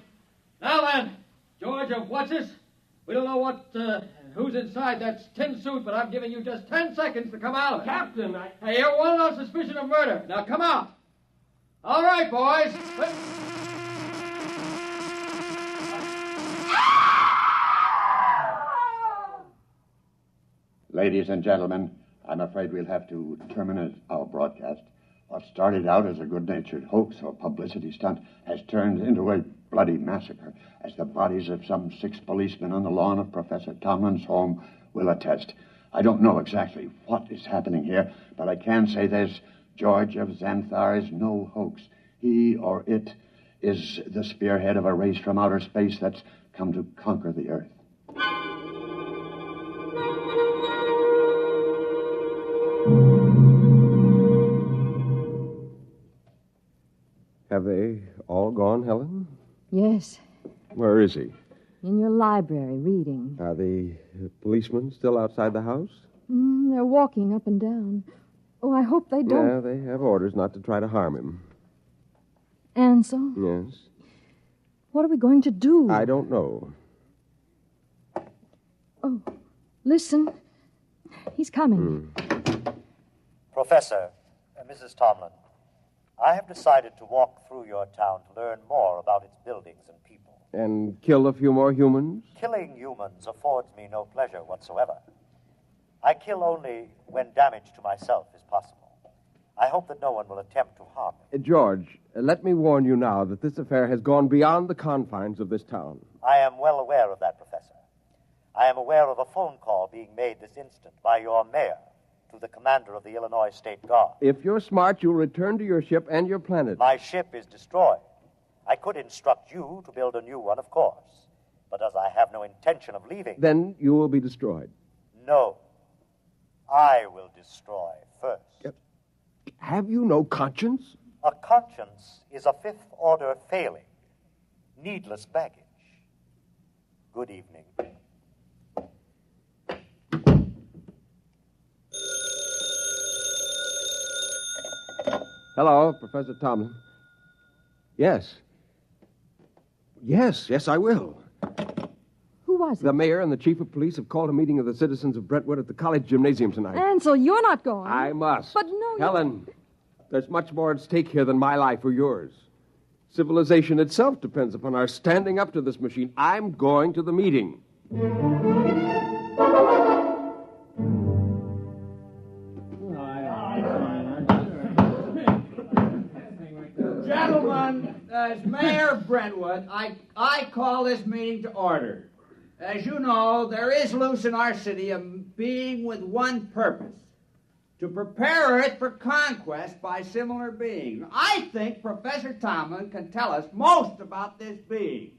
Now then, George of What's-This? We don't know who's inside that tin suit, but I'm giving you just 10 seconds to come out of it. Captain, Hey, you're wanted on suspicion of murder. Now come out. All right, boys. Ladies and gentlemen, I'm afraid we'll have to terminate our broadcast. What started out as a good-natured hoax or publicity stunt has turned into a bloody massacre, as the bodies of some 6 policemen on the lawn of Professor Tomlin's home will attest. I don't know exactly what is happening here, but I can say this: George of Xanthar is no hoax. He or it is the spearhead of a race from outer space that's come to conquer the Earth. Have they all gone, Helen? Yes, Where is he? in your library, reading. Are the policemen still outside the house? They're walking up and down. Oh, I hope they don't. Yeah, they have orders not to try to harm him. Ansel, Yes. what are we going to do? I don't know. Oh, listen. He's coming. Professor, Mrs. Tomlin, I have decided to walk through your town to learn more about its buildings and people. And kill a few more humans? Killing humans affords me no pleasure whatsoever. I kill only when damage to myself is possible. I hope that no one will attempt to harm me. George, let me warn you now that this affair has gone beyond the confines of this town. I am well aware of that, Professor. I am aware of a phone call being made this instant by your mayor to the commander of the Illinois State Guard. If you're smart, you'll return to your ship and your planet. My ship is destroyed. I could instruct you to build a new one, of course. But as I have no intention of leaving... Then you will be destroyed. No. I will destroy first. Have you no conscience? A conscience is a fifth-order failing. Needless baggage. Good evening. Hello, Professor Tomlin. Yes. Yes, I will. Who was it? The mayor and the chief of police have called a meeting of the citizens of Brentwood at the college gymnasium tonight. Ansel, you're not going. I must. But no, Helen, there's much more at stake here than my life or yours. Civilization itself depends upon our standing up to this machine. I'm going to the meeting. Gentlemen, as mayor of Brentwood, I call this meeting to order. As you know, there is loose in our city a being with one purpose: to prepare Earth for conquest by similar beings. I think Professor Tomlin can tell us most about this being.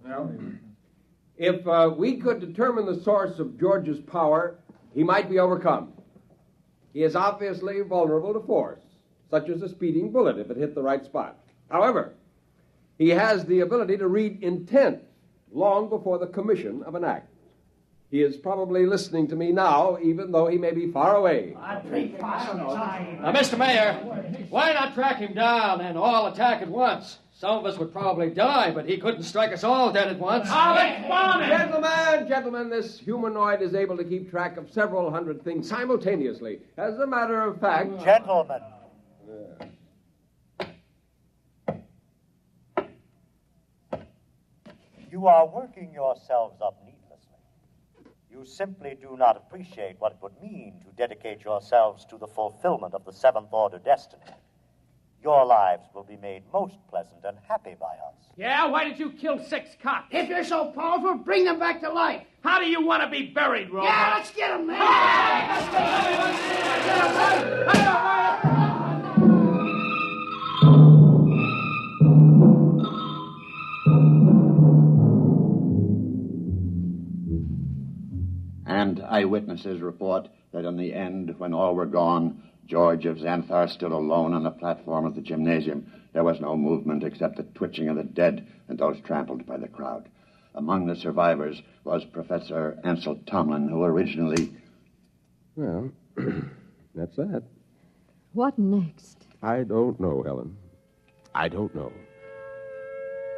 Well, if we could determine the source of George's power, he might be overcome. He is obviously vulnerable to force, such as a speeding bullet if it hit the right spot. However, he has the ability to read intent long before the commission of an act. He is probably listening to me now, even though he may be far away. Now, Mr. Mayor, why not track him down and all attack at once? Some of us would probably die, but he couldn't strike us all dead at once. Gentlemen, this humanoid is able to keep track of several hundred things simultaneously. As a matter of fact... Gentlemen. You are working yourselves up needlessly. You simply do not appreciate what it would mean to dedicate yourselves to the fulfillment of the seventh order destiny. your lives will be made most pleasant and happy by us. Yeah, why did you kill 6 cops? If you're so powerful, bring them back to life. How do you want to be buried, Robot? Yeah, let's get them, man. And eyewitnesses report that in the end, when all were gone, George of Xanthar stood alone on the platform of the gymnasium. There was no movement except the twitching of the dead and those trampled by the crowd. Among the survivors was Professor Ansel Tomlin, who originally... Well, that's that. What next? I don't know, Helen. I don't know.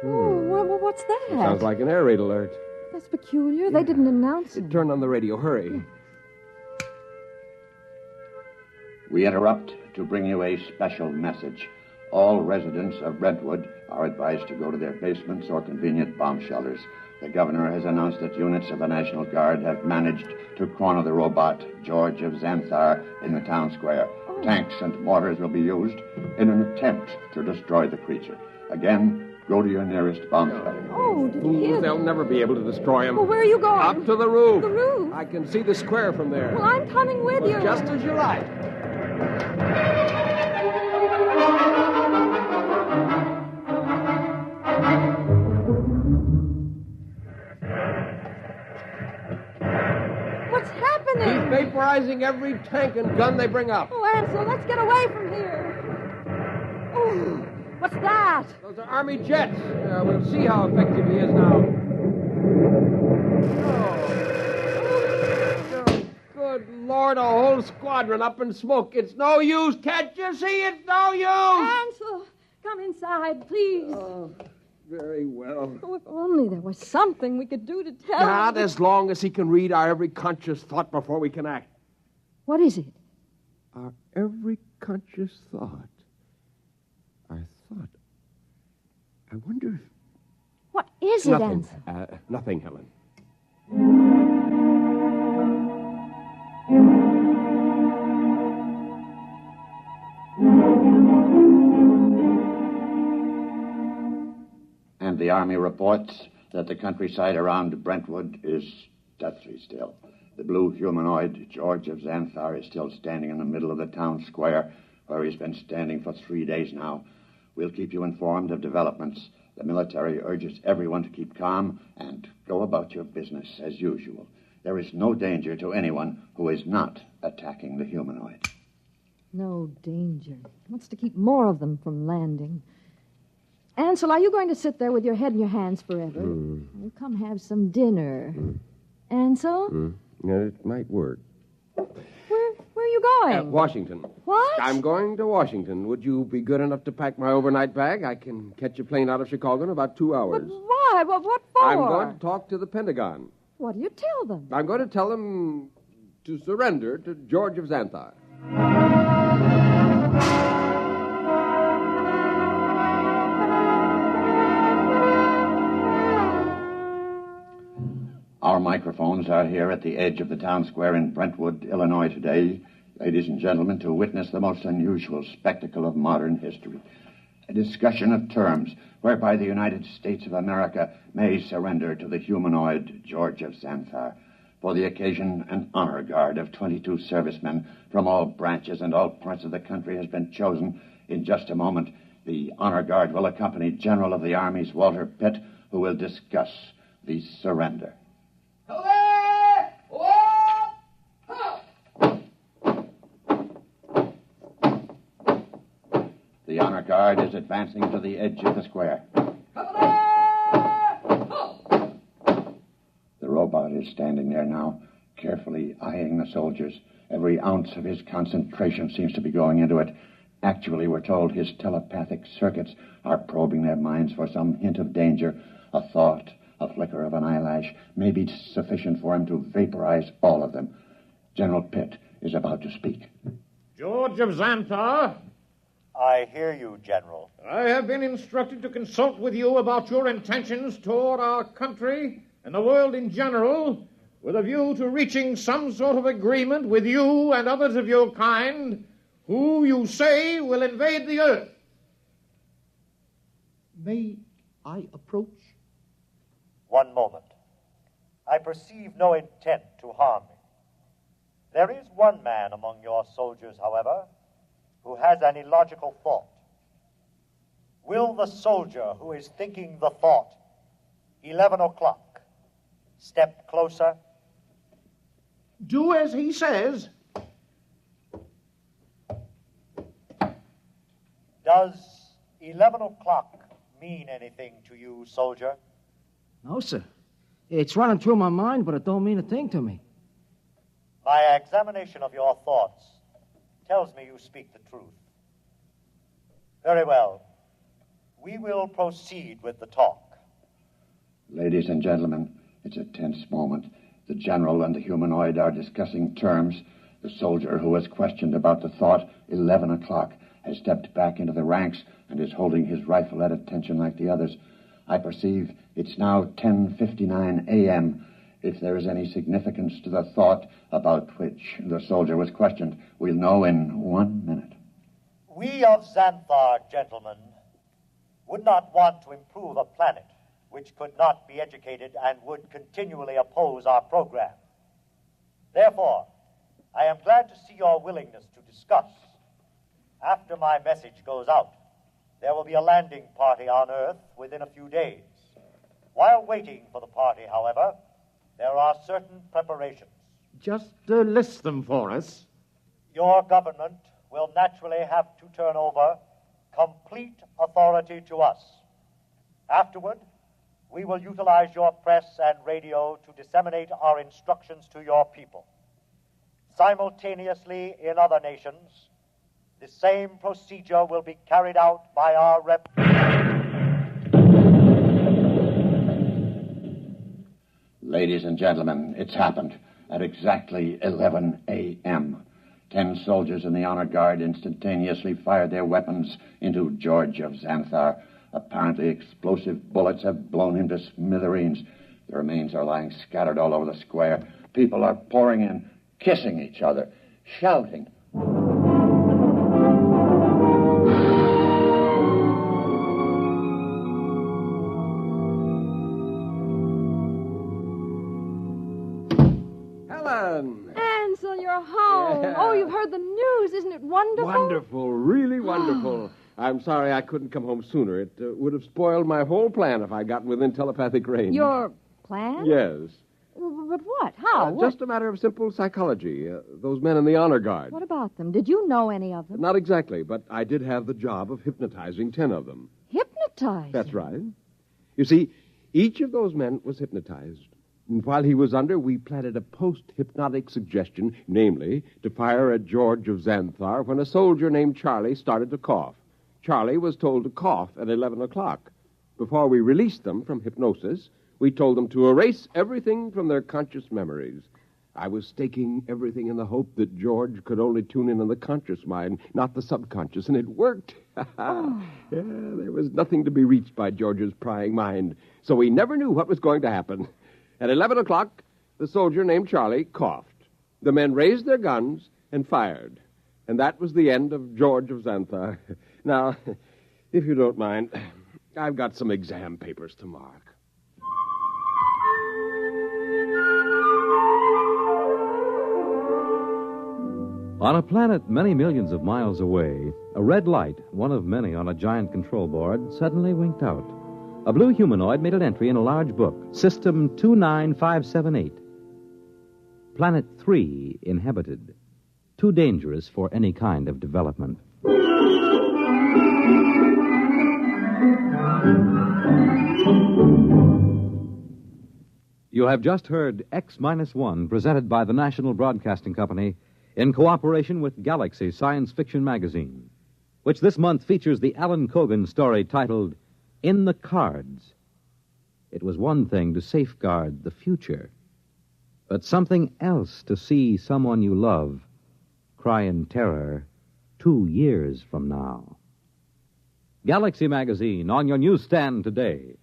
Oh, what's that? It sounds like an air raid alert. That's peculiar. They didn't announce it. Turn on the radio. Hurry. We interrupt to bring you a special message. All residents of Brentwood are advised to go to their basements or convenient bomb shelters. The governor has announced that units of the National Guard have managed to corner the robot, George of Xanthar, in the town square. Oh. Tanks and mortars will be used in an attempt to destroy the creature. Again, go to your nearest bomb shelter. Oh, did you hear They'll never be able to destroy him. Well, where are you going? Up to the roof. The roof? I can see the square from there. Well, I'm coming with you. Just as you like. What's happening? He's vaporizing every tank and gun they bring up. Oh, Ansel, let's get away from here. Oh, what's that? Those are Army jets. We'll see how effective he is now. Oh, good Lord, a whole squadron up in smoke. It's no use. Can't you see? It's no use. Ansel, come inside, please. Oh, very well. Oh, if only there was something we could do to tell him. Not as long as he can read our every conscious thought before we can act. What is it? Our every conscious thought. Our thought. I wonder if... What is it, Nothing. Ansel? Nothing, Helen. And the Army reports that the countryside around Brentwood is deathly still. The blue humanoid, George of Xanthar, is still standing in the middle of the town square, where he's been standing for 3 days now. We'll keep you informed of developments. The military urges everyone to keep calm and go about your business as usual. There is no danger to anyone who is not attacking the humanoid. No danger. Wants to keep more of them from landing. Ansel, are you going to sit there with your head in your hands forever? Well, come have some dinner. Ansel? Yeah, it might work. Where are you going? Washington. What? I'm going to Washington. Would you be good enough to pack my overnight bag? I can catch a plane out of Chicago in about 2 hours. But why? What for? I'm going to talk to the Pentagon. What do you tell them? I'm going to tell them to surrender to George of Xanthar. Our microphones are here at the edge of the town square in Brentwood, Illinois today, ladies and gentlemen, to witness the most unusual spectacle of modern history. A discussion of terms whereby the United States of America may surrender to the humanoid George of Xanthar. For the occasion, an honor guard of 22 servicemen from all branches and all parts of the country has been chosen. In just a moment, the honor guard will accompany General of the Army's Walter Pitt, who will discuss the surrender. The honor guard is advancing to the edge of the square. The robot is standing there now, carefully eyeing the soldiers. Every ounce of his concentration seems to be going into it. Actually, we're told his telepathic circuits are probing their minds for some hint of danger. A thought, a flicker of an eyelash may be sufficient for him to vaporize all of them. General Pitt is about to speak. George of Xanthar. I hear you, General. I have been instructed to consult with you about your intentions toward our country and the world in general, with a view to reaching some sort of agreement with you and others of your kind, who you say will invade the earth. May I approach? One moment. I perceive no intent to harm me. There is one man among your soldiers, however, who has an illogical thought. Will the soldier who is thinking the thought, 11 o'clock, step closer? Do as he says. Does 11 o'clock mean anything to you, soldier? No, sir. It's running through my mind, but it don't mean a thing to me. My examination of your thoughts tells me you speak the truth. Very well. We will proceed with the talk. Ladies and gentlemen, it's a tense moment. The general and the humanoid are discussing terms. The soldier who was questioned about the thought, 11 o'clock, has stepped back into the ranks and is holding his rifle at attention like the others. I perceive it's now 10:59 a.m. If there is any significance to the thought about which the soldier was questioned, we'll know in 1 minute. We of Xanthar, gentlemen, would not want to improve a planet which could not be educated and would continually oppose our program. Therefore, I am glad to see your willingness to discuss. After my message goes out, there will be a landing party on Earth within a few days. While waiting for the party, however, there are certain preparations. Just list them for us. Your government will naturally have to turn over complete authority to us. Afterward, we will utilize your press and radio to disseminate our instructions to your people. Simultaneously, in other nations, the same procedure will be carried out by our rep. Ladies and gentlemen, it's happened at exactly 11 a.m. 10 soldiers in the honor guard instantaneously fired their weapons into George of Xanthar. Apparently explosive bullets have blown him to smithereens. The remains are lying scattered all over the square. People are pouring in, kissing each other, shouting. Helen! Ansel, you're home. Yeah. Oh, you've heard the news. Isn't it wonderful? Wonderful, really wonderful. I'm sorry I couldn't come home sooner. It would have spoiled my whole plan if I'd gotten within telepathic range. Your plan? Yes. But what? How? What? Just a matter of simple psychology. Those men in the honor guard. What about them? Did you know any of them? Not exactly, but I did have the job of hypnotizing 10 of them. Hypnotized? That's right. You see, each of those men was hypnotized. And while he was under, we planted a post-hypnotic suggestion, namely, to fire at George of Xanthar when a soldier named Charlie started to cough. Charlie was told to cough at 11 o'clock. Before we released them from hypnosis, we told them to erase everything from their conscious memories. I was staking everything in the hope that George could only tune in on the conscious mind, not the subconscious, and it worked. Yeah, there was nothing to be reached by George's prying mind, so we never knew what was going to happen. At 11 o'clock, the soldier named Charlie coughed. The men raised their guns and fired. And that was the end of George of Xanthar. Now, if you don't mind, I've got some exam papers to mark. On a planet many millions of miles away, a red light, one of many on a giant control board, suddenly winked out. A blue humanoid made an entry in a large book, System 29578. Planet 3 inhabited. Too dangerous for any kind of development. You have just heard X-1, presented by the National Broadcasting Company in cooperation with Galaxy Science Fiction Magazine, which this month features the Alan Cogan story titled In the Cards. It was one thing to safeguard the future, but something else to see someone you love cry in terror 2 years from now. Galaxy Magazine on your newsstand today.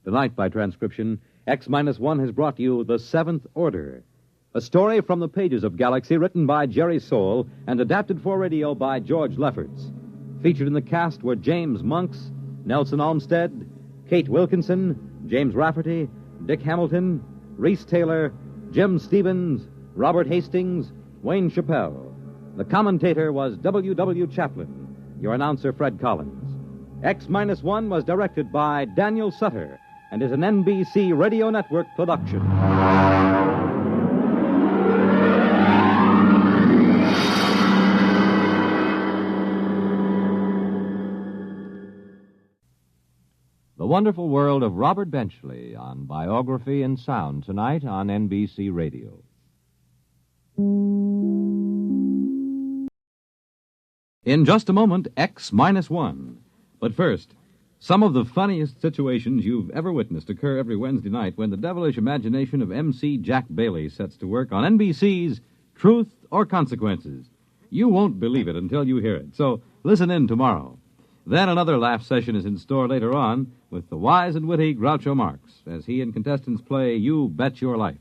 Tonight, by transcription, X-1 has brought you The Seventh Order, a story from the pages of Galaxy written by Jerry Soule and adapted for radio by George Lefferts. Featured in the cast were James Monks, Nelson Olmsted, Kate Wilkinson, James Rafferty, Dick Hamilton, Reese Taylor, Jim Stevens, Robert Hastings, Wayne Chappelle. The commentator was W. Chaplin. Your announcer, Fred Collins. X-1 was directed by Daniel Sutter and is an NBC Radio Network production. The Wonderful World of Robert Benchley on Biography and Sound tonight on NBC Radio. In just a moment, X-1. But first, some of the funniest situations you've ever witnessed occur every Wednesday night when the devilish imagination of MC Jack Bailey sets to work on NBC's Truth or Consequences. You won't believe it until you hear it, so listen in tomorrow. Then another laugh session is in store later on with the wise and witty Groucho Marx as he and contestants play You Bet Your Life.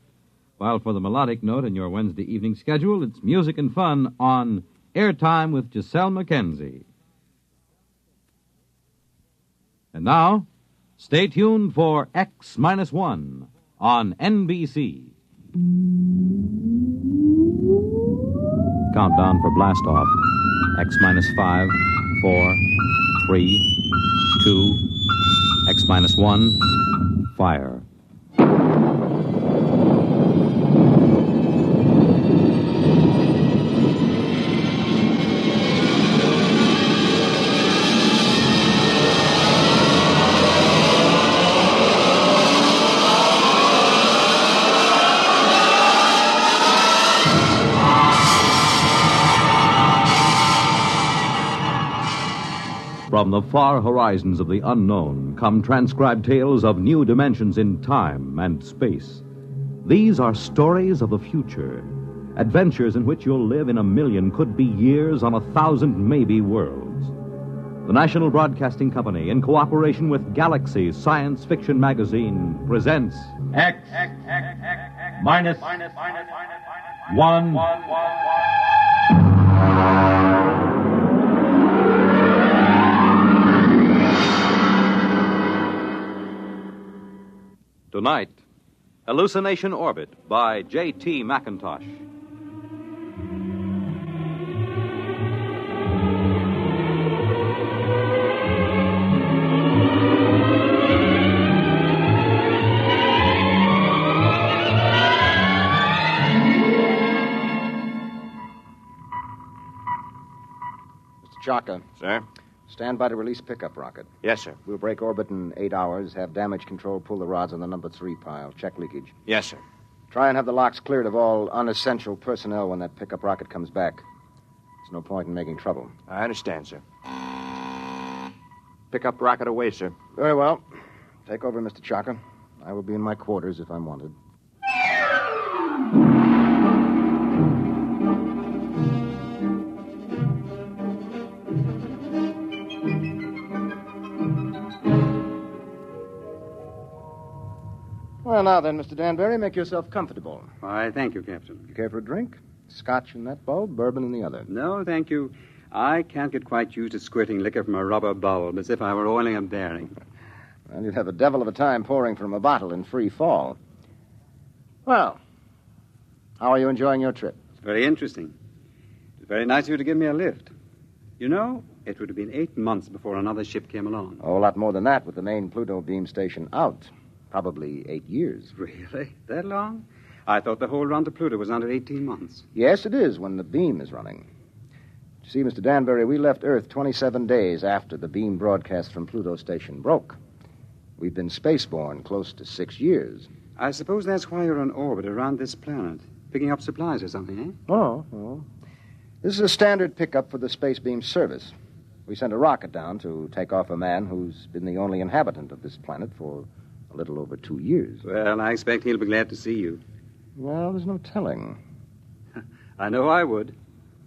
While for the melodic note in your Wednesday evening schedule, it's music and fun on Airtime with Giselle McKenzie. And now, stay tuned for X-1 on NBC. Countdown for blast off. X-5, 4, 3, 2, X-1, fire. From the far horizons of the unknown come transcribed tales of new dimensions in time and space. These are stories of the future, adventures in which you'll live in a million, could be years, on 1,000 maybe worlds. The National Broadcasting Company, in cooperation with Galaxy Science Fiction Magazine, presents X-1. Tonight, Hallucination Orbit by J.T. McIntosh. Mr. Chaka. Sir? Stand by to release pickup rocket. Yes, sir. We'll break orbit in 8 hours, have damage control pull the rods on the number 3 pile. Check leakage. Yes, sir. Try and have the locks cleared of all unessential personnel when that pickup rocket comes back. There's no point in making trouble. I understand, sir. Pickup rocket away, sir. Very well. Take over, Mr. Chaka. I will be in my quarters if I'm wanted. Well, now then, Mr. Danbury, make yourself comfortable. Why, thank you, Captain. You care for a drink? Scotch in that bulb, bourbon in the other. No, thank you. I can't get quite used to squirting liquor from a rubber bulb as if I were oiling a bearing. Well, you'd have a devil of a time pouring from a bottle in free fall. Well, how are you enjoying your trip? It's very interesting. It's very nice of you to give me a lift. You know, it would have been 8 months before another ship came along. A whole lot more than that with the main Pluto beam station out. Probably 8 years. Really? That long? I thought the whole run to Pluto was under 18 months. Yes, it is when the beam is running. You see, Mr. Danbury, we left Earth 27 days after the beam broadcast from Pluto station broke. We've been spaceborne close to 6 years. I suppose that's why you're on orbit around this planet, picking up supplies or something, eh? Oh. This is a standard pickup for the space beam service. We sent a rocket down to take off a man who's been the only inhabitant of this planet for a little over 2 years. Well, I expect he'll be glad to see you. Well, there's no telling. I know I would.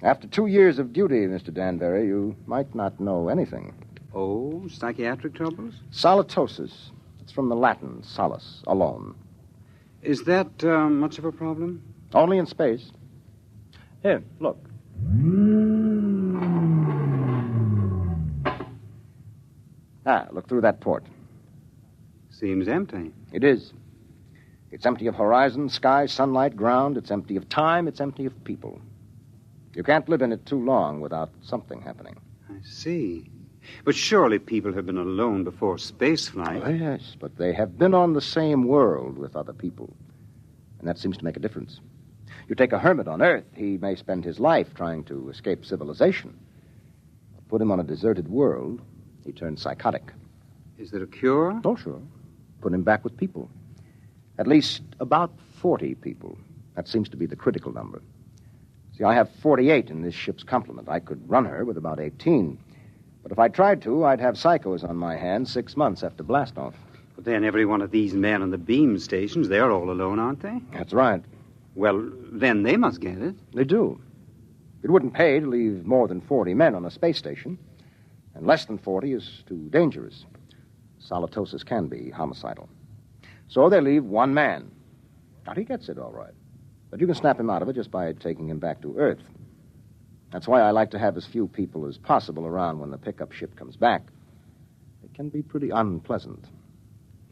After 2 years of duty, Mr. Danbury, you might not know anything. Oh, psychiatric troubles? Solitosis. It's from the Latin, solace, alone. Is that much of a problem? Only in space. Here, look. Look through that port. Seems empty. It is. It's empty of horizon, sky, sunlight, ground. It's empty of time. It's empty of people. You can't live in it too long without something happening. I see. But surely people have been alone before spaceflight. Oh, yes, but they have been on the same world with other people. And that seems to make a difference. You take a hermit on Earth, he may spend his life trying to escape civilization. Put him on a deserted world, he turns psychotic. Is there a cure? Oh, sure. Put him back with people. At least about 40 people. That seems to be the critical number. See, I have 48 in this ship's complement. I could run her with about 18. But if I tried to, I'd have psychos on my hands 6 months after blastoff. But then every one of these men on the beam stations, they're all alone, aren't they? That's right. Well, then they must get it. They do. It wouldn't pay to leave more than 40 men on a space station. And less than 40 is too dangerous. Solitosis can be homicidal. So they leave one man. Now, he gets it all right. But you can snap him out of it just by taking him back to Earth. That's why I like to have as few people as possible around when the pickup ship comes back. It can be pretty unpleasant.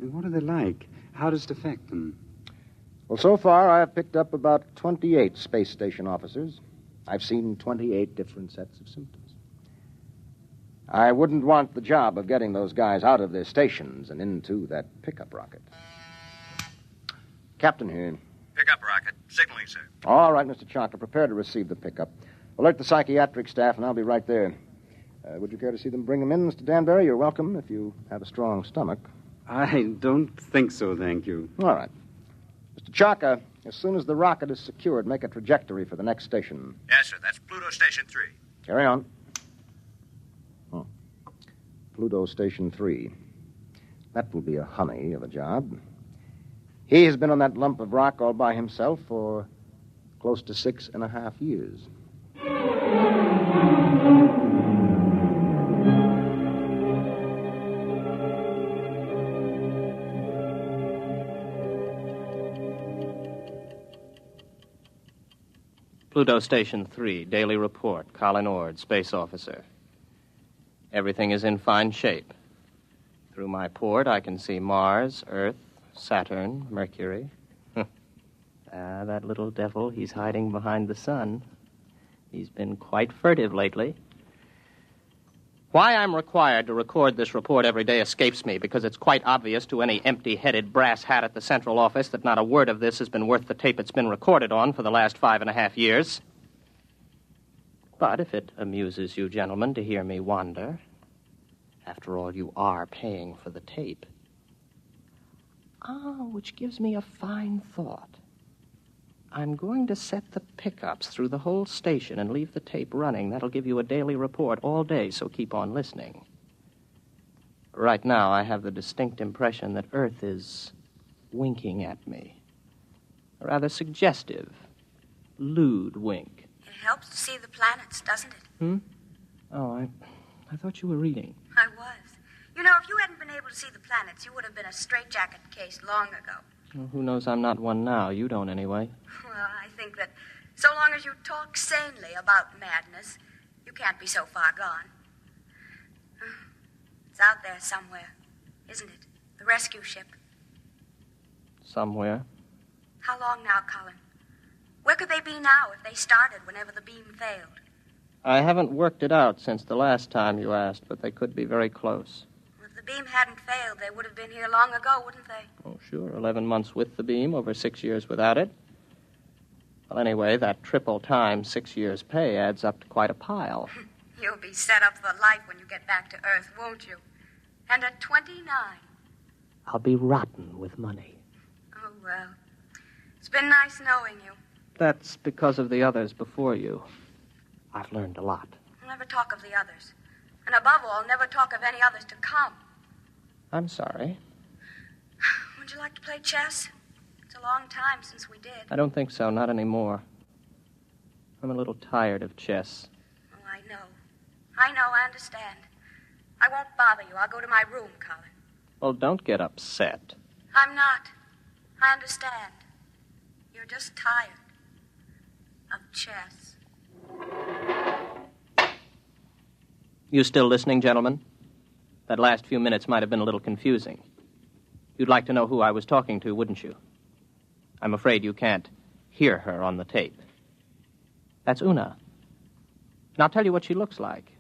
And what are they like? How does it affect them? Well, so far, I have picked up about 28 space station officers. I've seen 28 different sets of symptoms. I wouldn't want the job of getting those guys out of their stations and into that pickup rocket. Captain here. Pickup rocket. Signaling, sir. All right, Mr. Chalker, prepare to receive the pickup. Alert the psychiatric staff, and I'll be right there. Would you care to see them bring them in, Mr. Danbury? You're welcome if you have a strong stomach. I don't think so, thank you. All right. Mr. Chalker, as soon as the rocket is secured, make a trajectory for the next station. Yes, sir. That's Pluto Station 3. Carry on. Oh. Pluto Station 3. That will be a honey of a job. He has been on that lump of rock all by himself for close to 6.5 years. Pluto Station 3, Daily Report, Colin Ord, Space Officer. Everything is in fine shape. Through my port, I can see Mars, Earth, Saturn, Mercury. That little devil, he's hiding behind the sun. He's been quite furtive lately. Why I'm required to record this report every day escapes me, because it's quite obvious to any empty-headed brass hat at the central office that not a word of this has been worth the tape it's been recorded on for the last 5.5 years. But if it amuses you gentlemen to hear me wander, after all, you are paying for the tape. Which gives me a fine thought. I'm going to set the pickups through the whole station and leave the tape running. That'll give you a daily report all day, so keep on listening. Right now, I have the distinct impression that Earth is winking at me. A rather suggestive, lewd wink. It helps to see the planets, doesn't it? Oh, I thought you were reading. I was. You know, if you hadn't been able to see the planets, you would have been a straitjacket case long ago. Well, who knows I'm not one now? You don't, anyway. Well, I think that so long as you talk sanely about madness, you can't be so far gone. It's out there somewhere, isn't it? The rescue ship. Somewhere. How long now, Colin? Where could they be now if they started whenever the beam failed? I haven't worked it out since the last time you asked, but they could be very close. If the beam hadn't failed, they would have been here long ago, wouldn't they? Oh, sure. 11 months with the beam, over 6 years without it. Well, anyway, that triple time 6 years' pay adds up to quite a pile. You'll be set up for life when you get back to Earth, won't you? And at 29. I'll be rotten with money. Oh, well. It's been nice knowing you. That's because of the others before you. I've learned a lot. I'll never talk of the others. And above all, never talk of any others to come. I'm sorry. Would you like to play chess? It's a long time since we did. I don't think so, not anymore. I'm a little tired of chess. Oh, I know, I understand. I won't bother you. I'll go to my room, Colin. Well, don't get upset. I'm not. I understand. You're just tired of chess. You still listening, gentlemen? That last few minutes might have been a little confusing. You'd like to know who I was talking to, wouldn't you? I'm afraid you can't hear her on the tape. That's Una. And I'll tell you what she looks like.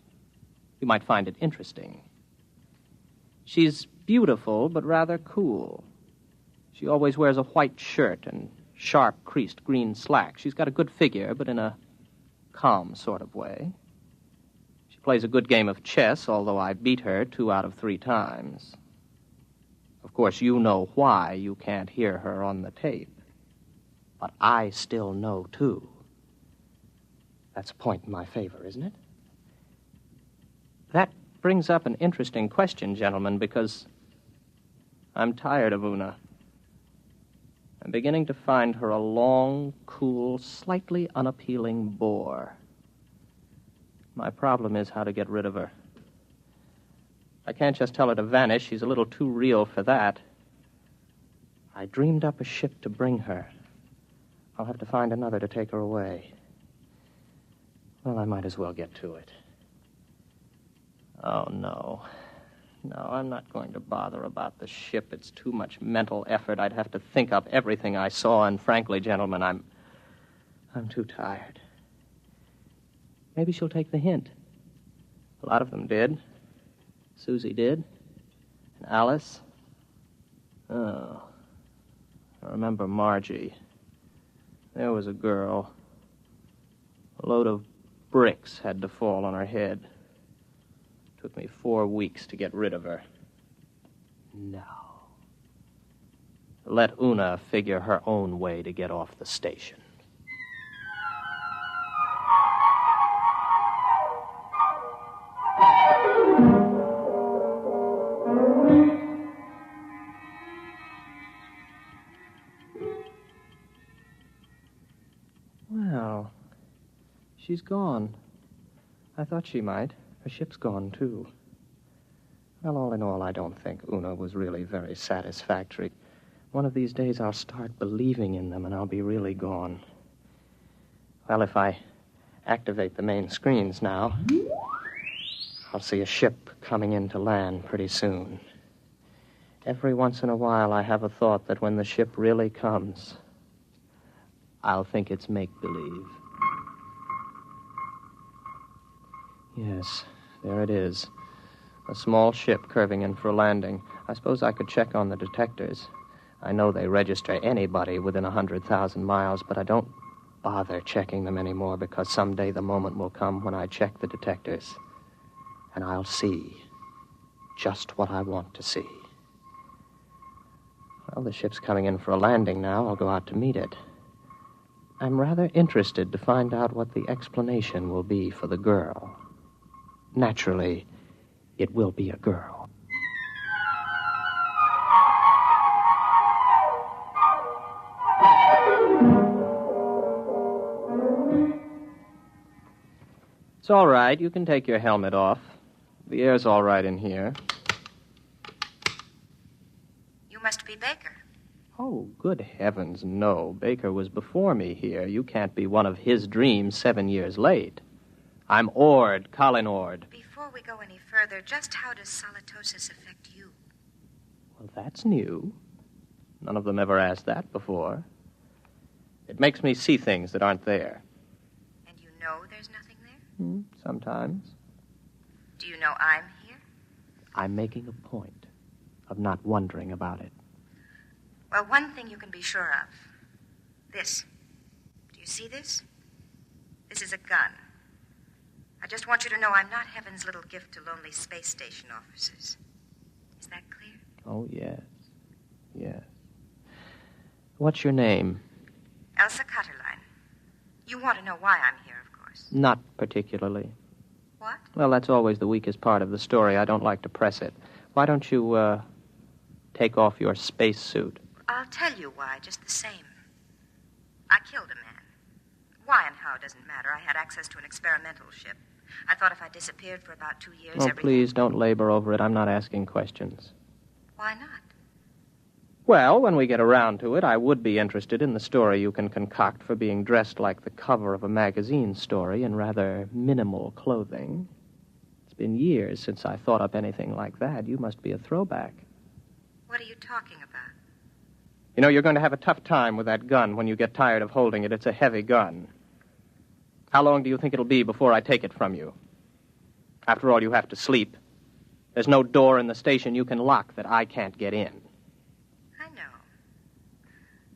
You might find it interesting. She's beautiful, but rather cool. She always wears a white shirt and sharp, creased green slacks. She's got a good figure, but in a calm sort of way. She plays a good game of chess, although I beat her 2 out of 3 times. Of course, you know why you can't hear her on the tape. But I still know, too. That's a point in my favor, isn't it? That brings up an interesting question, gentlemen, because I'm tired of Una. I'm beginning to find her a long, cool, slightly unappealing bore. My problem is how to get rid of her. I can't just tell her to vanish. She's a little too real for that. I dreamed up a ship to bring her. I'll have to find another to take her away. Well, I might as well get to it. Oh, no. No, I'm not going to bother about the ship. It's too much mental effort. I'd have to think up everything I saw, and frankly, gentlemen, I'm too tired. Maybe she'll take the hint. A lot of them did. Susie did. And Alice. Oh. I remember Margie. There was a girl. A load of bricks had to fall on her head. Took me 4 weeks to get rid of her. No. Let Una figure her own way to get off the station. Well, she's gone. I thought she might. Her ship's gone, too. Well, all in all, I don't think Una was really very satisfactory. One of these days I'll start believing in them, and I'll be really gone. Well, if I activate the main screens now, I'll see a ship coming in to land pretty soon. Every once in a while I have a thought that when the ship really comes, I'll think it's make-believe. Yes, there it is. A small ship curving in for a landing. I suppose I could check on the detectors. I know they register anybody within 100,000 miles, but I don't bother checking them anymore because someday the moment will come when I check the detectors. And I'll see just what I want to see. Well, the ship's coming in for a landing now. I'll go out to meet it. I'm rather interested to find out what the explanation will be for the girl. Naturally, it will be a girl. It's all right. You can take your helmet off. The air's all right in here. You must be Baker. Oh, good heavens, no. Baker was before me here. You can't be one of his dreams 7 years late. I'm Ord, Colin Ord. Before we go any further, just how does solitosis affect you? Well, that's new. None of them ever asked that before. It makes me see things that aren't there. And you know there's nothing there? Sometimes. Do you know I'm here? I'm making a point of not wondering about it. Well, one thing you can be sure of. This. Do you see this? This is a gun. I just want you to know I'm not heaven's little gift to lonely space station officers. Is that clear? Oh, yes. Yes. What's your name? Elsa Cutterline. You want to know why I'm here, of course. Not particularly. What? Well, that's always the weakest part of the story. I don't like to press it. Why don't you, take off your spacesuit? I'll tell you why, just the same. I killed a man. Why and how doesn't matter. I had access to an experimental ship. I thought if I disappeared for about 2 years, Oh, please, don't labor over it. I'm not asking questions. Why not? Well, when we get around to it, I would be interested in the story you can concoct for being dressed like the cover of a magazine story in rather minimal clothing. It's been years since I thought up anything like that. You must be a throwback. What are you talking about? You know, you're going to have a tough time with that gun when you get tired of holding it. It's a heavy gun. How long do you think it'll be before I take it from you? After all, you have to sleep. There's no door in the station you can lock that I can't get in. I know.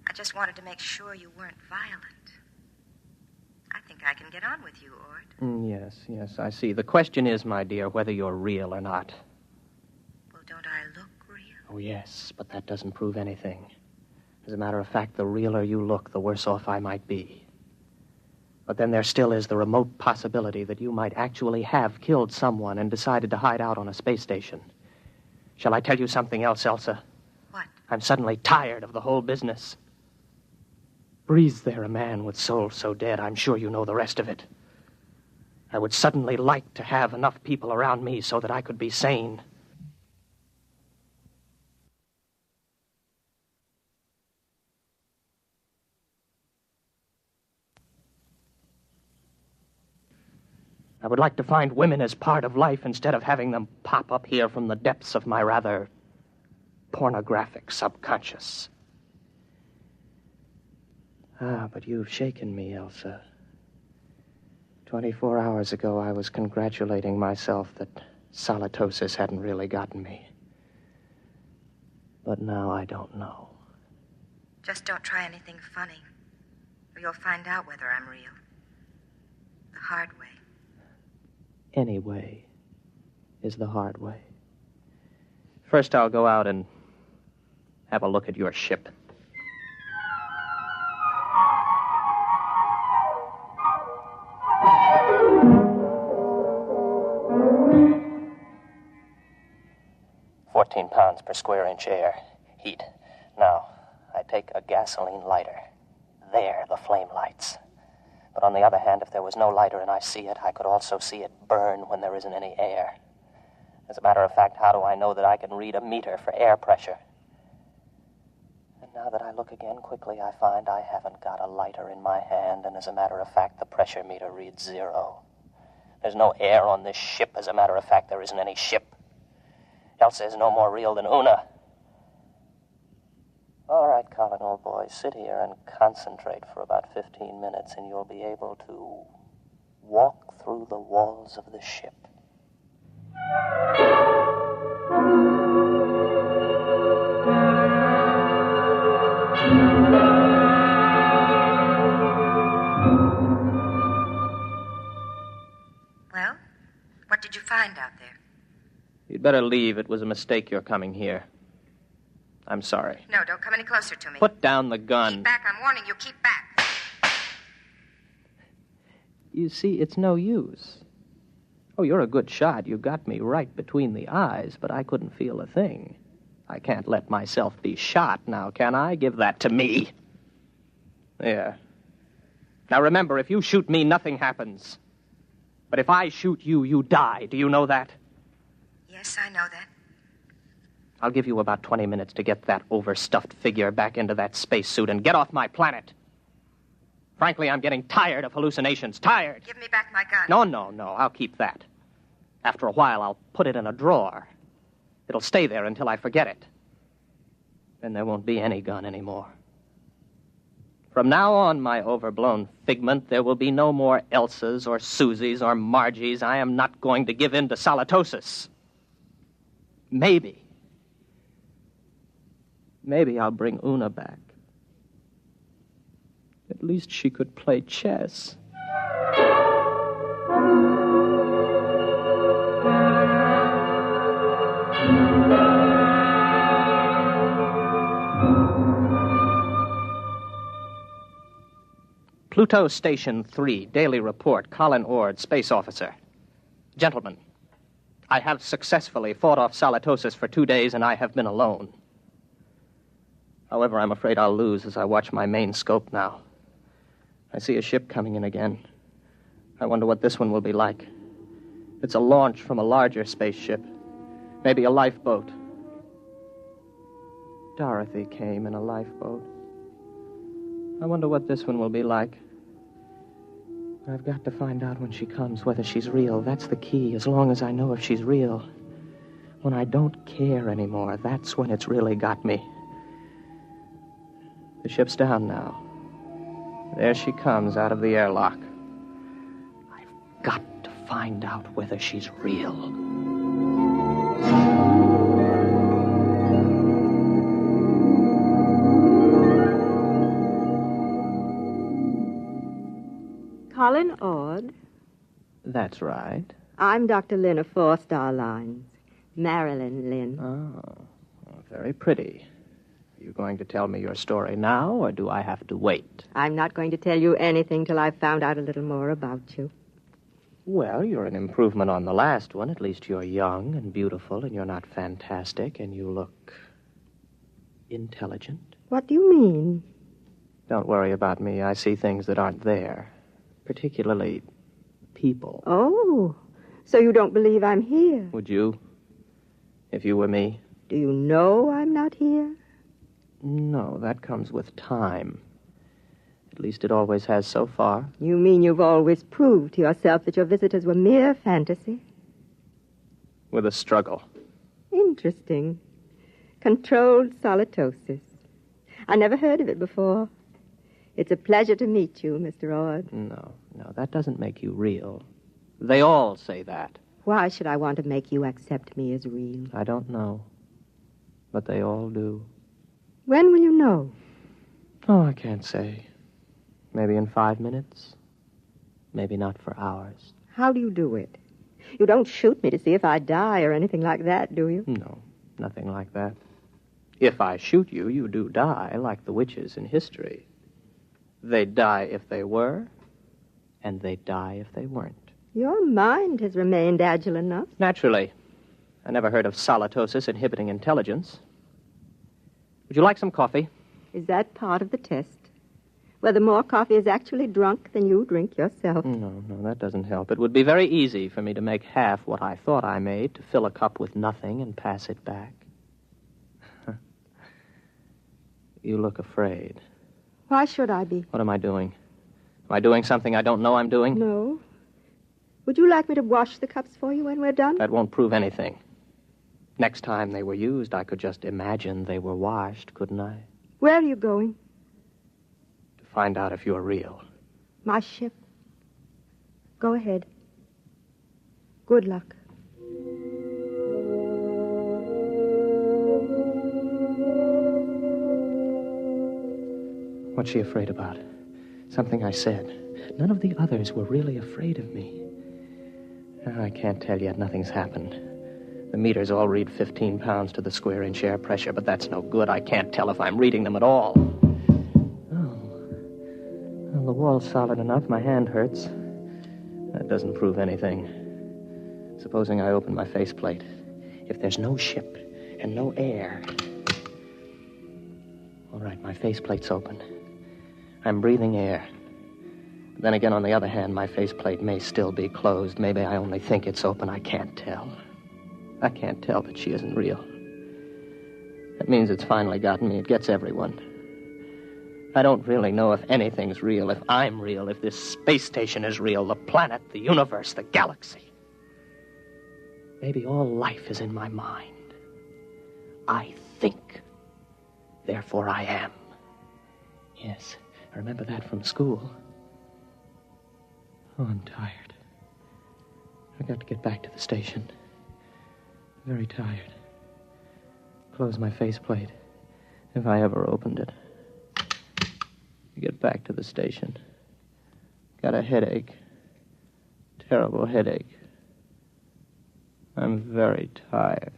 I just wanted to make sure you weren't violent. I think I can get on with you, Ord. Yes, I see. The question is, my dear, whether you're real or not. Well, don't I look real? Oh, yes, but that doesn't prove anything. As a matter of fact, the realer you look, the worse off I might be. But then there still is the remote possibility that you might actually have killed someone and decided to hide out on a space station. Shall I tell you something else, Elsa? What? I'm suddenly tired of the whole business. Breathes there a man with soul so dead, I'm sure you know the rest of it. I would suddenly like to have enough people around me so that I could be sane. I would like to find women as part of life instead of having them pop up here from the depths of my rather pornographic subconscious. But you've shaken me, Elsa. 24 hours ago, I was congratulating myself that solitosis hadn't really gotten me. But now I don't know. Just don't try anything funny, or you'll find out whether I'm real. The hard way. Any way is the hard way. First, I'll go out and have a look at your ship. £14 per square inch air. Heat. Now, I take a gasoline lighter. There, the flame lights. But on the other hand, if there was no lighter and I see it, I could also see it burn when there isn't any air. As a matter of fact, how do I know that I can read a meter for air pressure? And now that I look again quickly, I find I haven't got a lighter in my hand, and as a matter of fact, the pressure meter reads 0. There's no air on this ship. As a matter of fact, there isn't any ship. Elsa is no more real than Una. All right, Colin, old boy, sit here and concentrate for about 15 minutes, and you'll be able to walk through the walls of the ship. Well, what did you find out there? You'd better leave. It was a mistake your coming here. I'm sorry. No, don't come any closer to me. Put down the gun. Keep back. I'm warning you. Keep back. You see, it's no use. Oh, you're a good shot. You got me right between the eyes, but I couldn't feel a thing. I can't let myself be shot now, can I? Give that to me. There. Now remember, if you shoot me, nothing happens. But if I shoot you, you die. Do you know that? Yes, I know that. I'll give you about 20 minutes to get that overstuffed figure back into that spacesuit and get off my planet. Frankly, I'm getting tired of hallucinations. Tired. Give me back my gun. No. I'll keep that. After a while, I'll put it in a drawer. It'll stay there until I forget it. Then there won't be any gun anymore. From now on, my overblown figment, there will be no more Elsas or Susies or Margies. I am not going to give in to solitosis. Maybe I'll bring Una back. At least she could play chess. Pluto Station 3, Daily Report, Colin Ord, Space Officer. Gentlemen, I have successfully fought off solitosis for 2 days, and I have been alone. However, I'm afraid I'll lose as I watch my main scope now. I see a ship coming in again. I wonder what this one will be like. It's a launch from a larger spaceship. Maybe a lifeboat. Dorothy came in a lifeboat. I wonder what this one will be like. I've got to find out when she comes whether she's real. That's the key, as long as I know if she's real. When I don't care anymore, that's when it's really got me. The ship's down now. There she comes out of the airlock. I've got to find out whether she's real. Colin Ord. That's right. I'm Dr. Lynn of Four Star Lines. Marilyn Lynn. Oh, well, very pretty. Are you going to tell me your story now, or do I have to wait? I'm not going to tell you anything till I've found out a little more about you. Well, you're an improvement on the last one. At least you're young and beautiful, and you're not fantastic, and you look intelligent. What do you mean? Don't worry about me. I see things that aren't there, particularly people. Oh, so you don't believe I'm here? Would you, if you were me? Do you know I'm not here? No, that comes with time. At least it always has so far. You mean you've always proved to yourself that your visitors were mere fantasy? With a struggle. Interesting. Controlled solitosis. I never heard of it before. It's a pleasure to meet you, Mr. Ord. No, that doesn't make you real. They all say that. Why should I want to make you accept me as real? I don't know. But they all do. When will you know? Oh, I can't say. Maybe in 5 minutes. Maybe not for hours. How do you do it? You don't shoot me to see if I die or anything like that, do you? No, nothing like that. If I shoot you, you do die, like the witches in history. They'd die if they were, and they'd die if they weren't. Your mind has remained agile enough. Naturally. I never heard of solitosis inhibiting intelligence. Would you like some coffee? Is that part of the test? Whether more coffee is actually drunk than you drink yourself? No, that doesn't help. It would be very easy for me to make half what I thought I made, to fill a cup with nothing and pass it back. You look afraid. Why should I be? What am I doing? Am I doing something I don't know I'm doing? No. Would you like me to wash the cups for you when we're done? That won't prove anything. Next time they were used, I could just imagine they were washed, couldn't I? Where are you going? To find out if you're real. My ship. Go ahead. Good luck. What's she afraid about? Something I said. None of the others were really afraid of me. I can't tell yet. Nothing's happened. The meters all read 15 pounds to the square inch air pressure, but that's no good. I can't tell if I'm reading them at all. Oh. Well, the wall's solid enough. My hand hurts. That doesn't prove anything. Supposing I open my faceplate. If there's no ship and no air... All right, my faceplate's open. I'm breathing air. But then again, on the other hand, my faceplate may still be closed. Maybe I only think it's open. I can't tell. I can't tell that she isn't real. That means it's finally gotten me. It gets everyone. I don't really know if anything's real, if I'm real, if this space station is real, the planet, the universe, the galaxy. Maybe all life is in my mind. I think. Therefore I am. Yes, I remember that from school. Oh, I'm tired. I've got to get back to the station. Very tired. Close my faceplate, if I ever opened it. Get back to the station. Got a headache. Terrible headache. I'm very tired.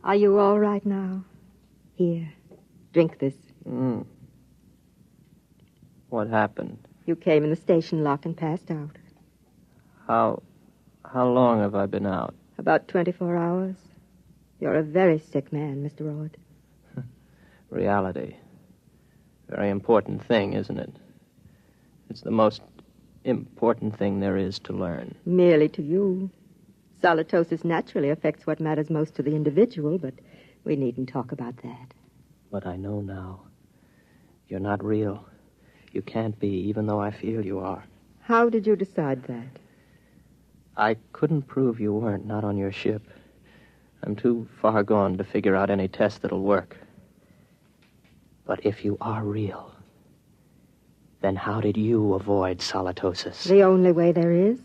Are you all right now? Here, drink this. What happened? You came in the station lock and passed out. How long have I been out? About 24 hours. You're a very sick man, Mr. Ord. Reality. Very important thing, isn't it? It's the most important thing there is to learn. Merely to you. Solitosis naturally affects what matters most to the individual, but we needn't talk about that. But I know now. You're not real. You can't be, even though I feel you are. How did you decide that? I couldn't prove you weren't, not on your ship. I'm too far gone to figure out any test that'll work. But if you are real, then how did you avoid solitosis? The only way there is.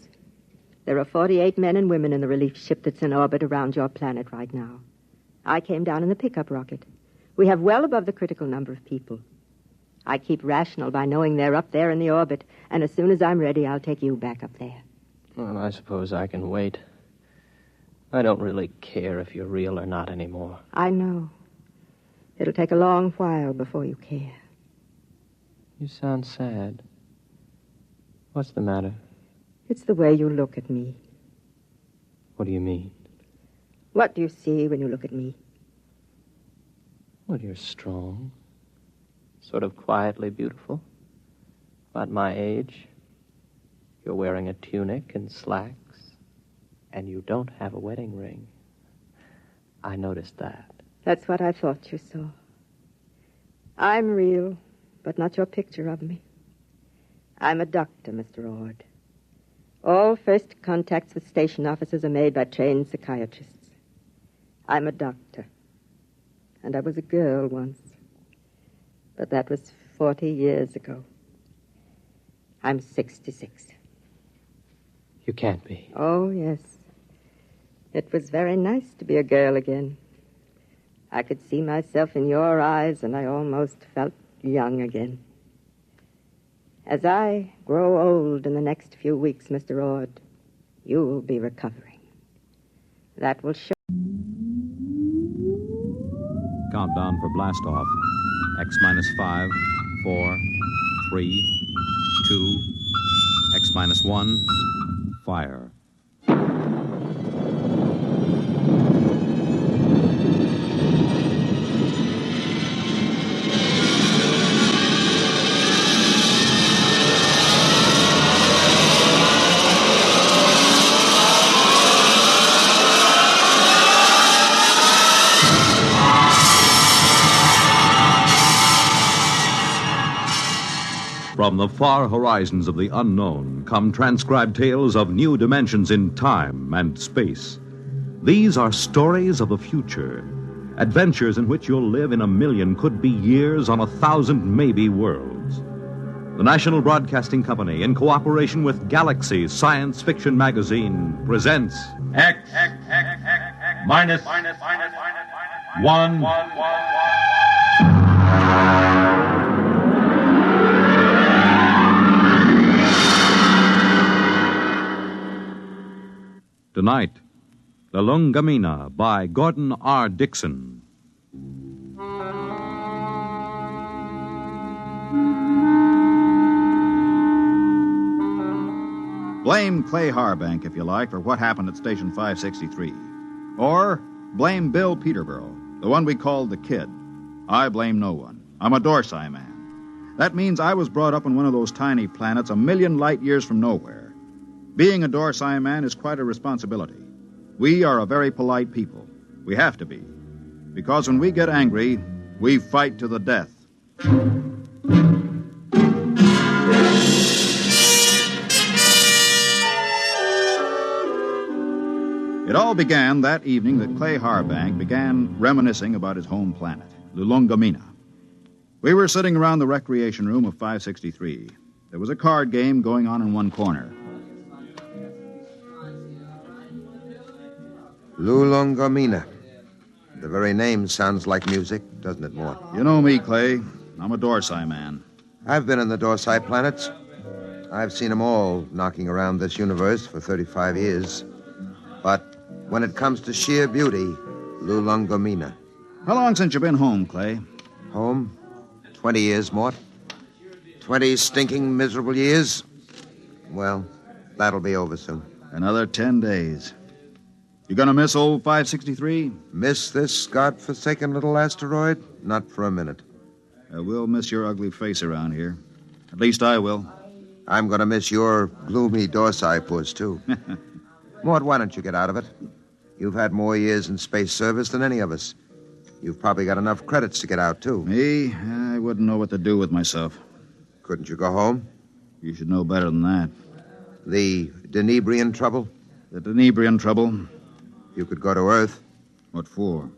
There are 48 men and women in the relief ship that's in orbit around your planet right now. I came down in the pickup rocket. We have well above the critical number of people. I keep rational by knowing they're up there in the orbit, and as soon as I'm ready, I'll take you back up there. Well, I suppose I can wait. I don't really care if you're real or not anymore. I know. It'll take a long while before you care. You sound sad. What's the matter? It's the way you look at me. What do you mean? What do you see when you look at me? Well, you're strong. Sort of quietly beautiful. About my age. You're wearing a tunic and slacks. And you don't have a wedding ring. I noticed that. That's what I thought you saw. I'm real, but not your picture of me. I'm a doctor, Mr. Ord. All first contacts with station officers are made by trained psychiatrists. I'm a doctor. And I was a girl once. But that was 40 years ago. I'm 66. You can't be. Oh, yes. It was very nice to be a girl again. I could see myself in your eyes, and I almost felt young again. As I grow old in the next few weeks, Mr. Ord, you'll be recovering. That will show... Countdown for blast off. X minus 5, 4, 3, 2, X minus 1, fire. From the far horizons of the unknown come transcribed tales of new dimensions in time and space. These are stories of the future, adventures in which you'll live in a million, could be years, on 1,000 maybe worlds. The National Broadcasting Company, in cooperation with Galaxy Science Fiction Magazine, presents X minus 1. Tonight, The Lungamina by Gordon R. Dixon. Blame Clay Harbank, if you like, for what happened at Station 563. Or blame Bill Peterborough, the one we called the Kid. I blame no one. I'm a Dorsai man. That means I was brought up on one of those tiny planets a million light years from nowhere. Being a Dorsai man is quite a responsibility. We are a very polite people. We have to be. Because when we get angry, we fight to the death. It all began that evening that Clay Harbank began reminiscing about his home planet, Lulungamina. We were sitting around the recreation room of 563. There was a card game going on in one corner. Lulungamina. The very name sounds like music, doesn't it, Mort? You know me, Clay. I'm a Dorsai man. I've been in the Dorsai planets. I've seen them all knocking around this universe for 35 years. But when it comes to sheer beauty, Lulungamina. How long since you've been home, Clay? Home? 20 years, Mort. 20 stinking, miserable years. Well, that'll be over soon. Another 10 days. You gonna miss old 563? Miss this godforsaken little asteroid? Not for a minute. We'll miss your ugly face around here. At least I will. I'm going to miss your gloomy Dorsai puss, too. Mort, why don't you get out of it? You've had more years in space service than any of us. You've probably got enough credits to get out, too. Me? I wouldn't know what to do with myself. Couldn't you go home? You should know better than that. The Denebrian trouble? The Denebrian trouble? You could go to Earth. What for?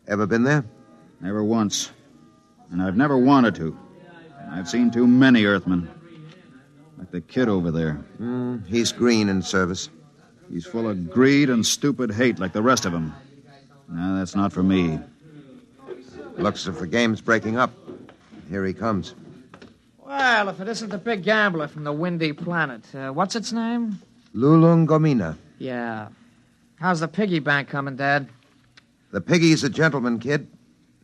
Ever been there? Never once. And I've never wanted to. I've seen too many Earthmen. Like the kid over there. He's green in service. He's full of greed and stupid hate like the rest of them. No, that's not for me. Looks as if the game's breaking up. Here he comes. Well, if it isn't the big gambler from the windy planet. What's its name? Lulungomina. Yeah. How's the piggy bank coming, Dad? The piggy's a gentleman, kid.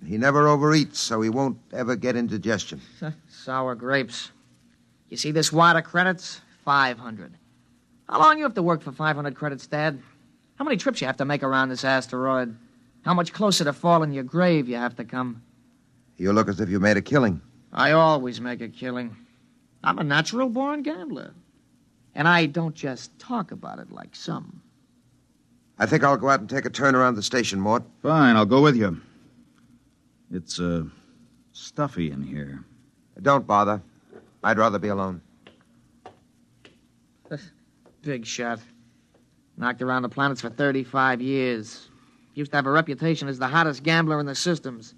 He never overeats, so he won't ever get indigestion. Sour grapes. You see this wad of credits? 500. How long you have to work for 500 credits, Dad? How many trips you have to make around this asteroid? How much closer to falling in your grave you have to come? You look as if you made a killing. I always make a killing. I'm a natural-born gambler. And I don't just talk about it like some. I think I'll go out and take a turn around the station, Mort. Fine, I'll go with you. It's, stuffy in here. Don't bother. I'd rather be alone. Big shot. Knocked around the planets for 35 years. Used to have a reputation as the hottest gambler in the systems.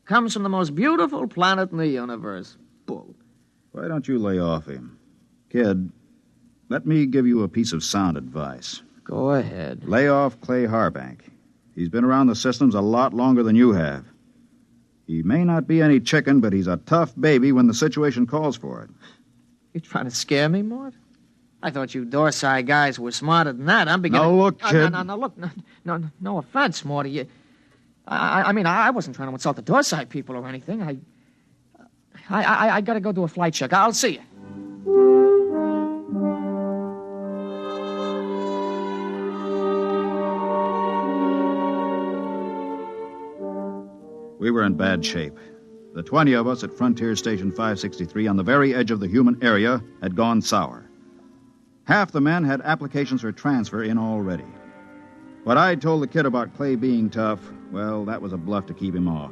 Comes from the most beautiful planet in the universe. Bull. Why don't you lay off him? Kid, let me give you a piece of sound advice. Go ahead. Lay off Clay Harbank. He's been around the systems a lot longer than you have. He may not be any chicken, but he's a tough baby when the situation calls for it. You trying to scare me, Mort? I thought you Dorsai guys were smarter than that. I'm beginning... No, look, kid. No, look. No offense, Morty. I mean, I wasn't trying to insult the Dorsai people or anything. I gotta go do a flight check. I'll see you. We were in bad shape. The 20 of us at Frontier Station 563 on the very edge of the human area had gone sour. Half the men had applications for transfer in already. What I told the kid about Clay being tough, well, that was a bluff to keep him off.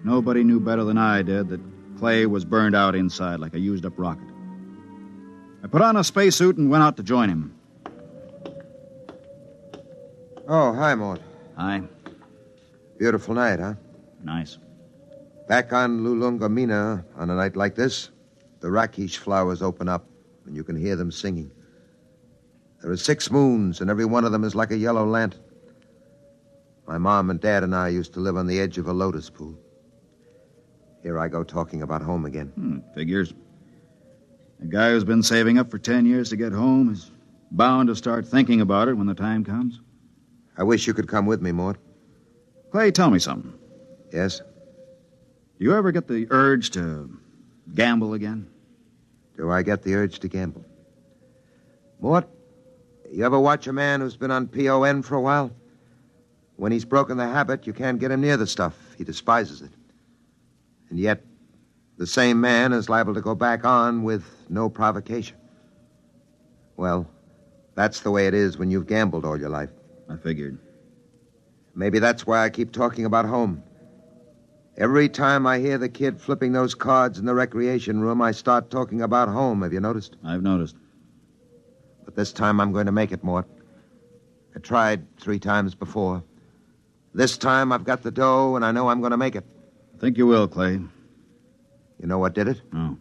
Nobody knew better than I did that Clay was burned out inside like a used-up rocket. I put on a spacesuit and went out to join him. Oh, hi, Mort. Hi. Beautiful night, huh? Nice. Back on Lulungomina, on a night like this, the rakish flowers open up, and you can hear them singing. There are 6 moons, and every one of them is like a yellow lantern. My mom and dad and I used to live on the edge of a lotus pool. Here I go talking about home again. Figures. A guy who's been saving up for 10 years to get home is bound to start thinking about it when the time comes. I wish you could come with me, Mort. Clay, tell me something. Yes? Do you ever get the urge to gamble again? Do I get the urge to gamble? Mort, you ever watch a man who's been on PON for a while? When he's broken the habit, you can't get him near the stuff. He despises it. And yet, the same man is liable to go back on with no provocation. Well, that's the way it is when you've gambled all your life. I figured. Maybe that's why I keep talking about home. Every time I hear the kid flipping those cards in the recreation room, I start talking about home. Have you noticed? I've noticed. But this time I'm going to make it, Mort. I tried 3 times before. This time I've got the dough, and I know I'm going to make it. I think you will, Clay. You know what did it? No.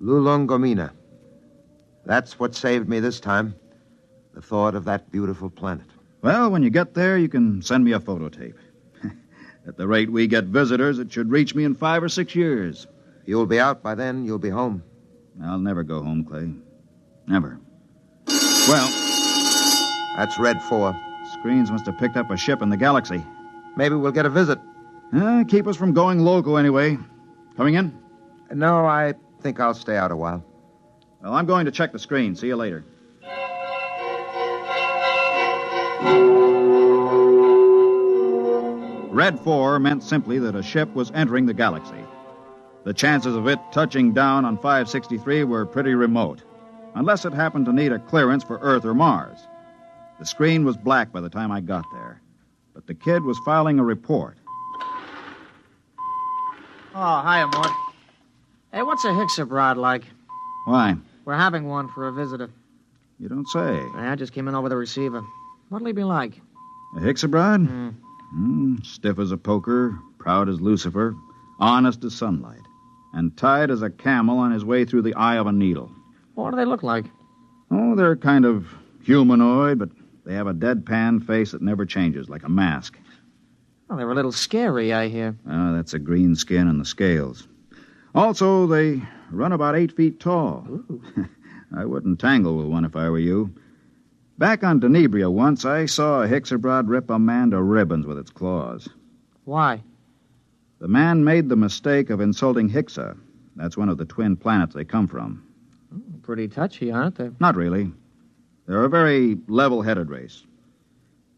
Lulungomina. That's what saved me this time. The thought of that beautiful planet. Well, when you get there, you can send me a photo tape. At the rate we get visitors, it should reach me in 5 or 6 years. You'll be out by then. You'll be home. I'll never go home, Clay. Never. Well... That's Red 4. Screens must have picked up a ship in the galaxy. Maybe we'll get a visit. Keep us from going loco anyway. Coming in? No, I think I'll stay out a while. Well, I'm going to check the screen. See you later. Red 4 meant simply that a ship was entering the galaxy. The chances of it touching down on 563 were pretty remote, unless it happened to need a clearance for Earth or Mars. The screen was black by the time I got there, but the kid was filing a report. Oh, hiya, Mort. Hey, what's a Hixabrod like? Why? We're having one for a visitor. You don't say. I just came in over the receiver. What'll he be like? A Hixabrod? Stiff as a poker, proud as Lucifer, honest as sunlight, and tied as a camel on his way through the eye of a needle. What do they look like? Oh, they're kind of humanoid, but they have a deadpan face that never changes, like a mask. Well, they're a little scary, I hear. That's the green skin and the scales. Also, they run about 8 feet tall. I wouldn't tangle with one if I were you. Back on Denebria once, I saw a Hixabrod rip a man to ribbons with its claws. Why? The man made the mistake of insulting Hixa. That's one of the twin planets they come from. Pretty touchy, aren't they? Not really. They're a very level-headed race.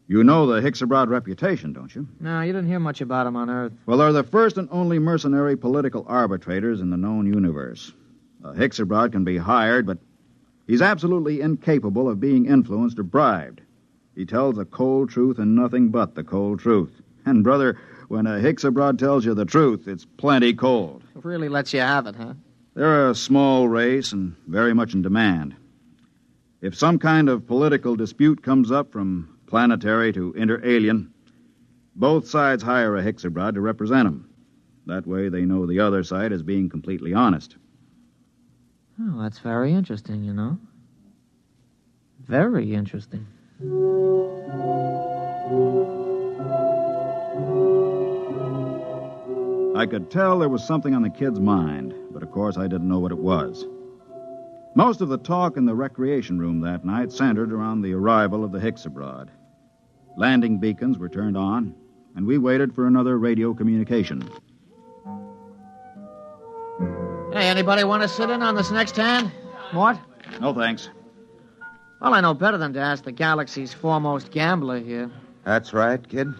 You know the Hixabrod reputation, don't you? No, you didn't hear much about them on Earth. Well, they're the first and only mercenary political arbitrators in the known universe. A Hixabrod can be hired, but he's absolutely incapable of being influenced or bribed. He tells the cold truth and nothing but the cold truth. And, brother, when a Hixabrod tells you the truth, it's plenty cold. It really lets you have it, huh? They're a small race and very much in demand. If some kind of political dispute comes up from planetary to inter-alien, both sides hire a Hixabrod to represent them. That way they know the other side is being completely honest. Oh, that's very interesting, you know. Very interesting. I could tell there was something on the kid's mind, but of course I didn't know what it was. Most of the talk in the recreation room that night centered around the arrival of the Hixabrod. Landing beacons were turned on, and we waited for another radio communication. Hey, anybody want to sit in on this next hand? Mort? No, thanks. Well, I know better than to ask the galaxy's foremost gambler here. That's right, kid.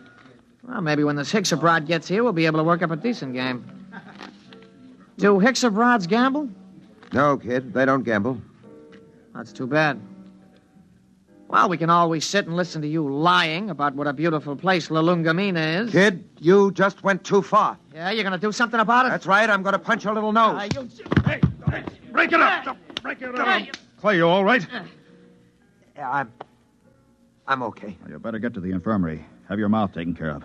Well, maybe when this Hixabrod gets here, we'll be able to work up a decent game. Do Hixabrods gamble? No, kid, they don't gamble. That's too bad. Well, we can always sit and listen to you lying about what a beautiful place La Lungamina is. Kid, you just went too far. Yeah, you're going to do something about it? That's right, I'm going to punch your little nose. Hey, break it up! Break it up! Clay, you all right? Yeah, I'm okay. Well, you better get to the infirmary. Have your mouth taken care of.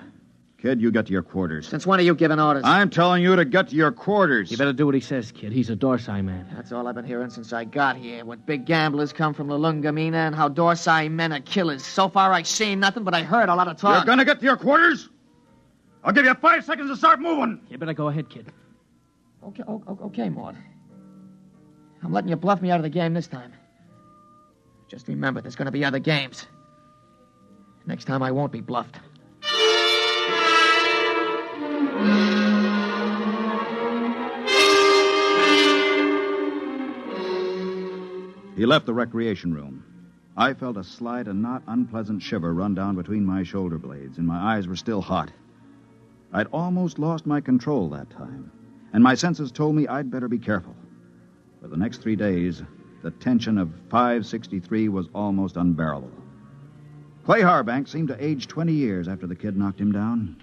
Kid, you get to your quarters. Since when are you giving orders? I'm telling you to get to your quarters. You better do what he says, kid. He's a Dorsai man. That's all I've been hearing since I got here. What big gamblers come from La Lungamina and how Dorsai men are killers. So far, I've seen nothing, but I heard a lot of talk. You're gonna get to your quarters? I'll give you 5 seconds to start moving. You better go ahead, kid. Okay, Mort. I'm letting you bluff me out of the game this time. Just remember, there's going to be other games. Next time, I won't be bluffed. He left the recreation room. I felt a slight and not unpleasant shiver run down between my shoulder blades, and my eyes were still hot. I'd almost lost my control that time, and my senses told me I'd better be careful. For the next 3 days, the tension of 563 was almost unbearable. Clay Harbank seemed to age 20 years after the kid knocked him down.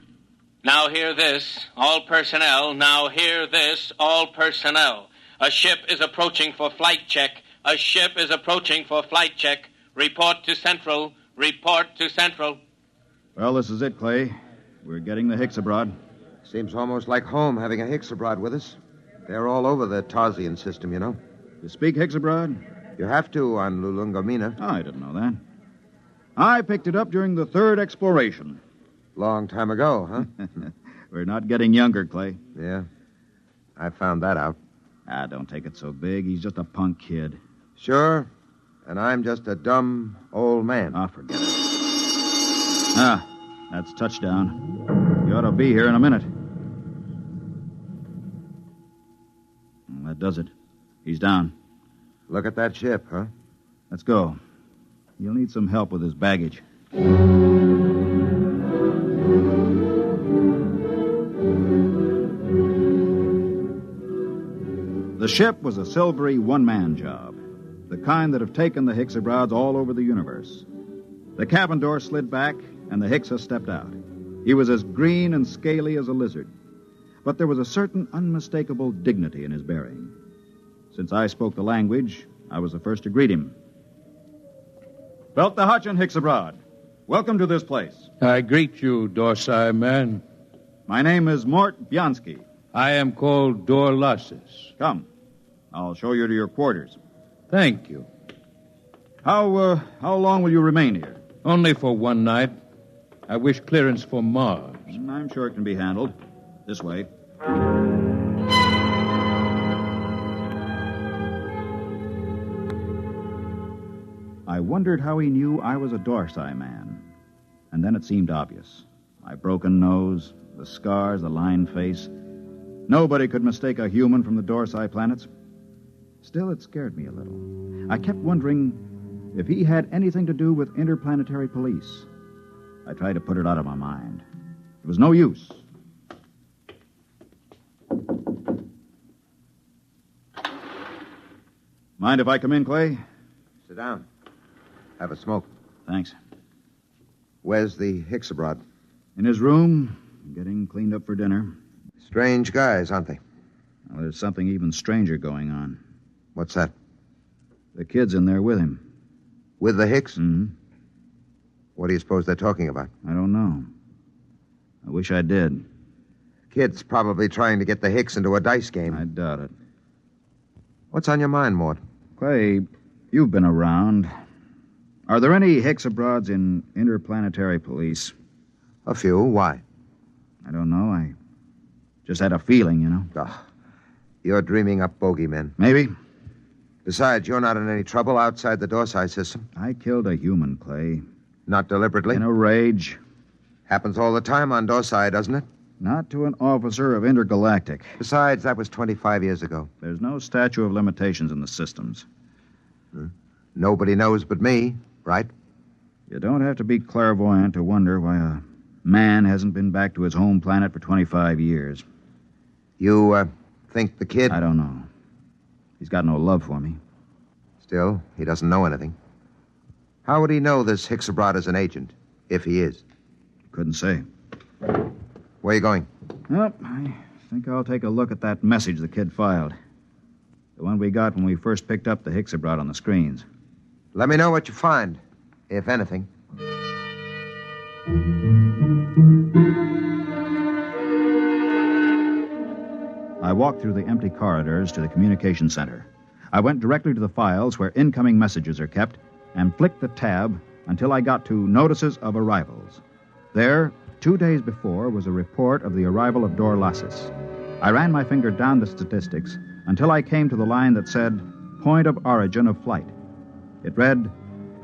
Now hear this, all personnel. Now hear this, all personnel. A ship is approaching for flight check. A ship is approaching for flight check. Report to Central. Report to Central. Well, this is it, Clay. We're getting the Hixabrod. Seems almost like home having a Hixabrod with us. They're all over the Tarsian system, you know. You speak Hixabrod? You have to on Lulungamina. Oh, I didn't know that. I picked it up during the 3rd exploration. Long time ago, huh? We're not getting younger, Clay. Yeah. I found that out. Don't take it so big. He's just a punk kid. Sure. And I'm just a dumb old man. Forget it. That's touchdown. You ought to be here in a minute. That does it. He's down. Look at that ship, huh? Let's go. You'll need some help with his baggage. The ship was a silvery one-man job, the kind that have taken the Hicksabrods all over the universe. The cabin door slid back, and the Hicksa stepped out. He was as green and scaly as a lizard, but there was a certain unmistakable dignity in his bearing. Since I spoke the language, I was the first to greet him. Belt the Hutch and Hicksabroad. Welcome to this place. I greet you, Dorsai man. My name is Mort Bianski. I am called Dorlassis. Come. I'll show you to your quarters. Thank you. How long will you remain here? Only for one night. I wish clearance for Mars. I'm sure it can be handled. This way. I wondered how he knew I was a Dorsai man. And then it seemed obvious. My broken nose, the scars, the lined face. Nobody could mistake a human from the Dorsai planets. Still, it scared me a little. I kept wondering if he had anything to do with interplanetary police. I tried to put it out of my mind. It was no use. Mind if I come in, Clay? Sit down. Have a smoke. Thanks. Where's the Hicksabroad? In his room, getting cleaned up for dinner. Strange guys, aren't they? Well, there's something even stranger going on. What's that? The kid's in there with him. With the Hicks? Mm-hmm. What do you suppose they're talking about? I don't know. I wish I did. Kid's probably trying to get the Hicks into a dice game. I doubt it. What's on your mind, Mort? Clay, you've been around. Are there any Hicksabrods in interplanetary police? A few. Why? I don't know. I just had a feeling, you know. Oh, you're dreaming up bogeymen. Maybe. Besides, you're not in any trouble outside the Dorsai system. I killed a human, Clay. Not deliberately? In a rage. Happens all the time on Dorsai, doesn't it? Not to an officer of Intergalactic. Besides, that was 25 years ago. There's no statute of limitations in the systems. Nobody knows but me, right? You don't have to be clairvoyant to wonder why a man hasn't been back to his home planet for 25 years. You, think the kid... I don't know. He's got no love for me. Still, he doesn't know anything. How would he know this Hicksabroad is an agent, if he is? Couldn't say. Where are you going? Well, I think I'll take a look at that message the kid filed. The one we got when we first picked up the Hicksabroad on the screens. Let me know what you find, if anything. I walked through the empty corridors to the communication center. I went directly to the files where incoming messages are kept and flicked the tab until I got to Notices of Arrivals. There, 2 days before, was a report of the arrival of Dorlassis. I ran my finger down the statistics until I came to the line that said, Point of Origin of Flight. It read,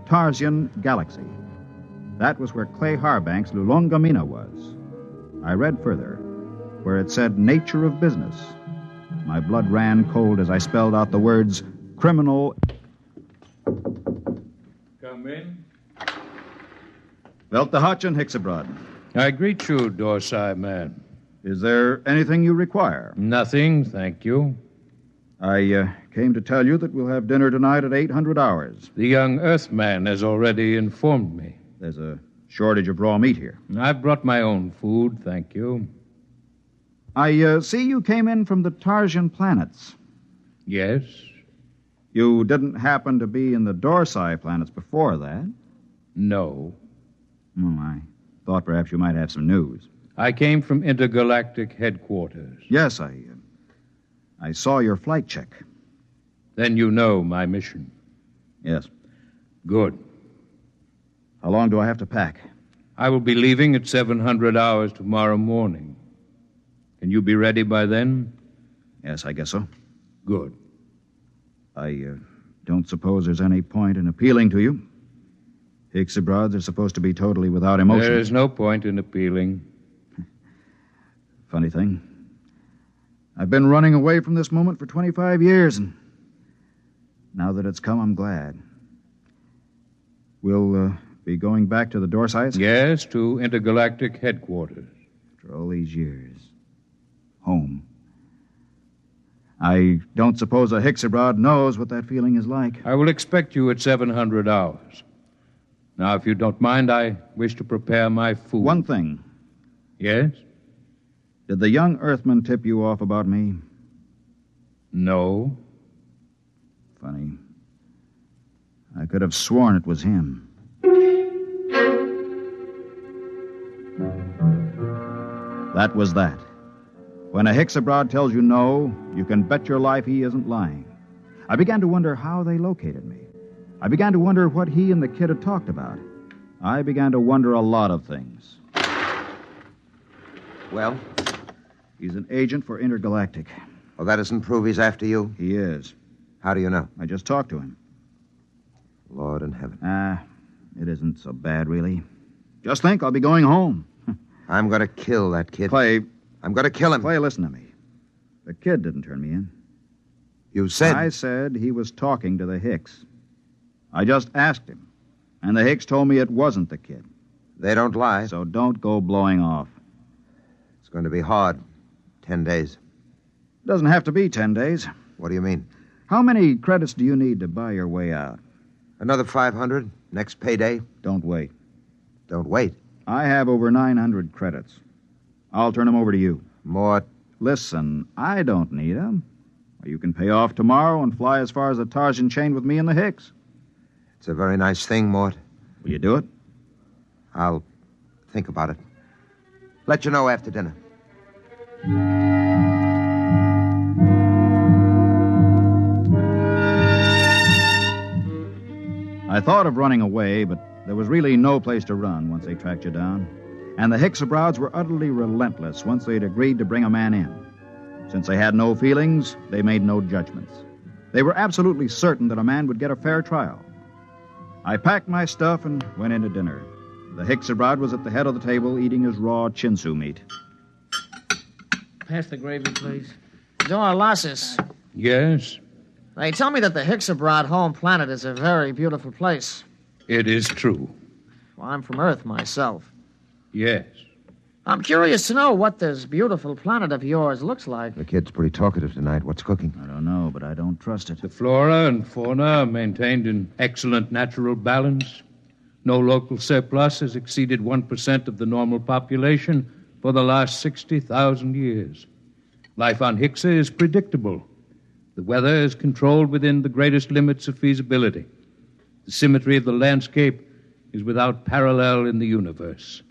Tarsian Galaxy. That was where Clay Harbank's Lulongamina was. I read further, where it said Nature of Business. My blood ran cold as I spelled out the words criminal. Come in. Belt the Hutch and Hicksabroad. I greet you, Dorsai man. Is there anything you require? Nothing, thank you. I came to tell you that we'll have dinner tonight at 800 hours. The young Earthman has already informed me. There's a shortage of raw meat here. I've brought my own food, thank you. I see you came in from the Tarsian planets. Yes. You didn't happen to be in the Dorsai planets before that? No. Oh, I thought perhaps you might have some news. I came from intergalactic headquarters. Yes, I saw your flight check. Then you know my mission. Yes. Good. How long do I have to pack? I will be leaving at 700 hours tomorrow morning. Can you be ready by then? Yes, I guess so. Good. I don't suppose there's any point in appealing to you. Hicksabrods are supposed to be totally without emotion. There is no point in appealing. Funny thing. I've been running away from this moment for 25 years, and now that it's come, I'm glad. We'll be going back to the Dorsais? Yes, to intergalactic headquarters. After all these years. Home. I don't suppose a Hicks-abroad knows what that feeling is like. I will expect you at 700 hours. Now, if you don't mind, I wish to prepare my food. One thing. Yes? Did the young Earthman tip you off about me? No. Funny. I could have sworn it was him. That was that. When a Hicks-abroad tells you no, you can bet your life he isn't lying. I began to wonder how they located me. I began to wonder what he and the kid had talked about. I began to wonder a lot of things. Well? He's an agent for Intergalactic. Well, that doesn't prove he's after you? He is. How do you know? I just talked to him. Lord in heaven. It isn't so bad, really. Just think, I'll be going home. I'm going to kill that kid. Clay. I'm going to kill him. Clay, listen to me. The kid didn't turn me in. You said... I said he was talking to the Hicks. I just asked him. And the Hicks told me it wasn't the kid. They don't lie. So don't go blowing off. It's going to be hard. 10 days. Doesn't have to be 10 days. What do you mean? How many credits do you need to buy your way out? Another 500. Next payday. Don't wait. Don't wait. I have over 900 credits. I'll turn them over to you. Mort. Listen, I don't need them. You can pay off tomorrow and fly as far as the Tarzan chain with me and the Hicks. It's a very nice thing, Mort. Will you do it? I'll think about it. Let you know after dinner. I thought of running away, but there was really no place to run once they tracked you down. And the Hicks-abroads were utterly relentless once they'd agreed to bring a man in. Since they had no feelings, they made no judgments. They were absolutely certain that a man would get a fair trial. I packed my stuff and went in to dinner. The Hicks-abroad was at the head of the table eating his raw chinsu meat. Pass the gravy, please. Dorlasis. Yes? They tell me that the Hicks-abroad home planet is a very beautiful place. It is true. Well, I'm from Earth myself. Yes. I'm curious to know what this beautiful planet of yours looks like. The kid's pretty talkative tonight. What's cooking? I don't know, but I don't trust it. The flora and fauna are maintained in excellent natural balance. No local surplus has exceeded 1% of the normal population for the last 60,000 years. Life on Hixa is predictable. The weather is controlled within the greatest limits of feasibility. The symmetry of the landscape is without parallel in the universe.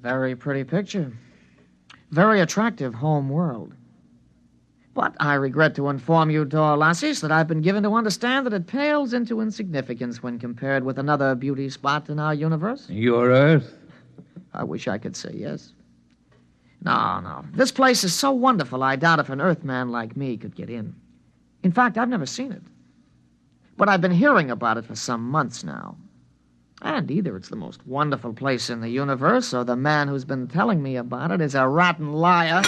Very pretty picture. Very attractive home world. But I regret to inform you, Dorlasis, that I've been given to understand that it pales into insignificance when compared with another beauty spot in our universe. Your Earth? I wish I could say yes. No. This place is so wonderful, I doubt if an Earthman like me could get in. In fact, I've never seen it. But I've been hearing about it for some months now. And either it's the most wonderful place in the universe, or the man who's been telling me about it is a rotten liar.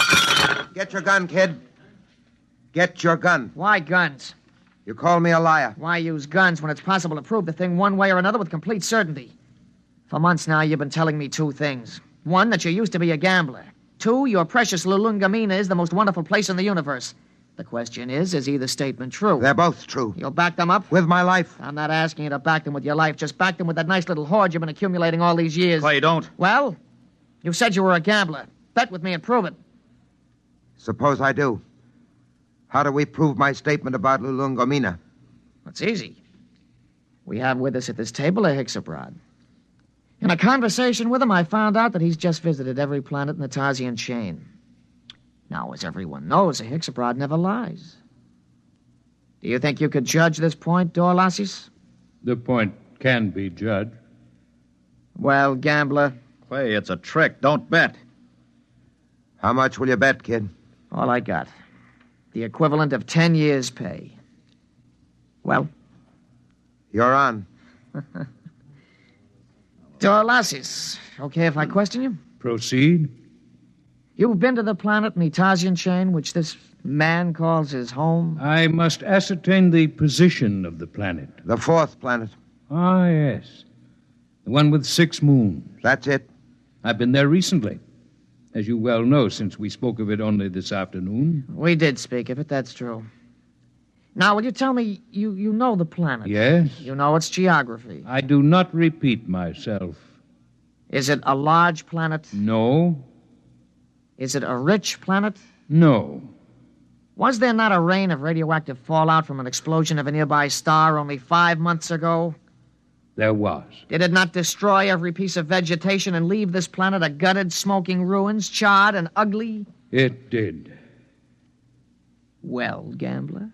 Get your gun, kid. Get your gun. Why guns? You call me a liar. Why use guns when it's possible to prove the thing one way or another with complete certainty? For months now, you've been telling me two things. One, that you used to be a gambler. Two, your precious Lulungamina is the most wonderful place in the universe. The question is either statement true? They're both true. You'll back them up? With my life. I'm not asking you to back them with your life. Just back them with that nice little hoard you've been accumulating all these years. Clay, don't. Well, you said you were a gambler. Bet with me and prove it. Suppose I do. How do we prove my statement about Lulungomina? It's easy. We have with us at this table a Hicks-abroad. In a conversation with him, I found out that he's just visited every planet in the Tarsian chain. Now, as everyone knows, a Hicks-abroad never lies. Do you think you could judge this point, Dorlasis? The point can be judged. Well, gambler. Clay, it's a trick. Don't bet. How much will you bet, kid? All I got. The equivalent of 10 years' pay. Well? You're on. Dorlasis, okay if I question you? Proceed. You've been to the planet in the Tarsian chain, which this man calls his home? I must ascertain the position of the planet. The fourth planet. Ah, yes. The one with 6 moons. That's it. I've been there recently. As you well know, since we spoke of it only this afternoon. We did speak of it, that's true. Now, will you tell me you know the planet? Yes. You know its geography. I do not repeat myself. Is it a large planet? No. Is it a rich planet? No. Was there not a rain of radioactive fallout from an explosion of a nearby star only 5 months ago? There was. Did it not destroy every piece of vegetation and leave this planet a gutted, smoking ruins, charred and ugly? It did. Well, gambler?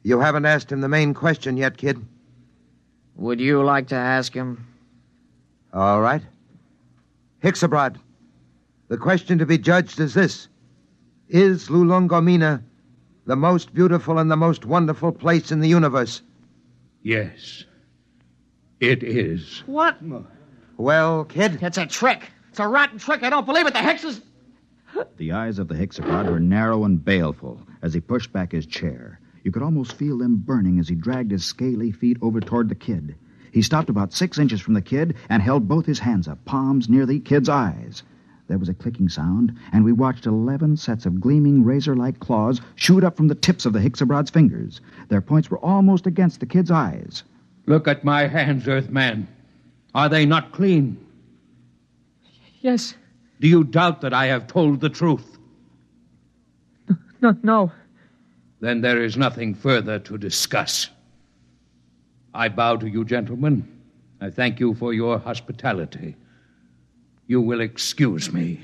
You haven't asked him the main question yet, kid. Would you like to ask him? All right. Hixabrad, the question to be judged is this. Is Lulongomina the most beautiful and the most wonderful place in the universe? Yes. It is. What? Well, kid? It's a trick. It's a rotten trick. I don't believe it. The Hicks is... The eyes of the Hixabrad were narrow and baleful as he pushed back his chair. You could almost feel them burning as he dragged his scaly feet over toward the kid. He stopped about 6 inches from the kid and held both his hands up, palms near the kid's eyes. There was a clicking sound, and we watched 11 sets of gleaming razor-like claws shoot up from the tips of the Hixabrad's fingers. Their points were almost against the kid's eyes. Look at my hands, Earthman. Are they not clean? Yes. Do you doubt that I have told the truth? No. Then there is nothing further to discuss. I bow to you, gentlemen. I thank you for your hospitality. You will excuse me.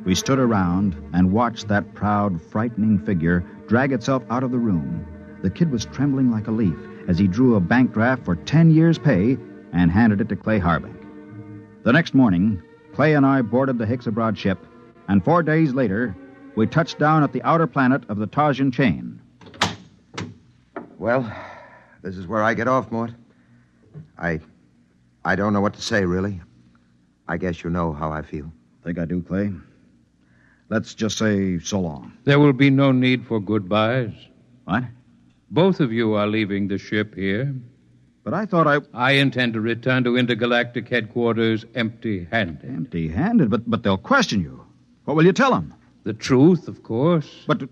We stood around and watched that proud, frightening figure drag itself out of the room. The kid was trembling like a leaf as he drew a bank draft for 10 years' pay and handed it to Clay Harbank. The next morning, Clay and I boarded the Hixabrad ship, and 4 days later, we touched down at the outer planet of the Tarsian chain. Well, this is where I get off, Mort. I don't know what to say, really. I guess you know how I feel. Think I do, Clay. Let's just say so long. There will be no need for goodbyes. What? Both of you are leaving the ship here. But I thought I intend to return to intergalactic headquarters empty-handed. Empty-handed? But they'll question you. What will you tell them? The truth, of course. But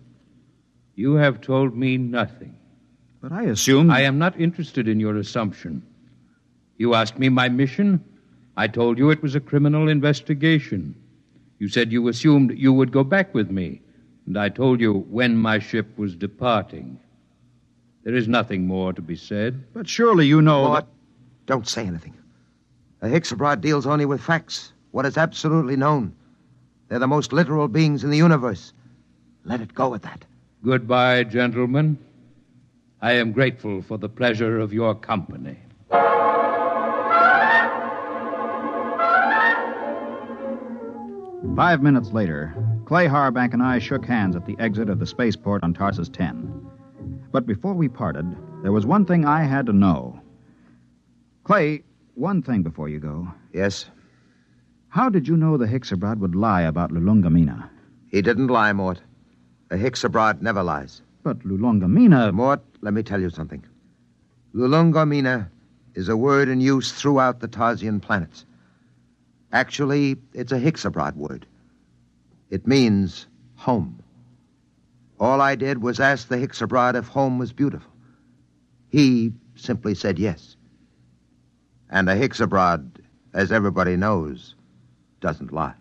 you have told me nothing. But I assumed... I am not interested in your assumption. You asked me my mission. I told you it was a criminal investigation. You said you assumed you would go back with me, and I told you when my ship was departing. There is nothing more to be said. But surely you know... Mort, don't say anything. The Hixabrad deals only with facts, what is absolutely known. They're the most literal beings in the universe. Let it go at that. Goodbye, gentlemen. I am grateful for the pleasure of your company. 5 minutes later, Clay Harbank and I shook hands at the exit of the spaceport on Tarsus 10. But before we parted, there was one thing I had to know. Clay, one thing before you go. Yes? How did you know the Hixabrad would lie about Lulongamina? He didn't lie, Mort. The Hixabrad never lies. But Lulongamina... Mort, let me tell you something. Lulongamina is a word in use throughout the Tarsian planets. Actually, it's a Hixabrad word. It means home. All I did was ask the Hixabrad if home was beautiful. He simply said yes. And a Hixabrad, as everybody knows, doesn't lie.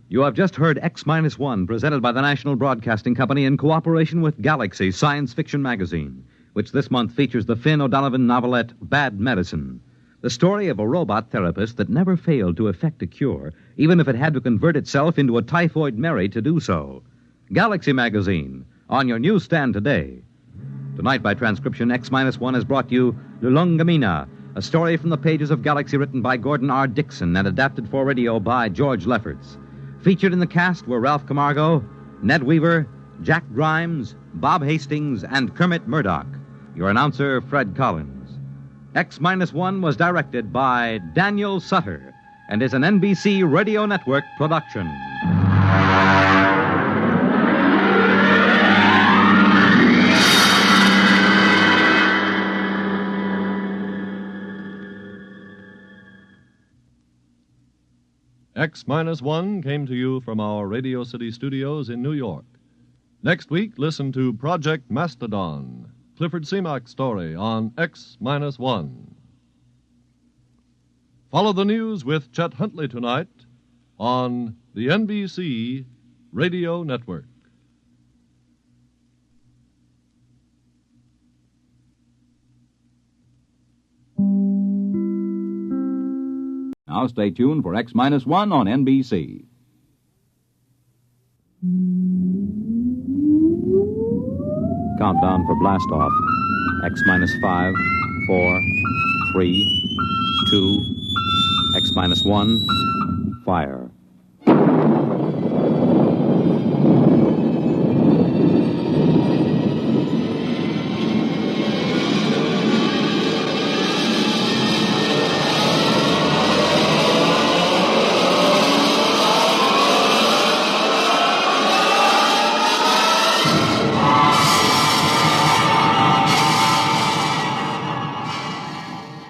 You have just heard X-1, presented by the National Broadcasting Company in cooperation with Galaxy Science Fiction Magazine, which this month features the Finn O'Donovan novelette Bad Medicine, the story of a robot therapist that never failed to effect a cure, even if it had to convert itself into a typhoid Mary to do so. Galaxy Magazine, on your newsstand today. Tonight, by transcription, X-1 has brought you Lulongamina, a story from the pages of Galaxy written by Gordon R. Dixon and adapted for radio by George Lefferts. Featured in the cast were Ralph Camargo, Ned Weaver, Jack Grimes, Bob Hastings, and Kermit Murdoch. Your announcer, Fred Collins. X-1 was directed by Daniel Sutter and is an NBC Radio Network production. X-1 came to you from our Radio City studios in New York. Next week, listen to Project Mastodon, Clifford Seamock's story on X-1. Follow the news with Chet Huntley tonight on the NBC Radio Network. Now stay tuned for X-1 on NBC. Countdown for blastoff. X-5, 4, 3, 2, X-1, fire.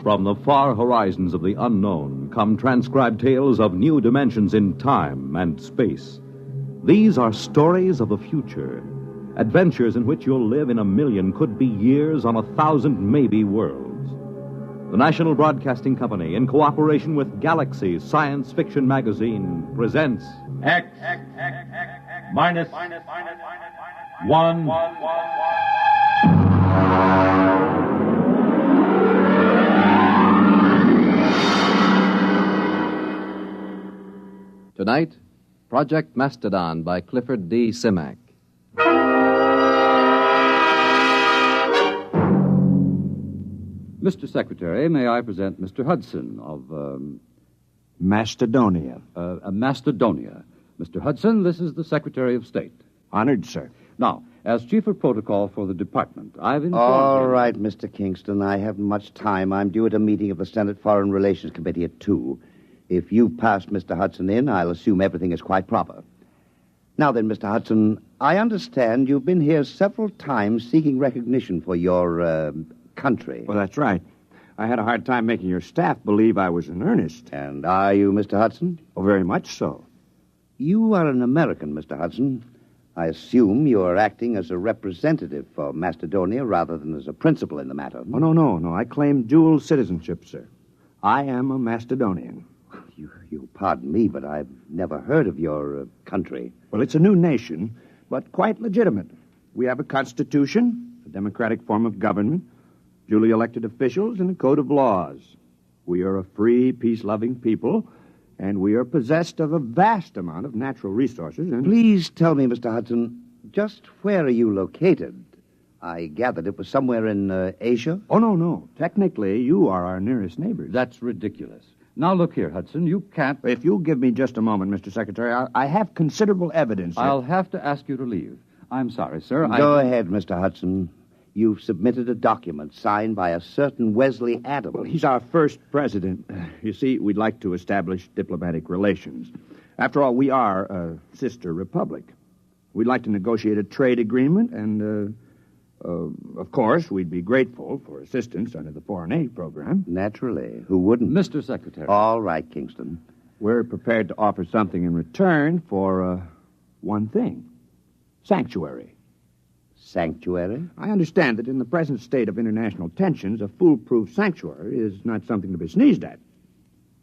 From the far horizons of the unknown come transcribed tales of new dimensions in time and space. These are stories of the future, adventures in which you'll live in a million, could be years, on 1,000 maybe worlds. The National Broadcasting Company, in cooperation with Galaxy Science Fiction Magazine, presents X minus one. Tonight, Project Mastodon by Clifford D. Simak. Mr. Secretary, may I present Mr. Hudson of, Macedonia. Macedonia. Mr. Hudson, this is the Secretary of State. Honored, sir. Now, as Chief of Protocol for the Department, I've informed All him... right, Mr. Kingston. I haven't much time. I'm due at a meeting of the Senate Foreign Relations Committee at 2. If you've passed Mr. Hudson in, I'll assume everything is quite proper. Now then, Mr. Hudson, I understand you've been here several times seeking recognition for your, country. Well, that's right. I had a hard time making your staff believe I was in earnest. And are you, Mr. Hudson? Oh, very much so. You are an American, Mr. Hudson. I assume you're acting as a representative for Macedonia rather than as a principal in the matter. Oh, no. I claim dual citizenship, sir. I am a Macedonian. You pardon me, but I've never heard of your country. Well, it's a new nation, but quite legitimate. We have a constitution, a democratic form of government, duly elected officials, and a code of laws. We are a free, peace-loving people, and we are possessed of a vast amount of natural resources. And Please tell me, Mr. Hudson, just where are you located? I gathered it was somewhere in Asia. Oh, no. Technically, you are our nearest neighbors. That's ridiculous. Now, look here, Hudson, you can't... If you'll give me just a moment, Mr. Secretary, I have considerable evidence. I'll have to ask you to leave. I'm sorry, sir. Go ahead, Mr. Hudson. You've submitted a document signed by a certain Wesley Adams. Well, he's our first president. You see, we'd like to establish diplomatic relations. After all, we are a sister republic. We'd like to negotiate a trade agreement, and, of course, we'd be grateful for assistance under the foreign aid program. Naturally. Who wouldn't? Mr. Secretary. All right, Kingston. We're prepared to offer something in return for, one thing. Sanctuary. Sanctuary? I understand that in the present state of international tensions, a foolproof sanctuary is not something to be sneezed at.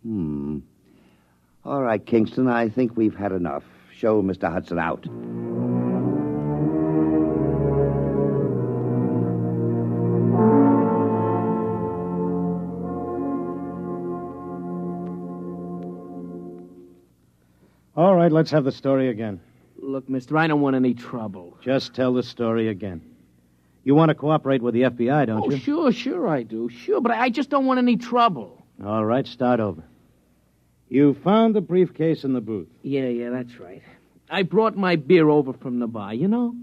All right, Kingston, I think we've had enough. Show Mr. Hudson out. All right, let's have the story again. Look, mister, I don't want any trouble. Just tell the story again. You want to cooperate with the FBI, don't you? Sure I do. Sure, but I just don't want any trouble. All right, start over. You found the briefcase in the booth. Yeah, that's right. I brought my beer over from the bar, you know?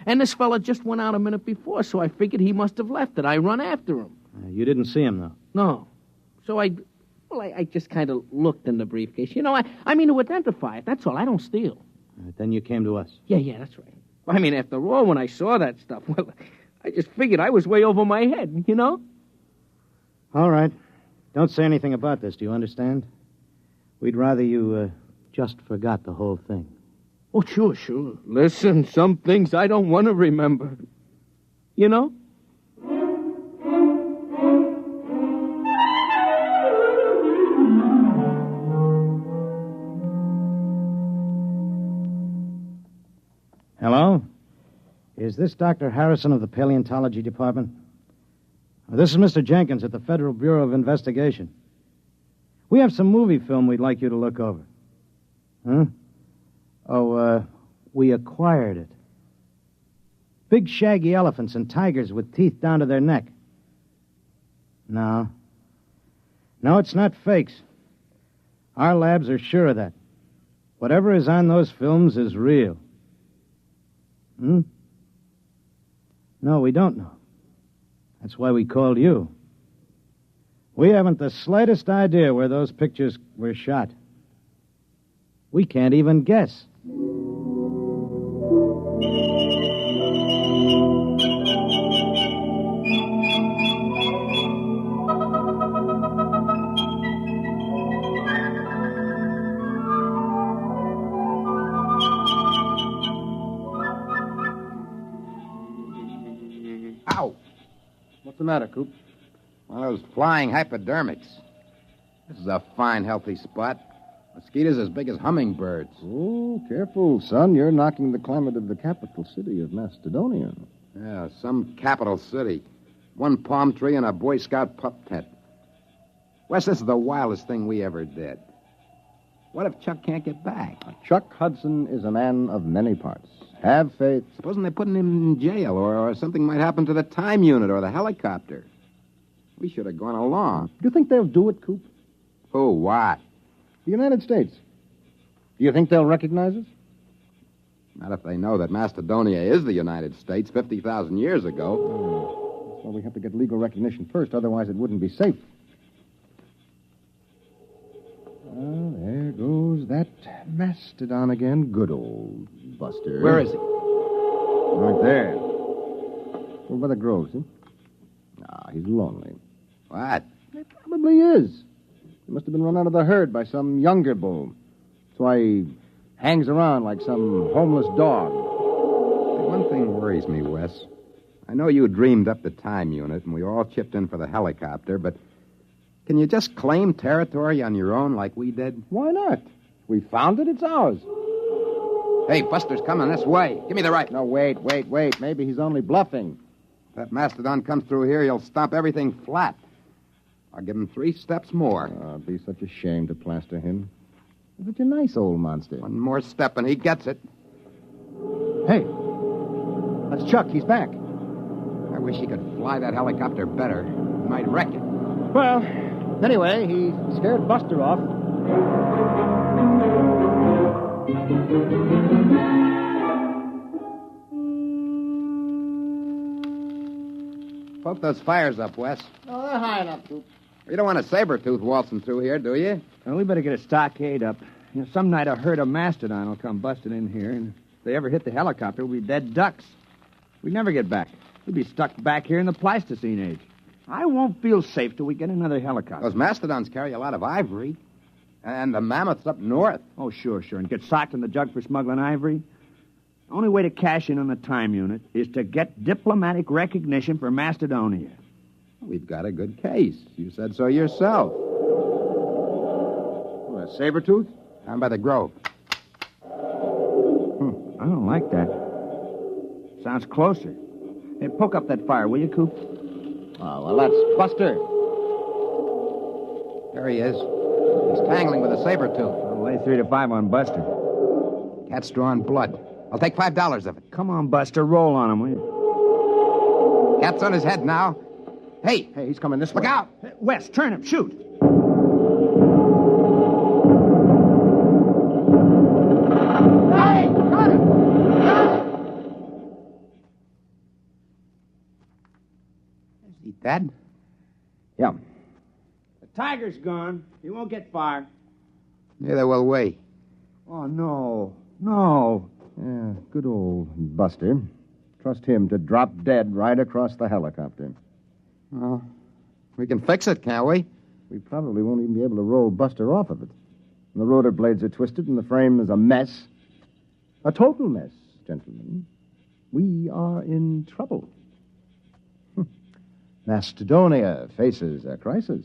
And this fella just went out a minute before, so I figured he must have left it. I run after him. You didn't see him, though? No. So I just kind of looked in the briefcase. You know, I mean to identify it. That's all. I don't steal. Then you came to us. Yeah, that's right. I mean, after all, when I saw that stuff, well, I just figured I was way over my head, you know? All right. Don't say anything about this, do you understand? We'd rather you just forgot the whole thing. Oh, sure. Listen, some things I don't want to remember. You know? Hello? Is this Dr. Harrison of the Paleontology Department? This is Mr. Jenkins at the Federal Bureau of Investigation. We have some movie film we'd like you to look over. Huh? Oh, we acquired it. Big shaggy elephants and tigers with teeth down to their neck. No. No, it's not fakes. Our labs are sure of that. Whatever is on those films is real. No, we don't know. That's why we called you. We haven't the slightest idea where those pictures were shot. We can't even guess. Ow! What's the matter, Coop? One of those flying hypodermics. This is a fine, healthy spot. Mosquitoes as big as hummingbirds. Oh, careful, son. You're knocking the climate of the capital city of Macedonia. Yeah, some capital city. One palm tree and a Boy Scout pup tent. Wes, this is the wildest thing we ever did. What if Chuck can't get back? Chuck Hudson is a man of many parts. Have faith. Supposing they're putting him in jail, or something might happen to the time unit or the helicopter. We should have gone along. Do you think they'll do it, Coop? Who? What? The United States. Do you think they'll recognize us? Not if they know that Macedonia is the United States 50,000 years ago. That's why we have to get legal recognition first, otherwise it wouldn't be safe. Well, there goes that mastodon again. Good old Buster. Where is he? Right there. Over by the grove, see? He's lonely. What? He probably is. He must have been run out of the herd by some younger bull. That's why he hangs around like some homeless dog. One thing worries me, Wes. I know you dreamed up the time unit, and we all chipped in for the helicopter, but can you just claim territory on your own like we did? Why not? We found it, it's ours. Hey, Buster's coming this way. Give me the right. No, wait. Maybe he's only bluffing. If that mastodon comes through here, he'll stomp everything flat. I'll give him 3 steps more. It'd be such a shame to plaster him. He's such a nice old monster. One more step and he gets it. Hey, that's Chuck. He's back. I wish he could fly that helicopter better. He might wreck it. Well, anyway, he scared Buster off. Poke those fires up, Wes. Oh, they're high enough, Coop. You don't want a saber-tooth waltzing through here, do you? Well, we better get a stockade up. Some night a herd of mastodon will come busting in here, and if they ever hit the helicopter, we'll be dead ducks. We'd never get back. We'd be stuck back here in the Pleistocene age. I won't feel safe till we get another helicopter. Those mastodons carry a lot of ivory. And the mammoths up north. Oh, sure. And get socked in the jug for smuggling ivory? The only way to cash in on the time unit is to get diplomatic recognition for Macedonia. We've got a good case. You said so yourself. What, a saber-tooth? Down by the grove. I don't like that. Sounds closer. Hey, poke up that fire, will you, Coop? Oh, well, that's Buster. There he is. He's tangling with a saber-tooth. I'll lay 3 to 5 on Buster. Cat's drawing blood. I'll take $5 of it. Come on, Buster. Roll on him, will you? Cat's on his head now. Hey, he's coming this way. Look out! Wes, turn him. Shoot. Hey! Got him! Is he dead? Yeah. The tiger's gone. He won't get far. Neither will we. Oh, no. Yeah, good old Buster. Trust him to drop dead right across the helicopter. Well, we can fix it, can't we? We probably won't even be able to roll Buster off of it. The rotor blades are twisted, and the frame is a mess. A total mess, gentlemen. We are in trouble. Macedonia faces a crisis.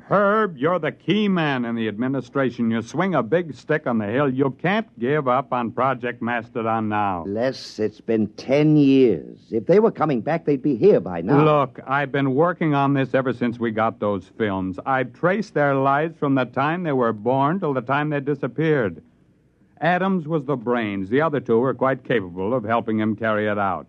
Herb, you're the key man in the administration. You swing a big stick on the hill. You can't give up on Project Mastodon now. Les, it's been 10 years. If they were coming back, they'd be here by now. Look, I've been working on this ever since we got those films. I've traced their lives from the time they were born till the time they disappeared. Adams was the brains. The other two were quite capable of helping him carry it out.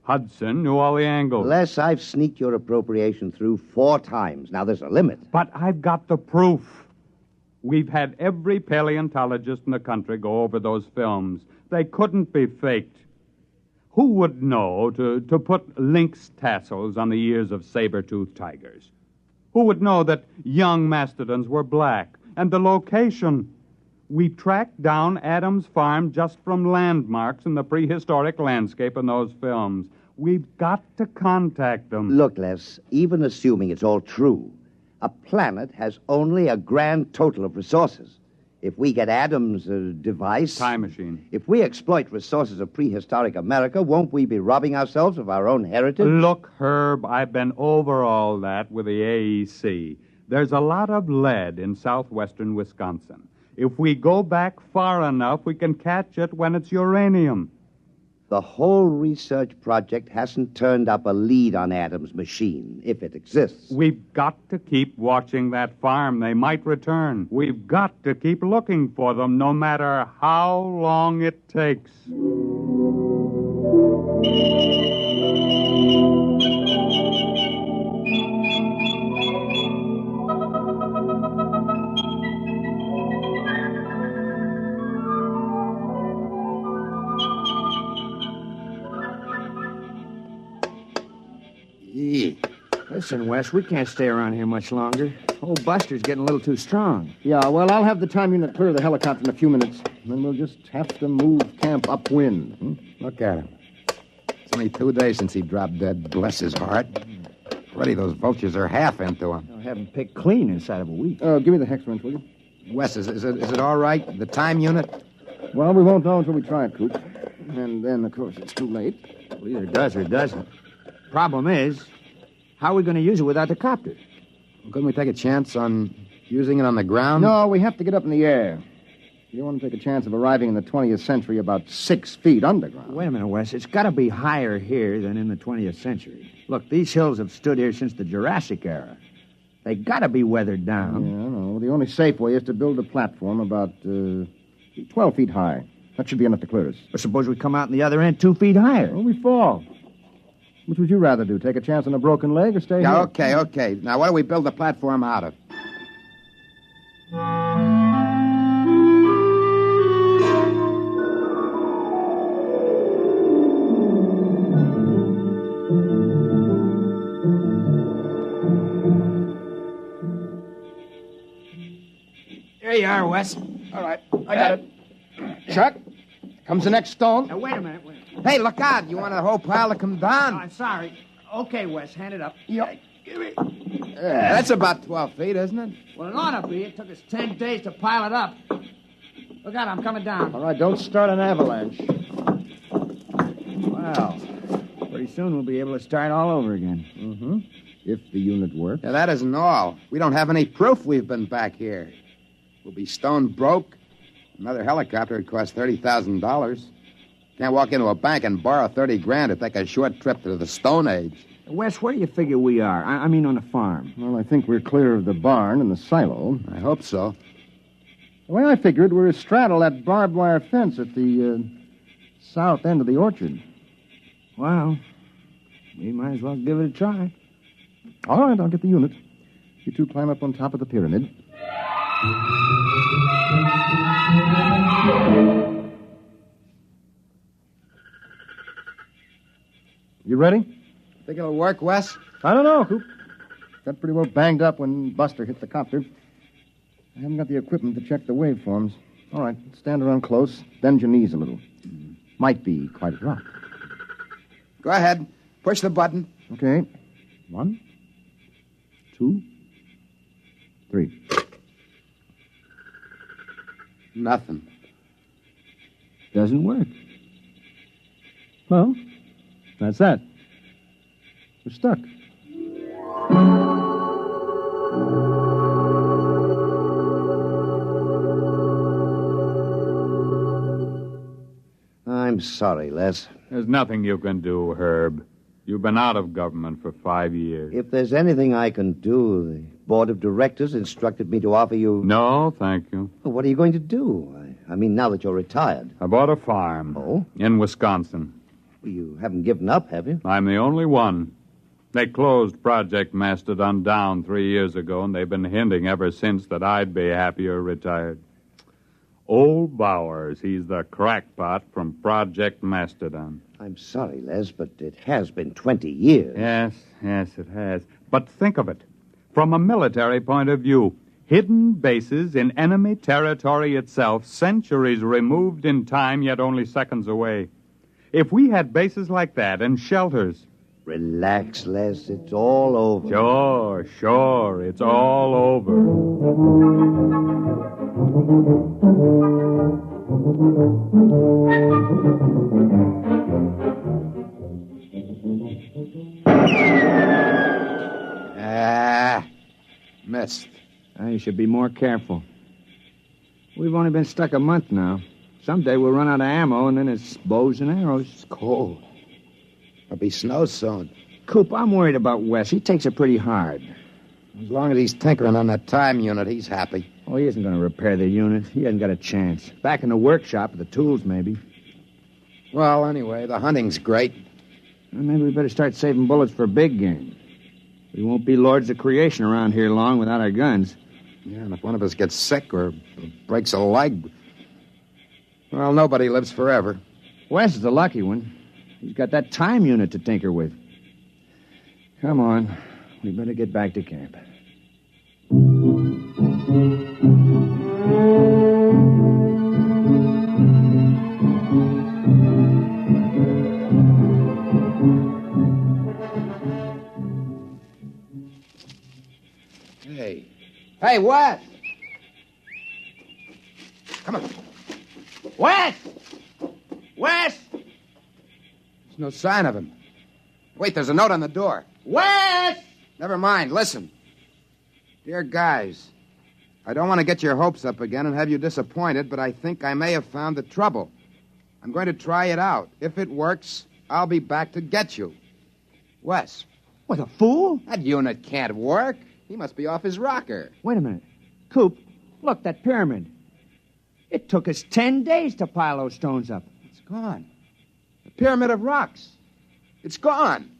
Hudson knew all the angles. Les, I've sneaked your appropriation through 4 times. Now, there's a limit. But I've got the proof. We've had every paleontologist in the country go over those films. They couldn't be faked. Who would know to put lynx tassels on the ears of saber-toothed tigers? Who would know that young mastodons were black? And the location. We tracked down Adams' farm just from landmarks in the prehistoric landscape in those films. We've got to contact them. Look, Les, even assuming it's all true, a planet has only a grand total of resources. If we get Adams' device... Time machine. If we exploit resources of prehistoric America, won't we be robbing ourselves of our own heritage? Look, Herb, I've been over all that with the AEC. There's a lot of lead in southwestern Wisconsin. If we go back far enough, we can catch it when it's uranium. The whole research project hasn't turned up a lead on Adams' machine, if it exists. We've got to keep watching that farm. They might return. We've got to keep looking for them, no matter how long it takes. Listen, Wes, we can't stay around here much longer. Old Buster's getting a little too strong. Yeah, well, I'll have the time unit clear the helicopter in a few minutes. Then we'll just have to move camp upwind. Look at him. It's only 2 days since he dropped dead, bless his heart. Already those vultures are half into him. I'll have him picked clean inside of a week. Give me the hex wrench, will you? Wes, is it all right? The time unit? Well, we won't know until we try it, Coop. And then, of course, it's too late. Well, either does or doesn't. Problem is, how are we going to use it without the copter? Couldn't we take a chance on using it on the ground? No, we have to get up in the air. You don't want to take a chance of arriving in the 20th century about 6 feet underground. Wait a minute, Wes. It's got to be higher here than in the 20th century. Look, these hills have stood here since the Jurassic era. They got to be weathered down. Yeah, I know. The only safe way is to build a platform about 12 feet high. That should be enough to clear us. But suppose we come out on the other end 2 feet higher. Well, we fall. Which would you rather do? Take a chance on a broken leg or stay Yeah, here? okay. Now, what do we build the platform out of? There you are, Wes. All right, I got it. Chuck, comes the next stone. Now, wait a minute. Hey, look out. You want the whole pile to come down? Oh, I'm sorry. Okay, Wes, hand it up. Yep. Give me. That's about 12 feet, isn't it? Well, it ought to be. It took us 10 days to pile it up. Look out, I'm coming down. All right, don't start an avalanche. Well, pretty soon we'll be able to start all over again. Mm-hmm. If the unit works. Yeah, that isn't all. We don't have any proof we've been back here. We'll be stone broke. Another helicopter would cost $30,000. Can't walk into a bank and borrow $30,000 to take a short trip to the Stone Age. Wes, where do you figure we are? I mean on the farm. Well, I think we're clear of the barn and the silo. I hope so. The way I figured, we're astraddle that barbed wire fence at the south end of the orchard. Well, we might as well give it a try. All right, I'll get the unit. You two climb up on top of the pyramid. You ready? Think it'll work, Wes? I don't know, Coop. Got pretty well banged up when Buster hit the copter. I haven't got the equipment to check the waveforms. All right, stand around close, bend your knees a little. Might be quite a rock. Go ahead. Push the button. Okay. 1, 2, 3. Nothing. Doesn't work. Well, that's that. We're stuck. I'm sorry, Les. There's nothing you can do, Herb. You've been out of government for 5 years. If there's anything I can do, the board of directors instructed me to offer you... No, thank you. Well, what are you going to do? I mean, now that you're retired. I bought a farm. Oh? In Wisconsin. Well, you haven't given up, have you? I'm the only one. They closed Project Mastodon down 3 years ago, and they've been hinting ever since that I'd be happier retired. Old Bowers, he's the crackpot from Project Mastodon. I'm sorry, Les, but it has been 20 years. Yes, it has. But think of it. From a military point of view, hidden bases in enemy territory itself, centuries removed in time, yet only seconds away. If we had bases like that and shelters... Relax, Les. It's all over. Sure. It's all over. Missed. You should be more careful. We've only been stuck a month now. Someday we'll run out of ammo, and then it's bows and arrows. It's cold. There'll be snow soon. Coop, I'm worried about Wes. He takes it pretty hard. As long as he's tinkering on that time unit, he's happy. Oh, he isn't going to repair the unit. He hasn't got a chance. Back in the workshop with the tools, maybe. Well, anyway, the hunting's great. Well, maybe we better start saving bullets for big game. We won't be lords of creation around here long without our guns. Yeah, and if one of us gets sick or breaks a leg, well, nobody lives forever. Wes is the lucky one. He's got that time unit to tinker with. Come on. We better get back to camp. Hey, Wes! Come on. Wes! Wes! There's no sign of him. Wait, there's a note on the door. Wes! Never mind, listen. Dear guys, I don't want to get your hopes up again and have you disappointed, but I think I may have found the trouble. I'm going to try it out. If it works, I'll be back to get you. Wes. What, a fool? That unit can't work. He must be off his rocker. Wait a minute. Coop, look, that pyramid. It took us 10 days to pile those stones up. It's gone. The pyramid of rocks. It's gone.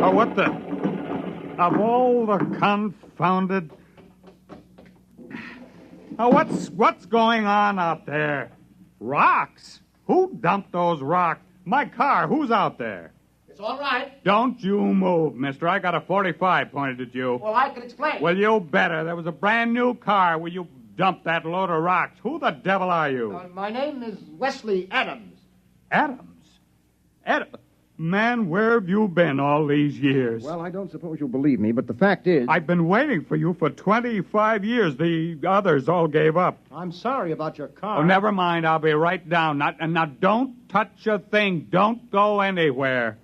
Oh, what the... Of all the confounded... Oh, what's going on out there? Rocks? Who dumped those rocks? My car, who's out there? It's all right. Don't you move, mister. I got a 45 pointed at you. Well, I can explain. Well, you better. There was a brand new car where you dumped that load of rocks. Who the devil are you? My name is Wesley Adams. Adams? Man, where have you been all these years? Well, I don't suppose you'll believe me, but the fact is... I've been waiting for you for 25 years. The others all gave up. I'm sorry about your car. Oh, never mind. I'll be right down. Now, don't touch a thing. Don't go anywhere.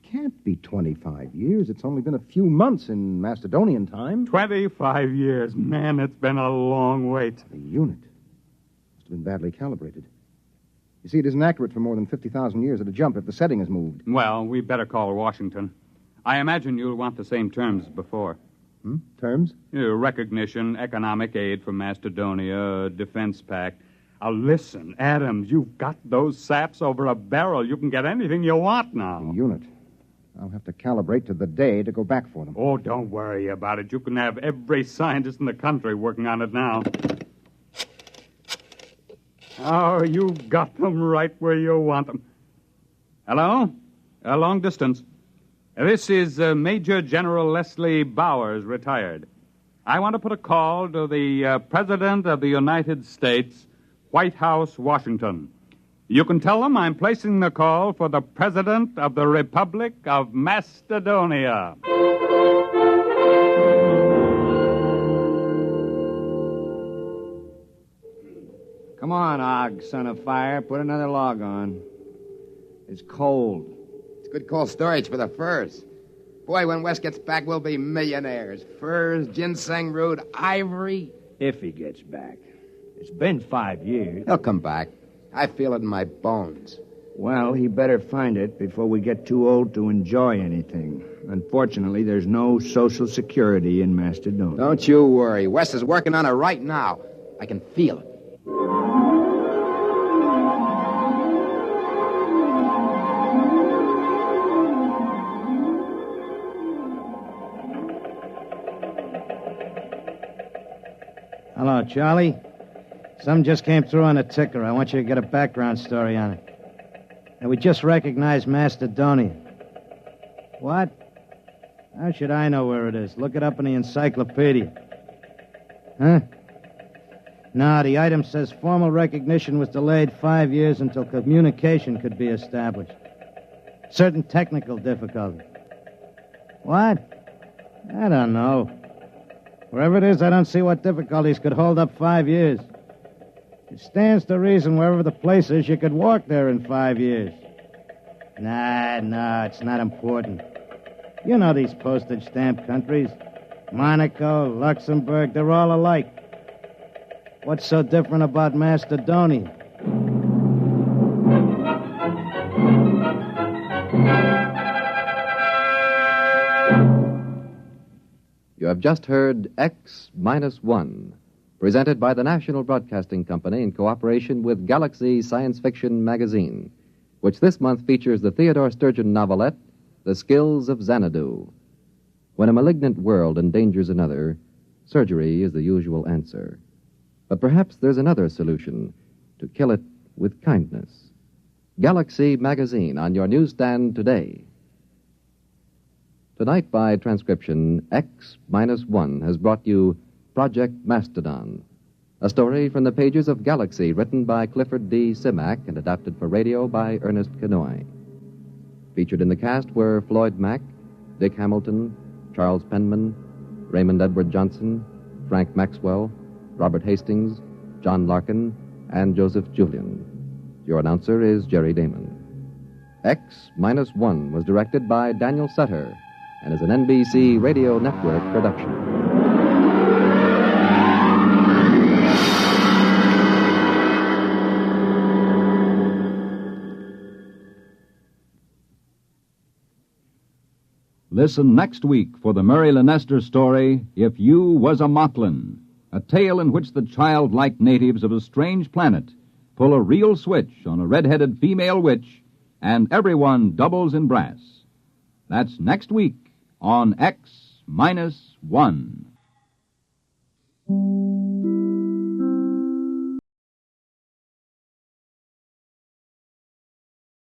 Can't be 25 years. It's only been a few months in Macedonian time. 25 years. Man, it's been a long wait. The unit must have been badly calibrated. You see, it isn't accurate for more than 50,000 years at a jump if the setting is moved. Well, we better call Washington. I imagine you'll want the same terms as before. Terms? Recognition, economic aid from Macedonia, defense pact. Listen, Adams, you've got those saps over a barrel. You can get anything you want now. The unit. I'll have to calibrate to the day to go back for them. Oh, don't worry about it. You can have every scientist in the country working on it now. Oh, you've got them right where you want them. Hello? Long distance. This is Major General Leslie Bowers, retired. I want to put a call to the President of the United States, White House, Washington. You can tell them I'm placing the call for the President of the Republic of Macedonia. Come on, Og, son of fire. Put another log on. It's cold. It's good cold storage for the furs. Boy, when West gets back, we'll be millionaires. Furs, ginseng root, ivory. If he gets back. It's been 5 years. He'll come back. I feel it in my bones. Well, he better find it before we get too old to enjoy anything. Unfortunately, there's no Social Security in Macedonia. Don't you worry. West is working on it right now. I can feel it. Hello, Charlie. Some just came through on the ticker. I want you to get a background story on it. And we just recognized Macedonia. What? How should I know where it is? Look it up in the encyclopedia. Huh? No, the item says formal recognition was delayed 5 years until communication could be established. Certain technical difficulties. What? I don't know. Wherever it is, I don't see what difficulties could hold up 5 years. It stands to reason wherever the place is, you could walk there in 5 years. Nah, it's not important. You know these postage stamp countries. Monaco, Luxembourg, they're all alike. What's so different about Macedonia? You have just heard X-1, presented by the National Broadcasting Company in cooperation with Galaxy Science Fiction magazine, which this month features the Theodore Sturgeon novelette, The Skills of Xanadu. When a malignant world endangers another, surgery is the usual answer. But perhaps there's another solution, to kill it with kindness. Galaxy magazine on your newsstand today. Tonight, by transcription, X-1 has brought you Project Mastodon, a story from the pages of Galaxy written by Clifford D. Simak and adapted for radio by Ernest Kenoy. Featured in the cast were Floyd Mack, Dick Hamilton, Charles Penman, Raymond Edward Johnson, Frank Maxwell, Robert Hastings, John Larkin, and Joseph Julian. Your announcer is Jerry Damon. X-1 was directed by Daniel Sutter and is an NBC Radio Network production. Listen next week for the Murray Leinster story, If You Was a Mocklin, a tale in which the childlike natives of a strange planet pull a real switch on a red-headed female witch, and everyone doubles in brass. That's next week on X-1.